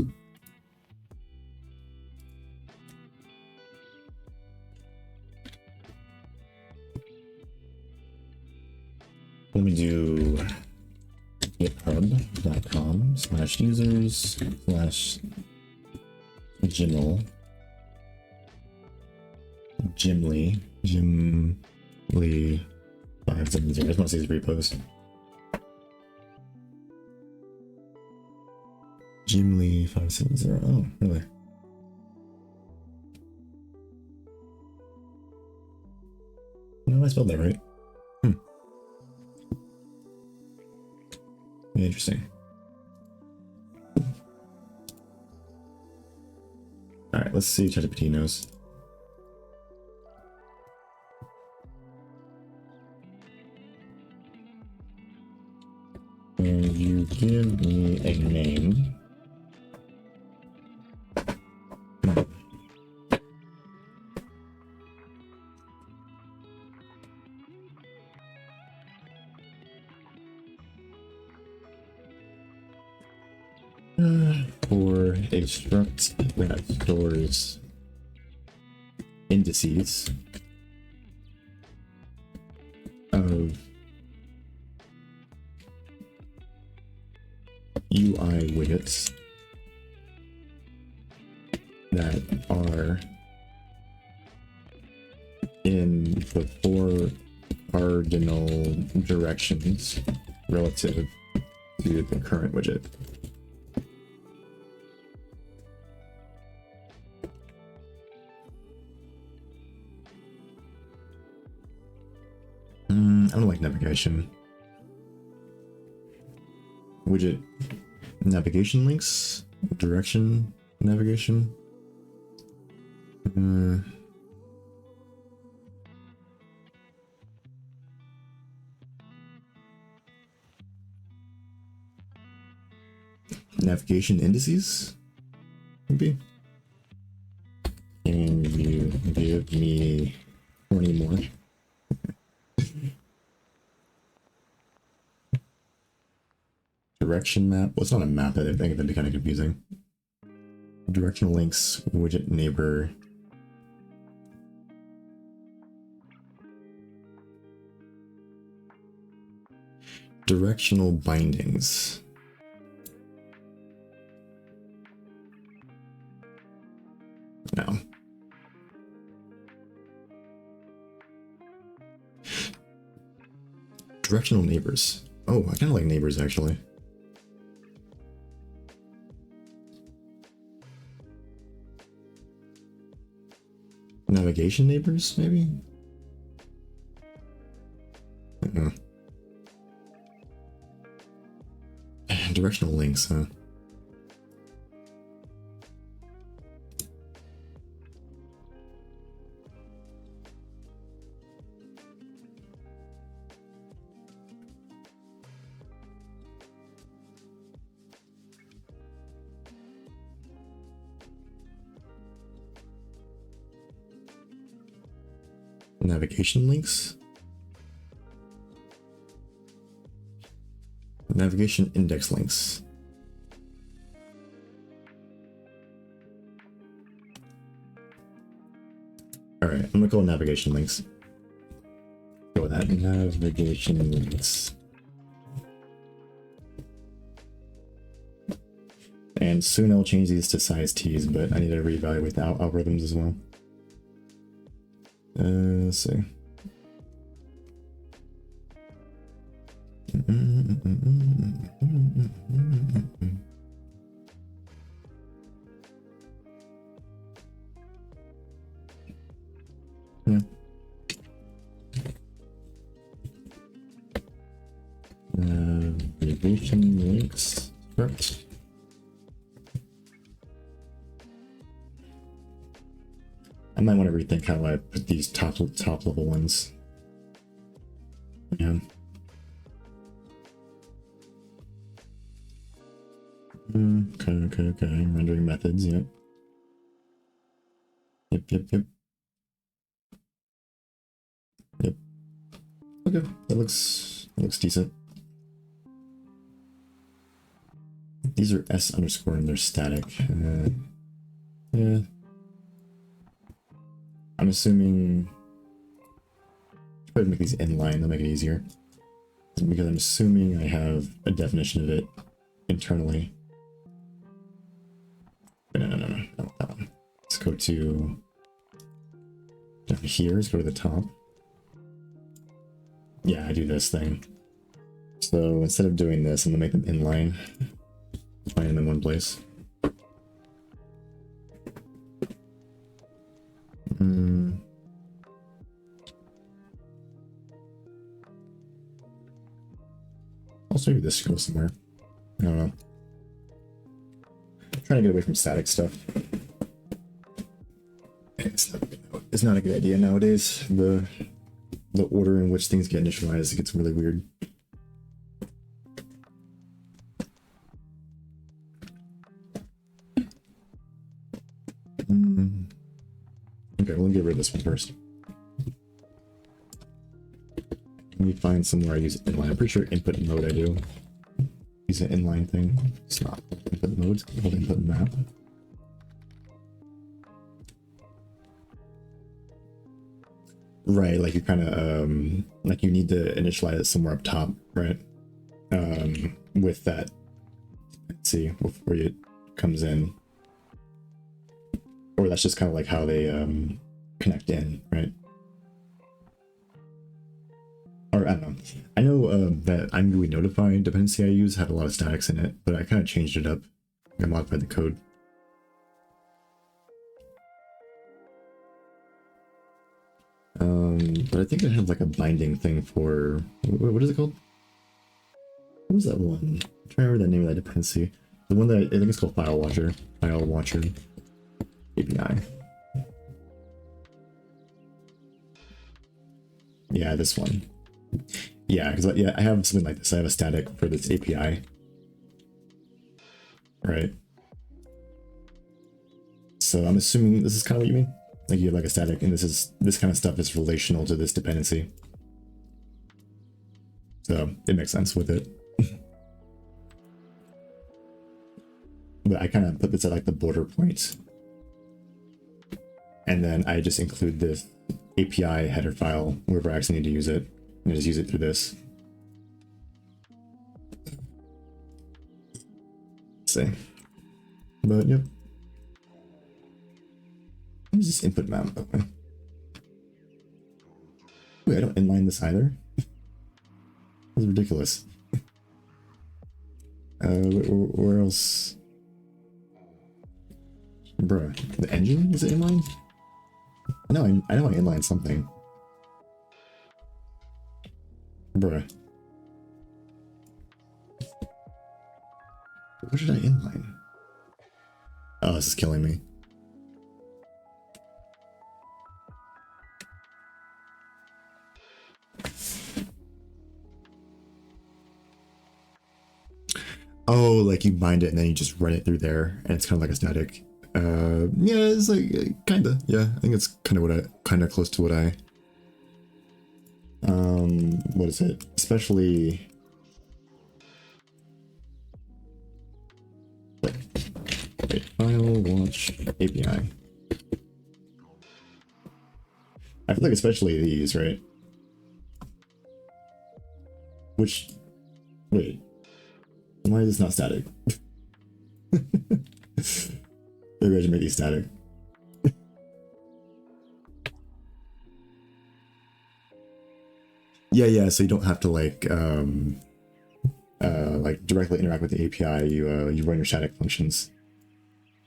Let me do github.com/users/Jimmel. Jimly 570. I just want to see his repost. Jimly 570. Oh, really? No, I spelled that right. Interesting. All right, let's see if ChatGPT knows. Can you give me a name? For a struct that stores indices of UI widgets that are in the 4 cardinal directions relative to the current widget. I don't like navigation. Widget navigation links, direction navigation. Navigation indices, maybe. Can you give me 20 more? Direction map. Well, it's not a map. I think that'd be kind of confusing. directional links widget neighbor. Directional bindings. No. Directional neighbors. Oh, I kind of like neighbors actually. Navigation neighbors, maybe? Directional links, huh? Navigation links? Navigation index links. Alright, I'm gonna call it navigation links. Go with that. Navigation links. And soon I'll change these to size T's, but I need to reevaluate the algorithms as well. Let's see. Yeah. Navigation links. Correct. I might want to rethink how I put these top level ones. Yeah. Okay. Rendering methods, yep. Yep. Okay, that looks decent. These are S underscore and they're static. Yeah. I'm assuming probably make these inline, that'll make it easier. Because I'm assuming I have a definition of it internally. But no, not that one. Let's go to down here, let's go to the top. Yeah, I do this thing. So instead of doing this, I'm gonna make them inline. Find them in one place. Also, maybe this goes somewhere. I don't know. I'm trying to get away from static stuff. It's not a good idea nowadays. The order in which things get initialized, it gets really weird. Okay, we'll get rid of this one first. Let me find somewhere I use inline. I'm pretty sure input mode I do. Use an inline thing. It's not input mode, it's called input map. Right, like you kind of like you need to initialize it somewhere up top, right? With that, let's see, before it comes in, or that's just kind of like how they connect in, right? Or I don't know. I know that iMovie Notify dependency I use had a lot of statics in it, but I kind of changed it up. I modified the code. But I think I have like a binding thing for what is it called? What was that one? I'm trying to remember the name of that dependency. The one that I think it's called File Watcher API. Yeah, this one. Yeah, because I have something like this. I have a static for this API. Right. So I'm assuming this is kind of what you mean? Like you have like a static, and this kind of stuff is relational to this dependency. So it makes sense with it. but I kind of put this at like the border point. And then I just include this API header file wherever I actually need to use it, and just use it through this. Let's see. But yep. What is this input map? Okay. Wait, I don't inline this either. This is ridiculous. Where else? Bruh, the engine? Is it inline? No, I know I inline something. Bruh. What did I inline? Oh, this is killing me. Oh, like you bind it and then you just run it through there, and it's kind of like a static. Yeah, it's like kinda. Yeah, I think it's kind of close to what I. What is it? Especially. Wait, file launch API. I feel like especially these, right? Which, wait, why is this not static? Maybe I should make these static. Yeah, so you don't have to like directly interact with the API. You run your static functions,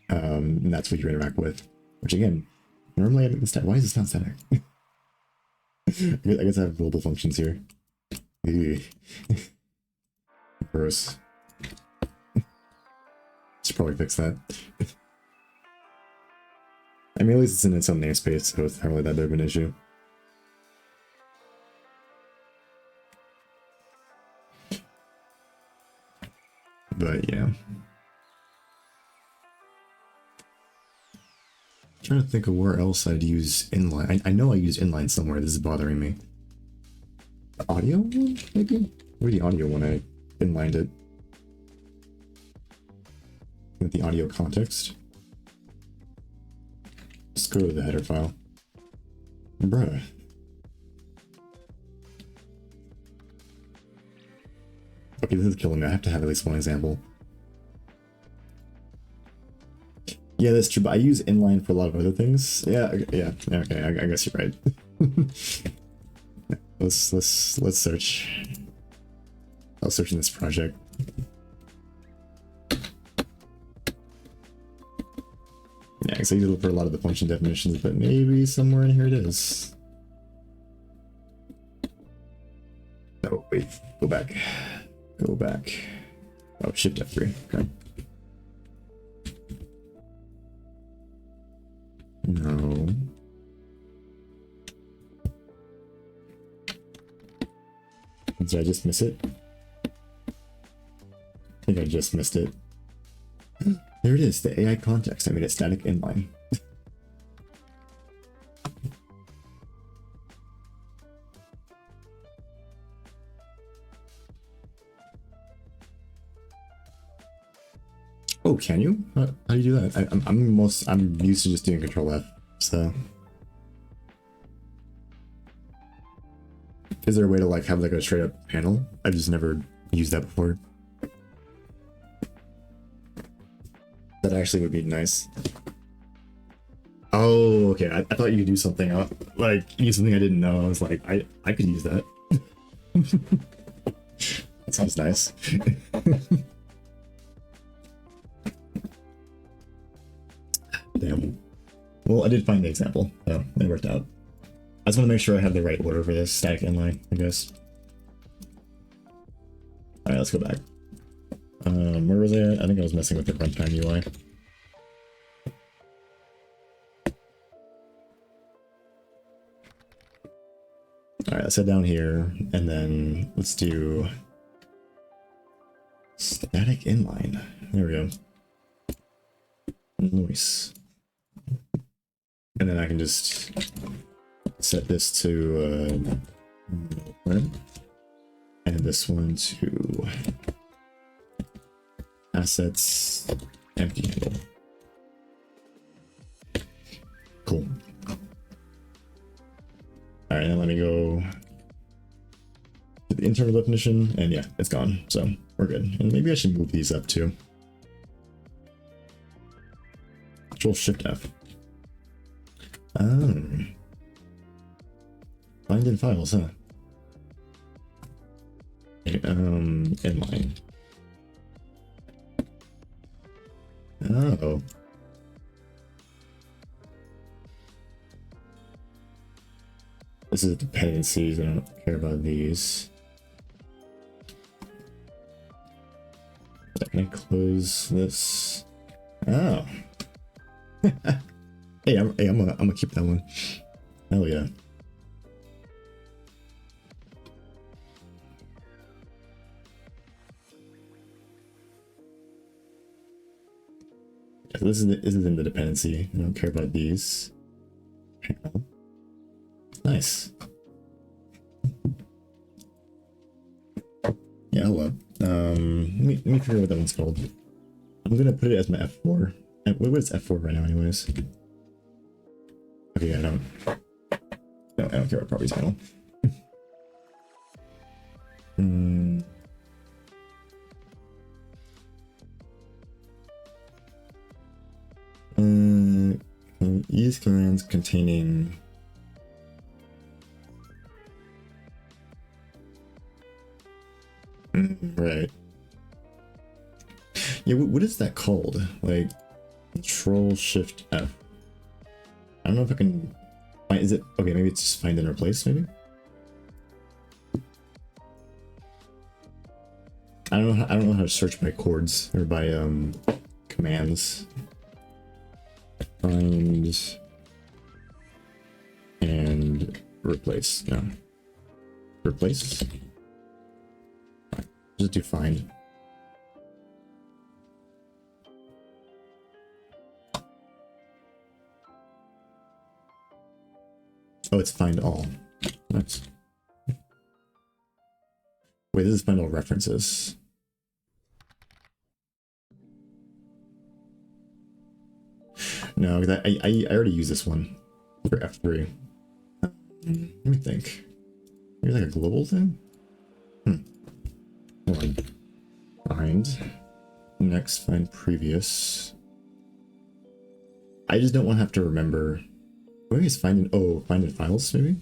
and that's what you interact with. Which again, normally I make the static. Why is this not static? I guess I have global functions here. Ew. Gross. Should probably fix that. I mean, at least it's in its own namespace, so it's not really that big of an issue. But yeah. Trying to think of where else I'd use inline. I know I use inline somewhere. This is bothering me. The audio one, maybe? Or the audio one, I inlined it. With the audio context. Just go to the header file. Bruh. Okay, this is killing me. I have to have at least one example. Yeah, that's true, but I use inline for a lot of other things. Yeah, okay, I guess you're right. let's search. I'll search in this project. Yeah, because I use it for a lot of the function definitions, but maybe somewhere in here it is. Oh, wait, go back. Go back. Oh, Shift F3. Okay. No. Did I just miss it? I think I just missed it. There it is, the AI context. I made it static inline. Oh, can you? How do you do that? I'm used to just doing Control F. So, is there a way to like have like a straight up panel? I've just never used that before. That actually would be nice. Oh, okay. I thought you could do something like use something I didn't know. I was like, I could use that. That sounds nice. Damn. Well, I did find the example. Oh, it worked out. I just want to make sure I have the right order for this static inline, I guess. Alright, let's go back. Where was I at? I think I was messing with the runtime UI. Alright, let's head down here, and then let's do static inline. There we go. Nice. And then I can just set this to and this one to assets empty handle. Cool. All right, now let me go to the internal definition, and yeah, it's gone. So we're good. And maybe I should move these up too. Control Shift F. Oh. Find in files, huh? Okay, inline. Oh. This is dependencies. I don't care about these. Can I close this? Oh. Hey, I'm gonna keep that one. Hell yeah. So this is in the dependency. I don't care about these. Nice. Yeah, hello. Let me figure out what that one's called. I'm gonna put it as my F4. What is F4 right now, anyways? Okay, I don't care about properties panel. Use commands containing right. Yeah, what is that called? Like Control Shift F. I don't know if I can find. Is it okay? Maybe it's just find and replace. Maybe. I don't know how to search by chords or by commands. Find and replace. No. Replace. Just do find. Oh, it's find all. Nice. Wait, this is find all references. No, I already used this one for F3. Let me think. Maybe like a global thing? Hold on. Find. Next, find previous. I just don't want to have to remember. Maybe it's find in files, maybe?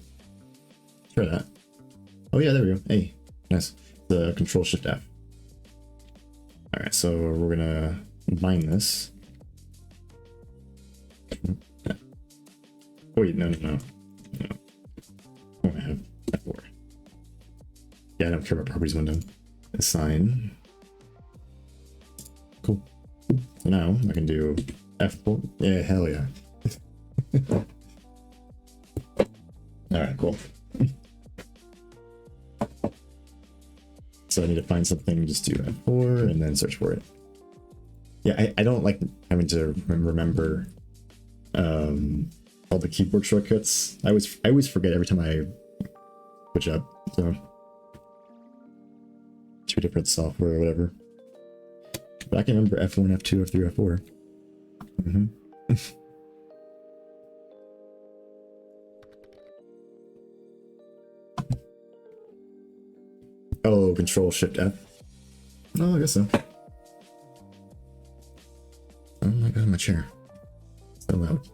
Try that. Oh yeah, there we go. Hey, nice. The Control Shift F. Alright, so we're gonna bind this. Oh wait, no. Oh, I have F4. Yeah, I don't care about properties window. Assign. Cool. So now I can do F4. Yeah, hell yeah. Alright, cool. So I need to find something, just do F4 and then search for it. Yeah, I don't like having to remember all the keyboard shortcuts. I always forget every time I switch up. So two different software or whatever. But I can remember F1, F2, F3, F4. Oh, Control Shift F. Oh, I guess so. Oh my god, my chair. So loud.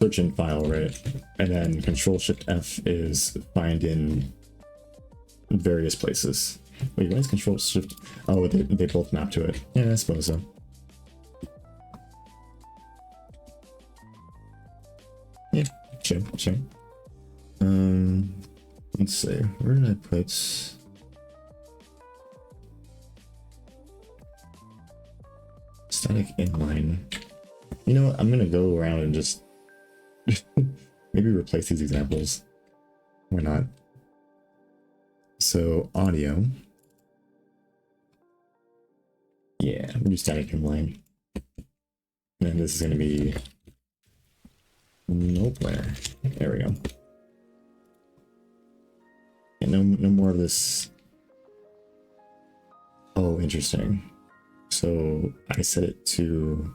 Search in file, right? And then Control Shift F is find in various places. Wait, why is Control Shift? Oh, they both map to it. Yeah, I suppose so. Yeah, sure. Let's see. Where did I put? Static inline. You know what? I'm gonna go around and just maybe replace these examples. Why not? So audio. Yeah, we'll do static inline. And this is gonna be nowhere. There we go. And no more of this. Oh, interesting. So I set it to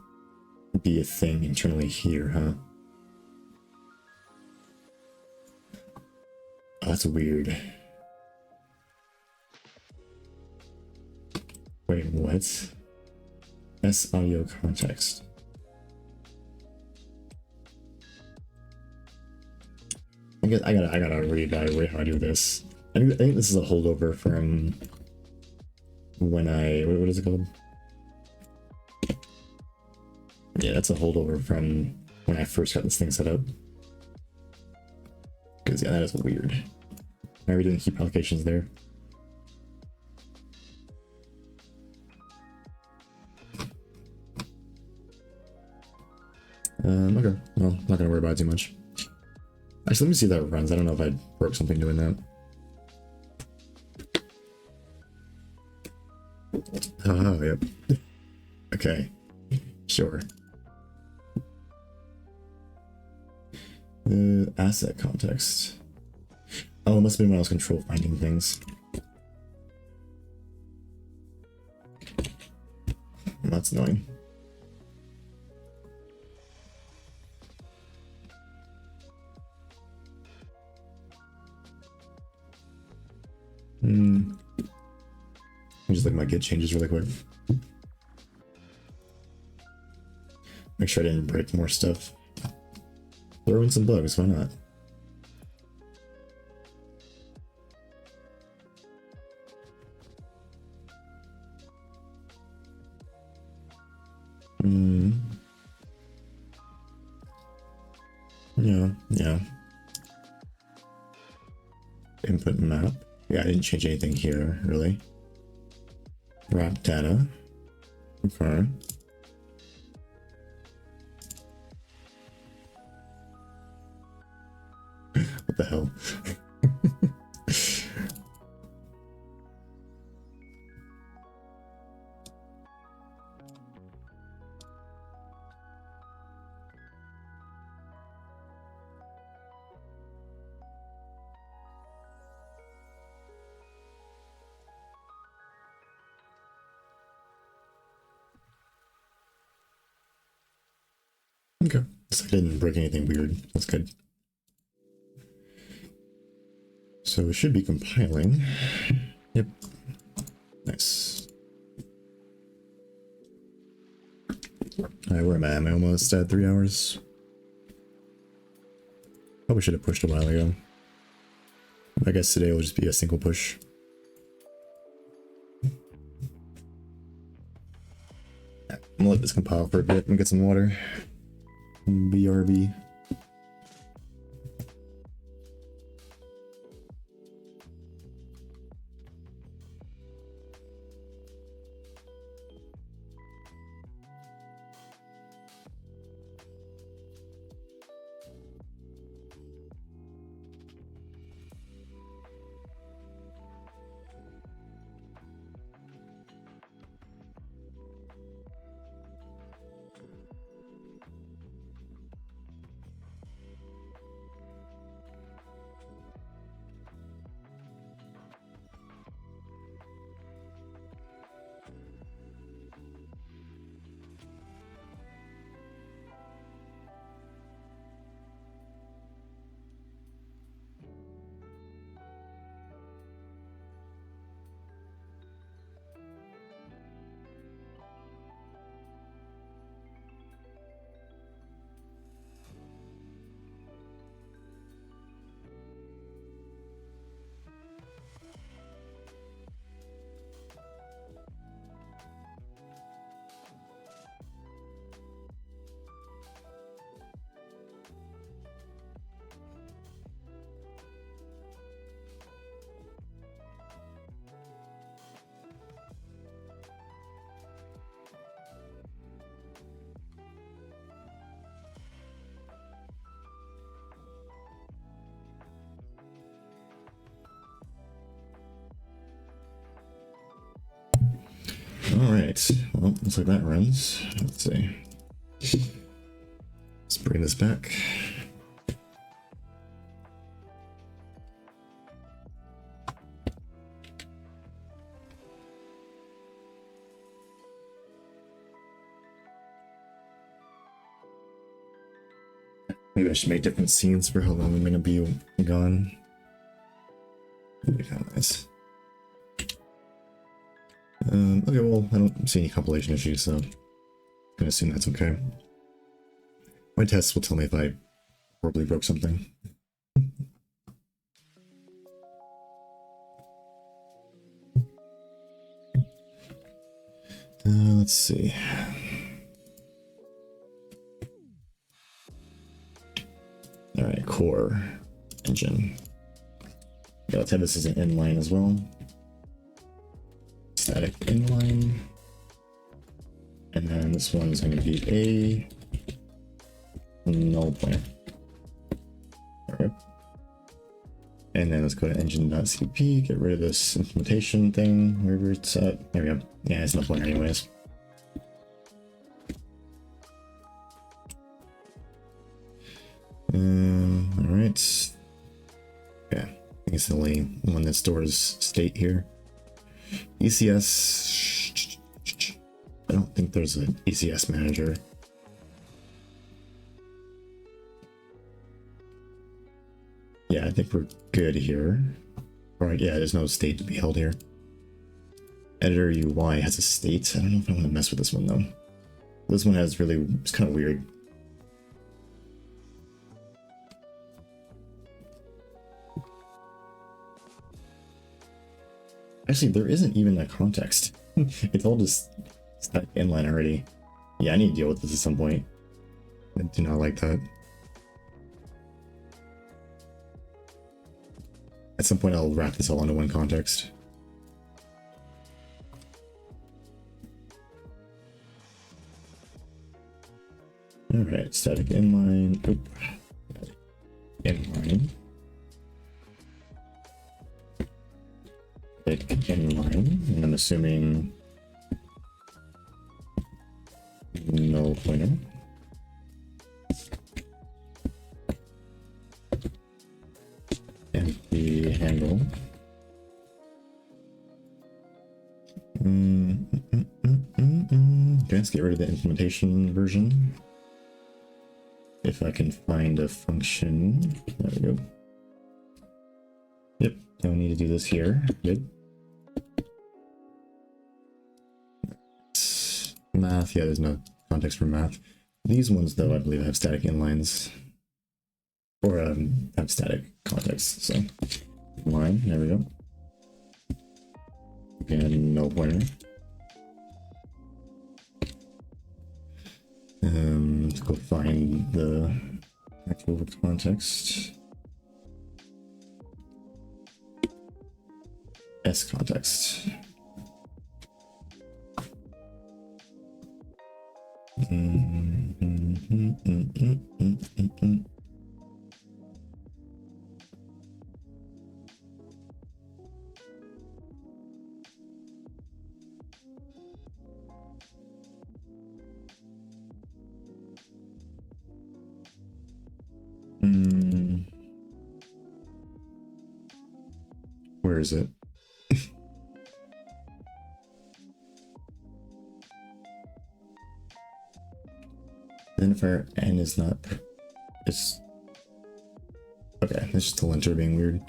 be a thing internally here, huh? Oh, that's weird. Wait, what? S audio context. I guess I gotta reevaluate how I do this. I think this is a holdover from when what is it called? Yeah, that's a holdover from when I first got this thing set up. Because yeah, that is weird. Why are we doing heap allocations there? Okay. Well, not gonna worry about it too much. Actually, let me see if that runs. I don't know if I broke something doing that. Oh, yep. Okay. Sure. Asset context. Oh, it must have been when I was control finding things. That's annoying. Just look at my git changes really quick. Make sure I didn't break more stuff. Throw in some bugs, why not? Yeah. Input map. Yeah, I didn't change anything here, really. Wrap data. Okay. What the hell? Okay, so I didn't break anything weird. That's good. So it should be compiling. Yep. Nice. Alright, where am I? Am I almost at 3 hours? Probably should have pushed a while ago. I guess today will just be a single push. I'm gonna let this compile for a bit and get some water. BRB. Alright, well, looks like that runs. Let's see. Let's bring this back. Maybe I should make different scenes for how long I'm gonna be gone. That'd be kind of nice. Okay, well, I don't see any compilation issues, so I'm gonna assume that's okay. My tests will tell me if I horribly broke something. Let's see. All right, core engine. Yeah, let's have this as an inline as well. Static inline. And then this one's going to be a null pointer. All right. And then let's go to engine.cp, get rid of this implementation thing, wherever it's at. There we go. Yeah, it's no pointer anyways. All right. Yeah, I think it's the only one that stores state here. ECS. I don't think there's an ECS manager. Yeah, I think we're good here. Alright, yeah, there's no state to be held here. Editor UI has a state. I don't know if I want to mess with this one though. This one has really, it's kind of weird. Actually, there isn't even a context. It's all just static inline already. Yeah, I need to deal with this at some point. I do not like that. At some point, I'll wrap this all into one context. All right, static inline. Oop. Inline. Inline, and I'm assuming null pointer. Empty handle. Okay, let's get rid of the implementation version. If I can find a function. There we go. Yep, don't need to do this here. Good. Math, yeah, there's no context for math. These ones, though, I believe have static inlines. Or have static context, so. Line, there we go. Again, no pointer. Let's go find the actual context. S context. Where is it? Identifier N is not. It's okay. It's just the linter being weird.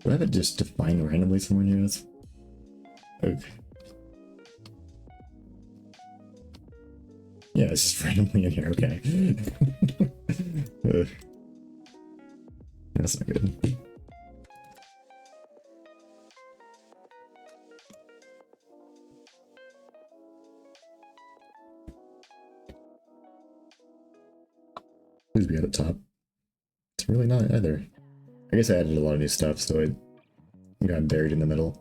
Do I have it just defined randomly somewhere here? That's okay. Yeah, it's just randomly in here. Okay. That's not good. Please be at the top. It's really not either. I guess I added a lot of new stuff, so it got buried in the middle.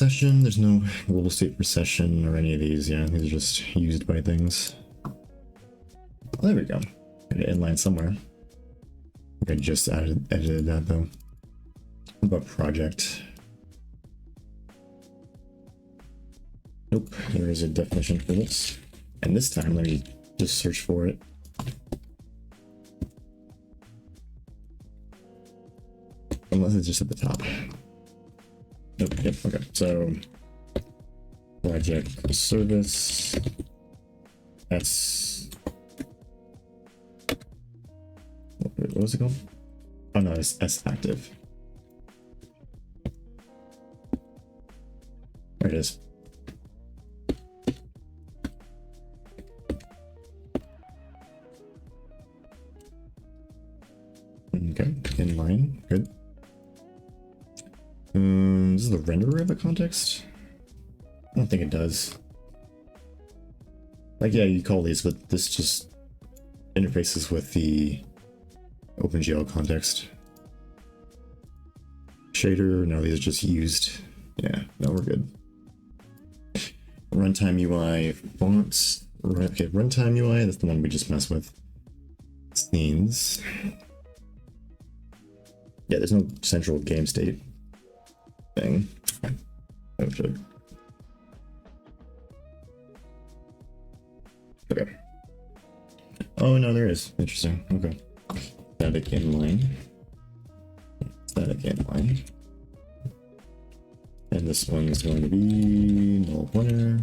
session. There's no global state for session or any of these. Yeah, these are just used by things. Oh, there we go. Got an inline somewhere. I think I just edited that though. What about project? Nope, there is a definition for this. And this time, let me just search for it. Unless it's just at the top. Nope, yep, okay. So, project service. That's... What was it called? Oh no, it's S active. There it is. Okay, inline, good. This is the renderer of a context? I don't think it does. Like, yeah, you call these, but this just interfaces with the OpenGL context. Shader, no, these are just used. Yeah, no, we're good. Runtime UI fonts. Okay, Runtime UI, that's the one we just messed with. Scenes. Yeah, there's no central game state thing. Oh, shit. Okay. Oh, no, there is. Interesting. Okay. Static inline. Static inline. And this one's going to be null pointer.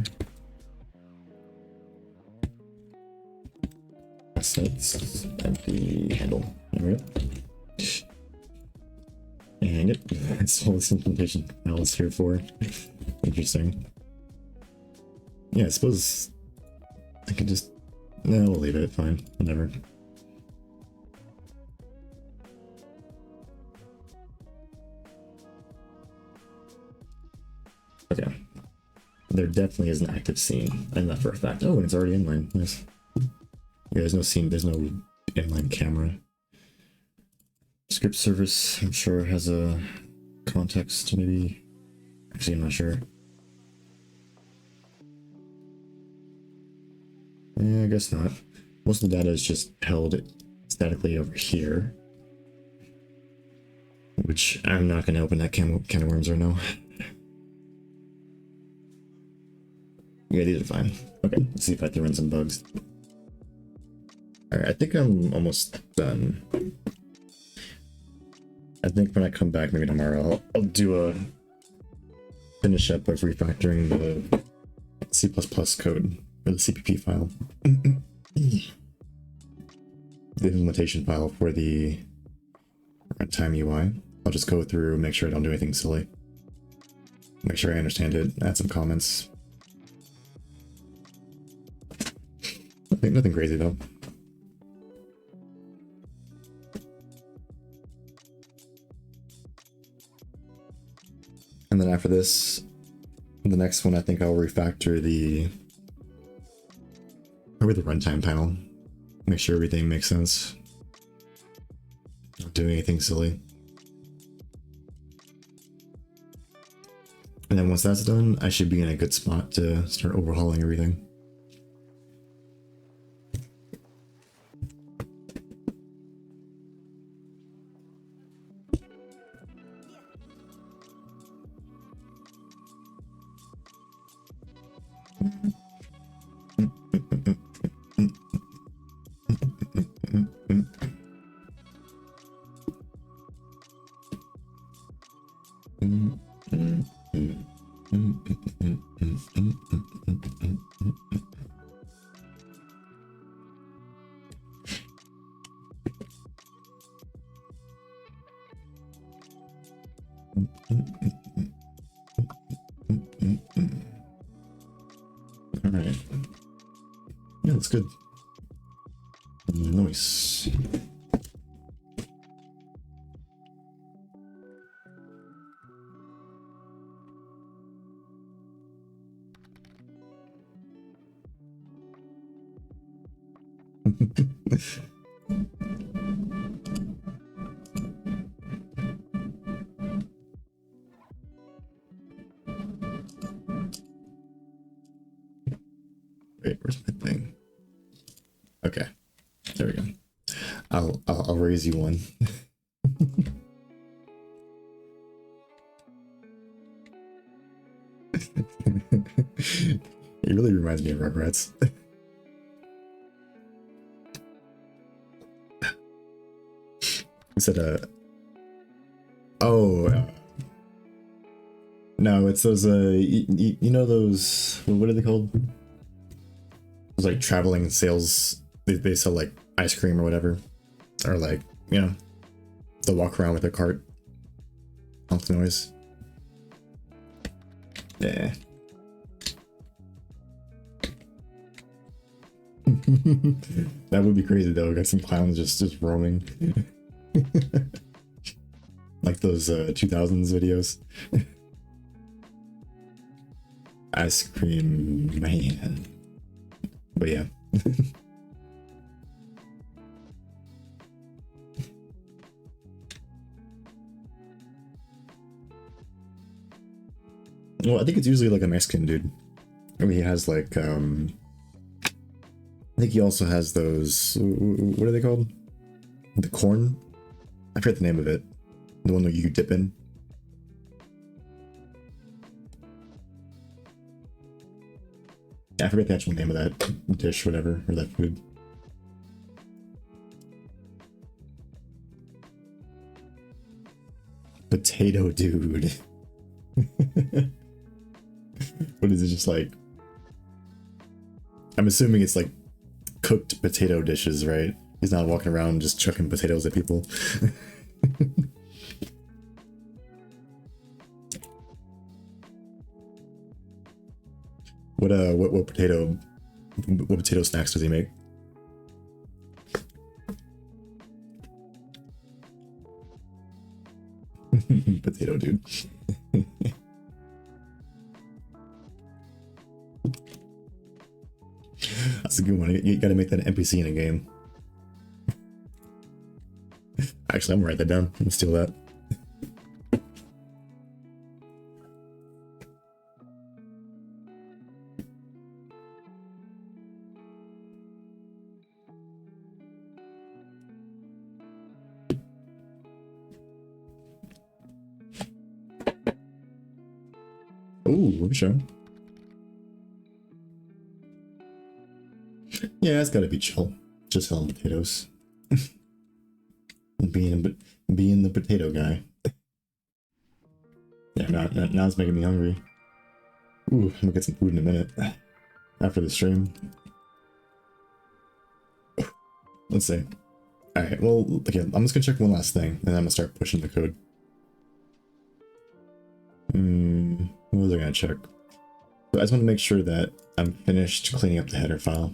Assets, empty handle. There we go. And yep, that's all this implementation file is here for. Interesting. Yeah, I suppose I could just... No, we'll leave it, fine, whatever. Okay. There definitely is an active scene. I know that for a fact. Oh, and it's already inline. Nice. Yeah, there's no scene, there's no inline camera. Script service, I'm sure, has a context, maybe. Actually, I'm not sure. Yeah, I guess not. Most of the data is just held statically over here. Which I'm not going to open that can of worms right now. Yeah, these are fine. Okay, let's see if I can run some bugs. Alright, I think I'm almost done. I think when I come back, maybe tomorrow, I'll do a finish up of refactoring the C++ code, or the CPP file. The implementation file for the runtime UI. I'll just go through, make sure I don't do anything silly. Make sure I understand it, add some comments. Nothing crazy though. And then after this, the next one, I think I'll refactor probably the runtime panel. Make sure everything makes sense. Not doing anything silly. And then once that's done, I should be in a good spot to start overhauling everything. Alright. Yeah, that's good. Nice. I'll raise you one. It really reminds me of Rugrats. You said no, it's those you know those, what are they called? Those like traveling sales. They sell like ice cream or whatever, or like, you know, they'll walk around with a cart. Honk the noise. Yeah. That would be crazy though. Got some clowns just roaming. Like those 2000s videos. Ice cream man. But yeah. Well, I think it's usually like a Mexican dude. I mean, he has like I think he also has those, what are they called? The corn? I forget the name of it. The one that you dip in. Yeah, I forget the actual name of that dish, whatever, or that food. Potato dude. What is it, just like, I'm assuming it's like cooked potato dishes, right? He's not walking around just chucking potatoes at people. What potato snacks does he make? Potato dude. That's a good one. You gotta make that an NPC in a game. Actually, I'm gonna write that down. I'm gonna steal that. Ooh, sure. Yeah, it's gotta be chill. Just selling potatoes. being the potato guy. Yeah, now it's making me hungry. Ooh, I'm gonna get some food in a minute. After the stream. Let's see. Alright, well, okay, I'm just gonna check one last thing, and then I'm gonna start pushing the code. What was I gonna check? So I just want to make sure that I'm finished cleaning up the header file.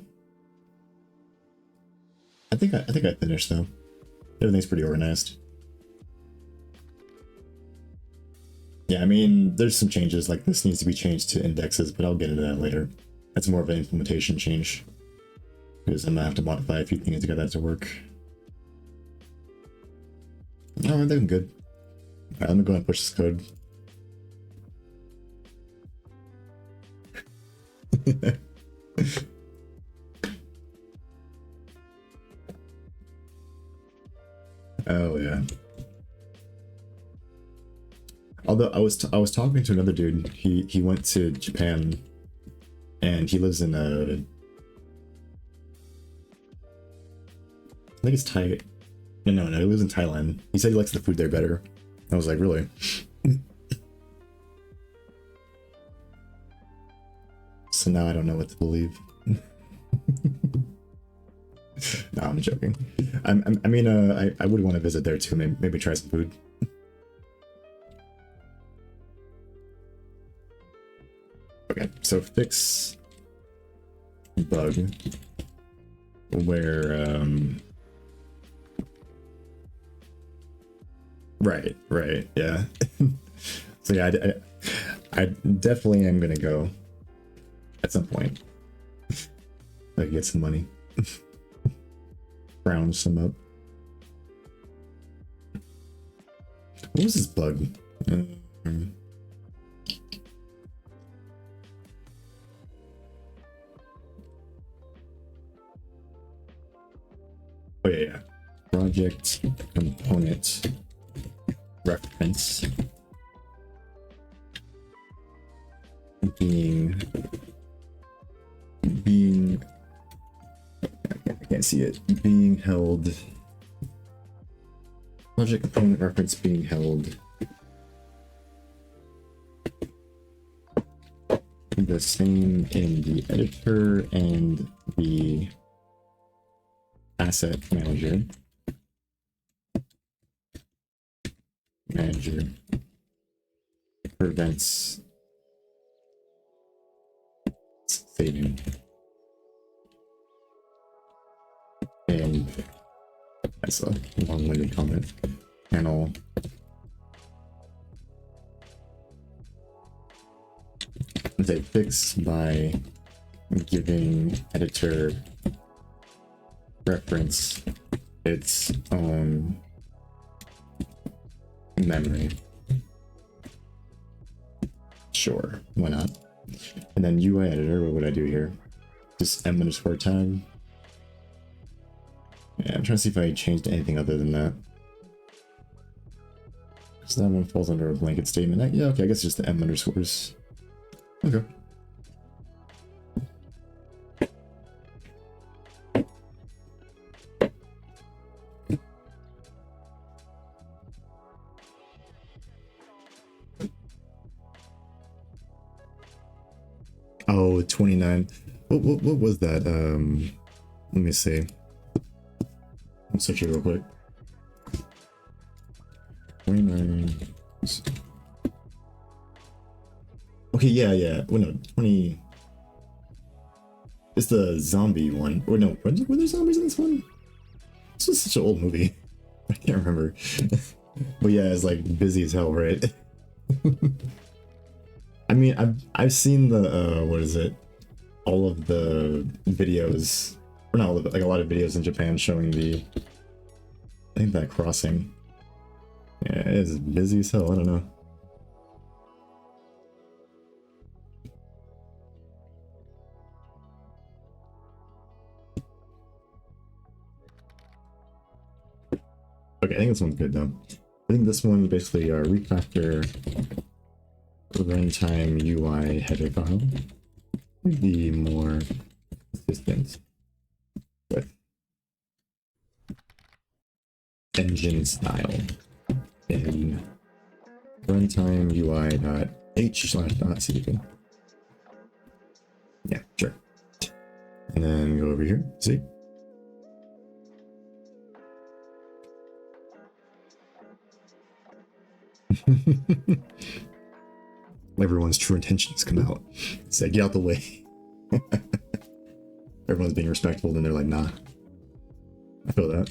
I think I finished though. Everything's pretty organized. Yeah, I mean, there's some changes, like this needs to be changed to indexes, but I'll get into that later. That's more of an implementation change, because I'm gonna have to modify a few things to get that to work. Oh, I'm doing good. Alright, let me go and push this code. Oh yeah. Although I was talking to another dude. He went to Japan, and he lives in I think it's Thai. No, he lives in Thailand. He said he likes the food there better. I was like, really? So now I don't know what to believe. No, I'm joking. I mean, I would want to visit there too. Maybe try some food. Okay, so fix bug where right, yeah. So yeah, I definitely am gonna go at some point. I get some money. Round some up. What was this bug? Oh yeah. project component reference being I can't see it, being held, project component reference being held the same in the editor and the asset manager. Prevents saving. And that's a long-winded comment. Panel say fix by giving editor reference its own memory. Sure, why not? And then UI editor, what would I do here? Just m_tag. Yeah, I'm trying to see if I changed anything other than that. So that one falls under a blanket statement. Yeah, okay, I guess just the m_. Okay. Oh, 29. What was that? Let me see. I'll search it real quick. 29. Okay, yeah. Well, no, 20. It's the zombie one. Or no, were there zombies in this one? This was such an old movie. I can't remember. But yeah, it's like busy as hell, right? I mean, I've seen the what is it? All of the videos, or not all of it, like a lot of videos in Japan showing the, I think that crossing. Yeah, it is busy as hell. I don't know. Okay, I think this one's good though. I think this one basically refactor runtime UI header file would be more consistent with engine style in runtime UI.h/.cdp. Yeah, sure. And then go over here, see? Everyone's true intentions come out. Say, get out the way. Everyone's being respectful, and they're like, nah. I feel that.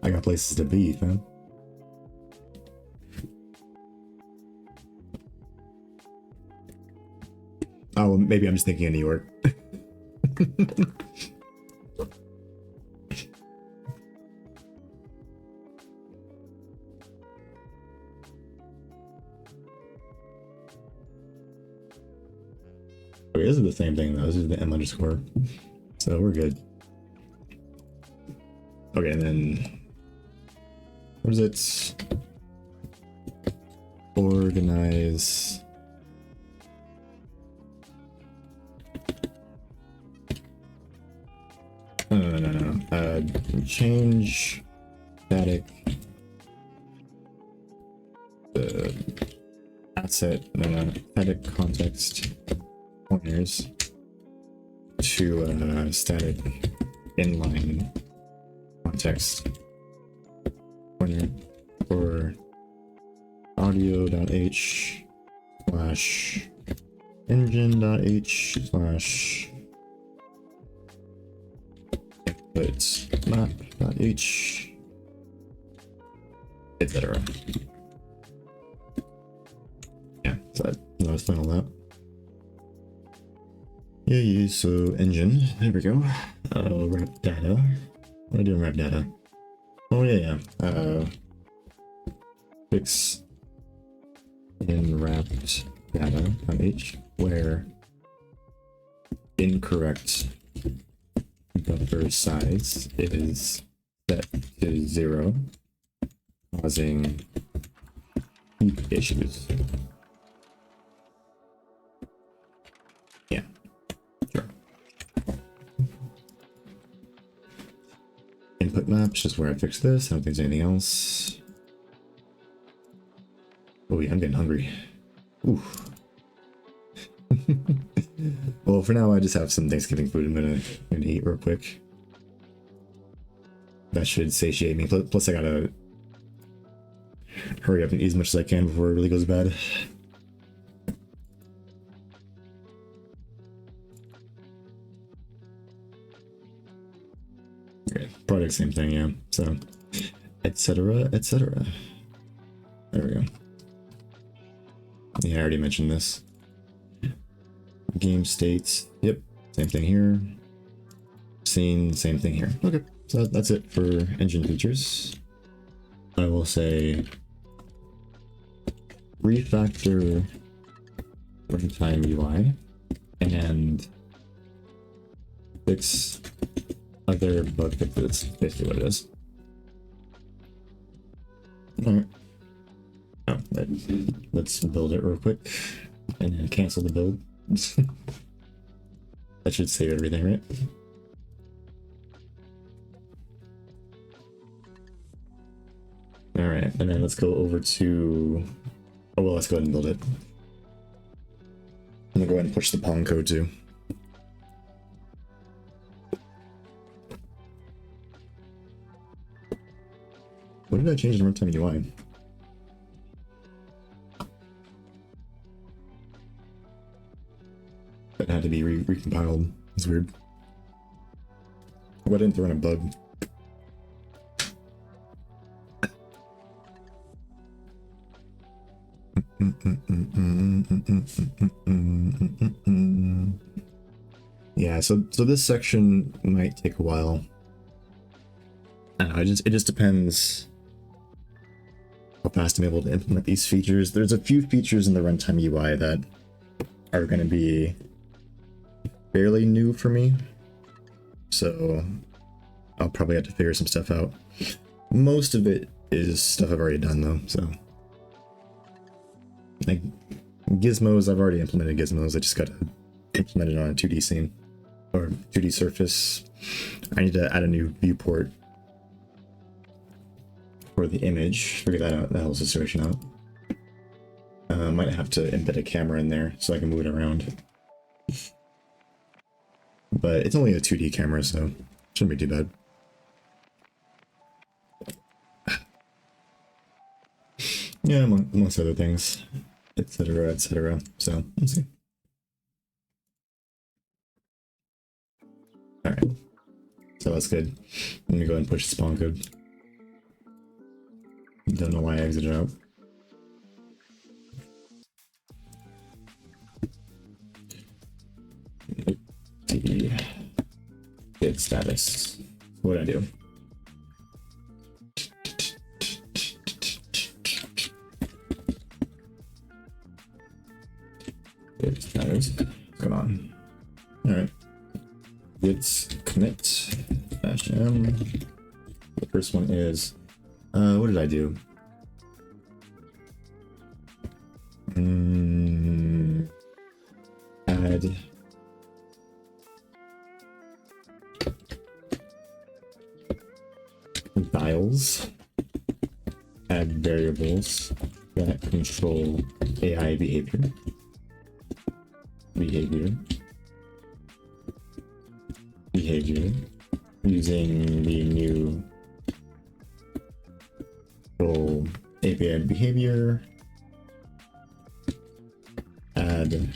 I got places to be, fam. Oh, maybe I'm just thinking of New York. Okay, this is the same thing though. This is the m_. So we're good. Okay, and then what is it? Organize. No. Change static the asset. No. Static context pointers to static inline context pointer for audio.h/engine.h/ input map.h, etc. Yeah, so that, I was playing all that. Yeah, so engine, there we go. Wrap data. What do I do in wrap data? Oh yeah. Fix in wrapped data.h where incorrect buffer size is set to 0, causing heap issues. Yeah, sure. Input maps, just where I fix this. I don't think there's anything else. Oh yeah, I'm getting hungry. Ooh. Well, for now, I just have some Thanksgiving food I'm gonna eat real quick. That should satiate me. Plus, I gotta hurry up and eat as much as I can before it really goes bad. Okay, product, same thing, yeah. So, etc., etc. There we go. Yeah, I already mentioned this. Game states, yep, same thing here. Scene, same thing here. Okay, so that's it for engine features. I will say Refactor Runtime UI and fix other bug fixes. Basically what it is. Alright. Oh, let's build it real quick and then cancel the build. That should save everything, right? Alright, and then let's go over to... Oh, well, let's go ahead and build it. I'm gonna go ahead and push the Pong code too. What did I change in Runtime UI? That had to be recompiled. It's weird. Why didn't throw in a bug? Yeah, so this section might take a while. I don't know, it just depends how fast I'm able to implement these features. There's a few features in the Runtime UI that are going to be fairly new for me, so I'll probably have to figure some stuff out. Most of it is stuff I've already done though, so like gizmos, I've already implemented gizmos. I just got to implement it on a 2D scene or 2D surface. I need to add a new viewport for the image, figure that out, that whole situation out. Might have to embed a camera in there so I can move it around. But it's only a 2D camera, so shouldn't be too bad. Yeah, amongst other things, etc., etc. So, let's see. Alright. So that's good. Let me go ahead and push the spawn code. Don't know why I exited out. Git status. What did I do? Git status. What's going on? Alright. Git commit -m. The first one is what did I do? Add dials, add variables that control AI behavior, using the new control API behavior, add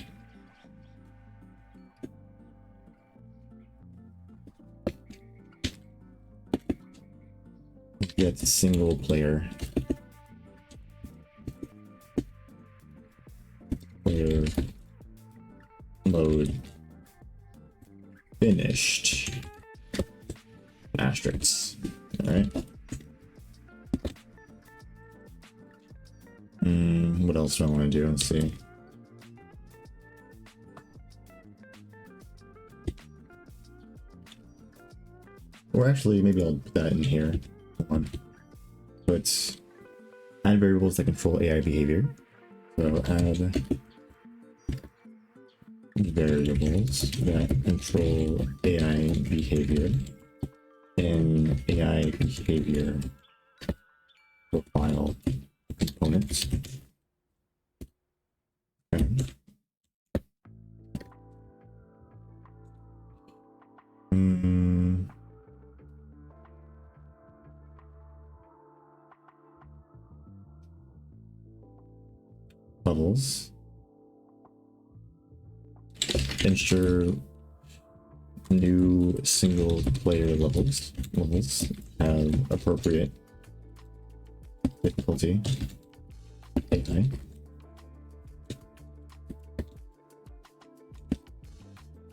get single player mode finished asterisks. All right. What else do I want to do? Let's see. Or actually, maybe I'll put that in here. Hold on. So it's add variables that control AI behavior. So add variables that control AI behavior in AI behavior profile components. Okay. Levels. Ensure new single player levels have appropriate difficulty AI.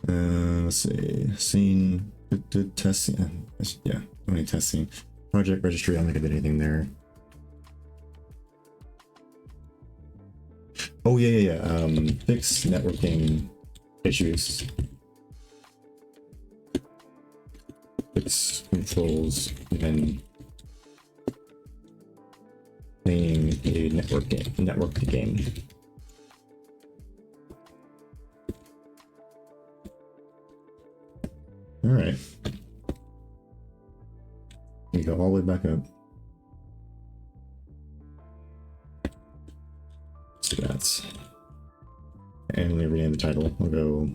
Let's see, scene, testing, yeah, only testing. Project registry, I don't think I did anything there. Oh yeah. Fix networking issues. Fix controls when playing a network game. All right. You go all the way back up. So that's, and let me rename the title. I'll go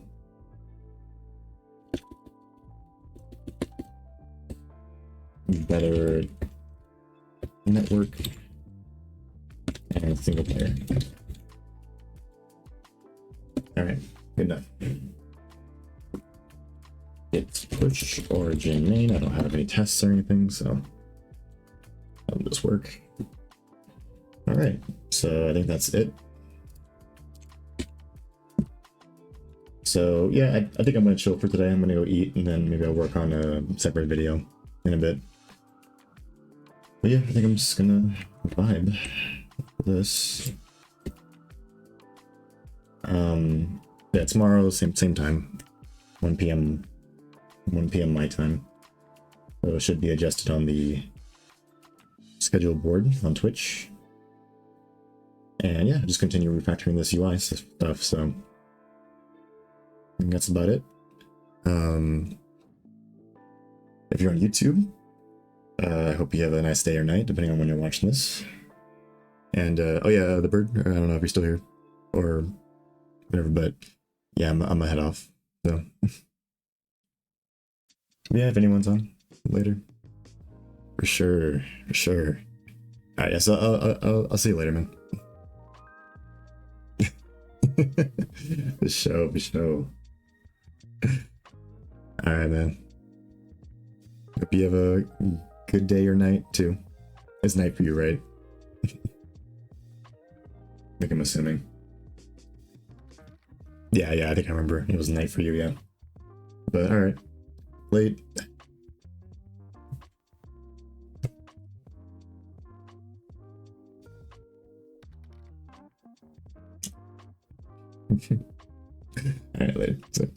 better network and single player. All right, good enough. It's push origin main. I don't have any tests or anything, so that'll just work. All right, so I think that's it. So yeah, I think I'm gonna chill for today. I'm gonna go eat, and then maybe I'll work on a separate video in a bit. But yeah, I think I'm just gonna vibe for this. Yeah, tomorrow, same time, 1 p.m. my time. So it should be adjusted on the schedule board on Twitch. And yeah, just continue refactoring this UI stuff. So I think that's about it. If you're on YouTube, I hope you have a nice day or night, depending on when you're watching this. And oh yeah, the bird. I don't know if you're still here or whatever, but yeah, I'm gonna head off. So yeah, if anyone's on later, for sure. All right, yeah, so I'll see you later, man. For sure. All right, man. Hope you have a good day or night too. It's night for you, right? I think I'm assuming. Yeah, I think I remember. It was night for you, yeah. But all right, late. All right, later. So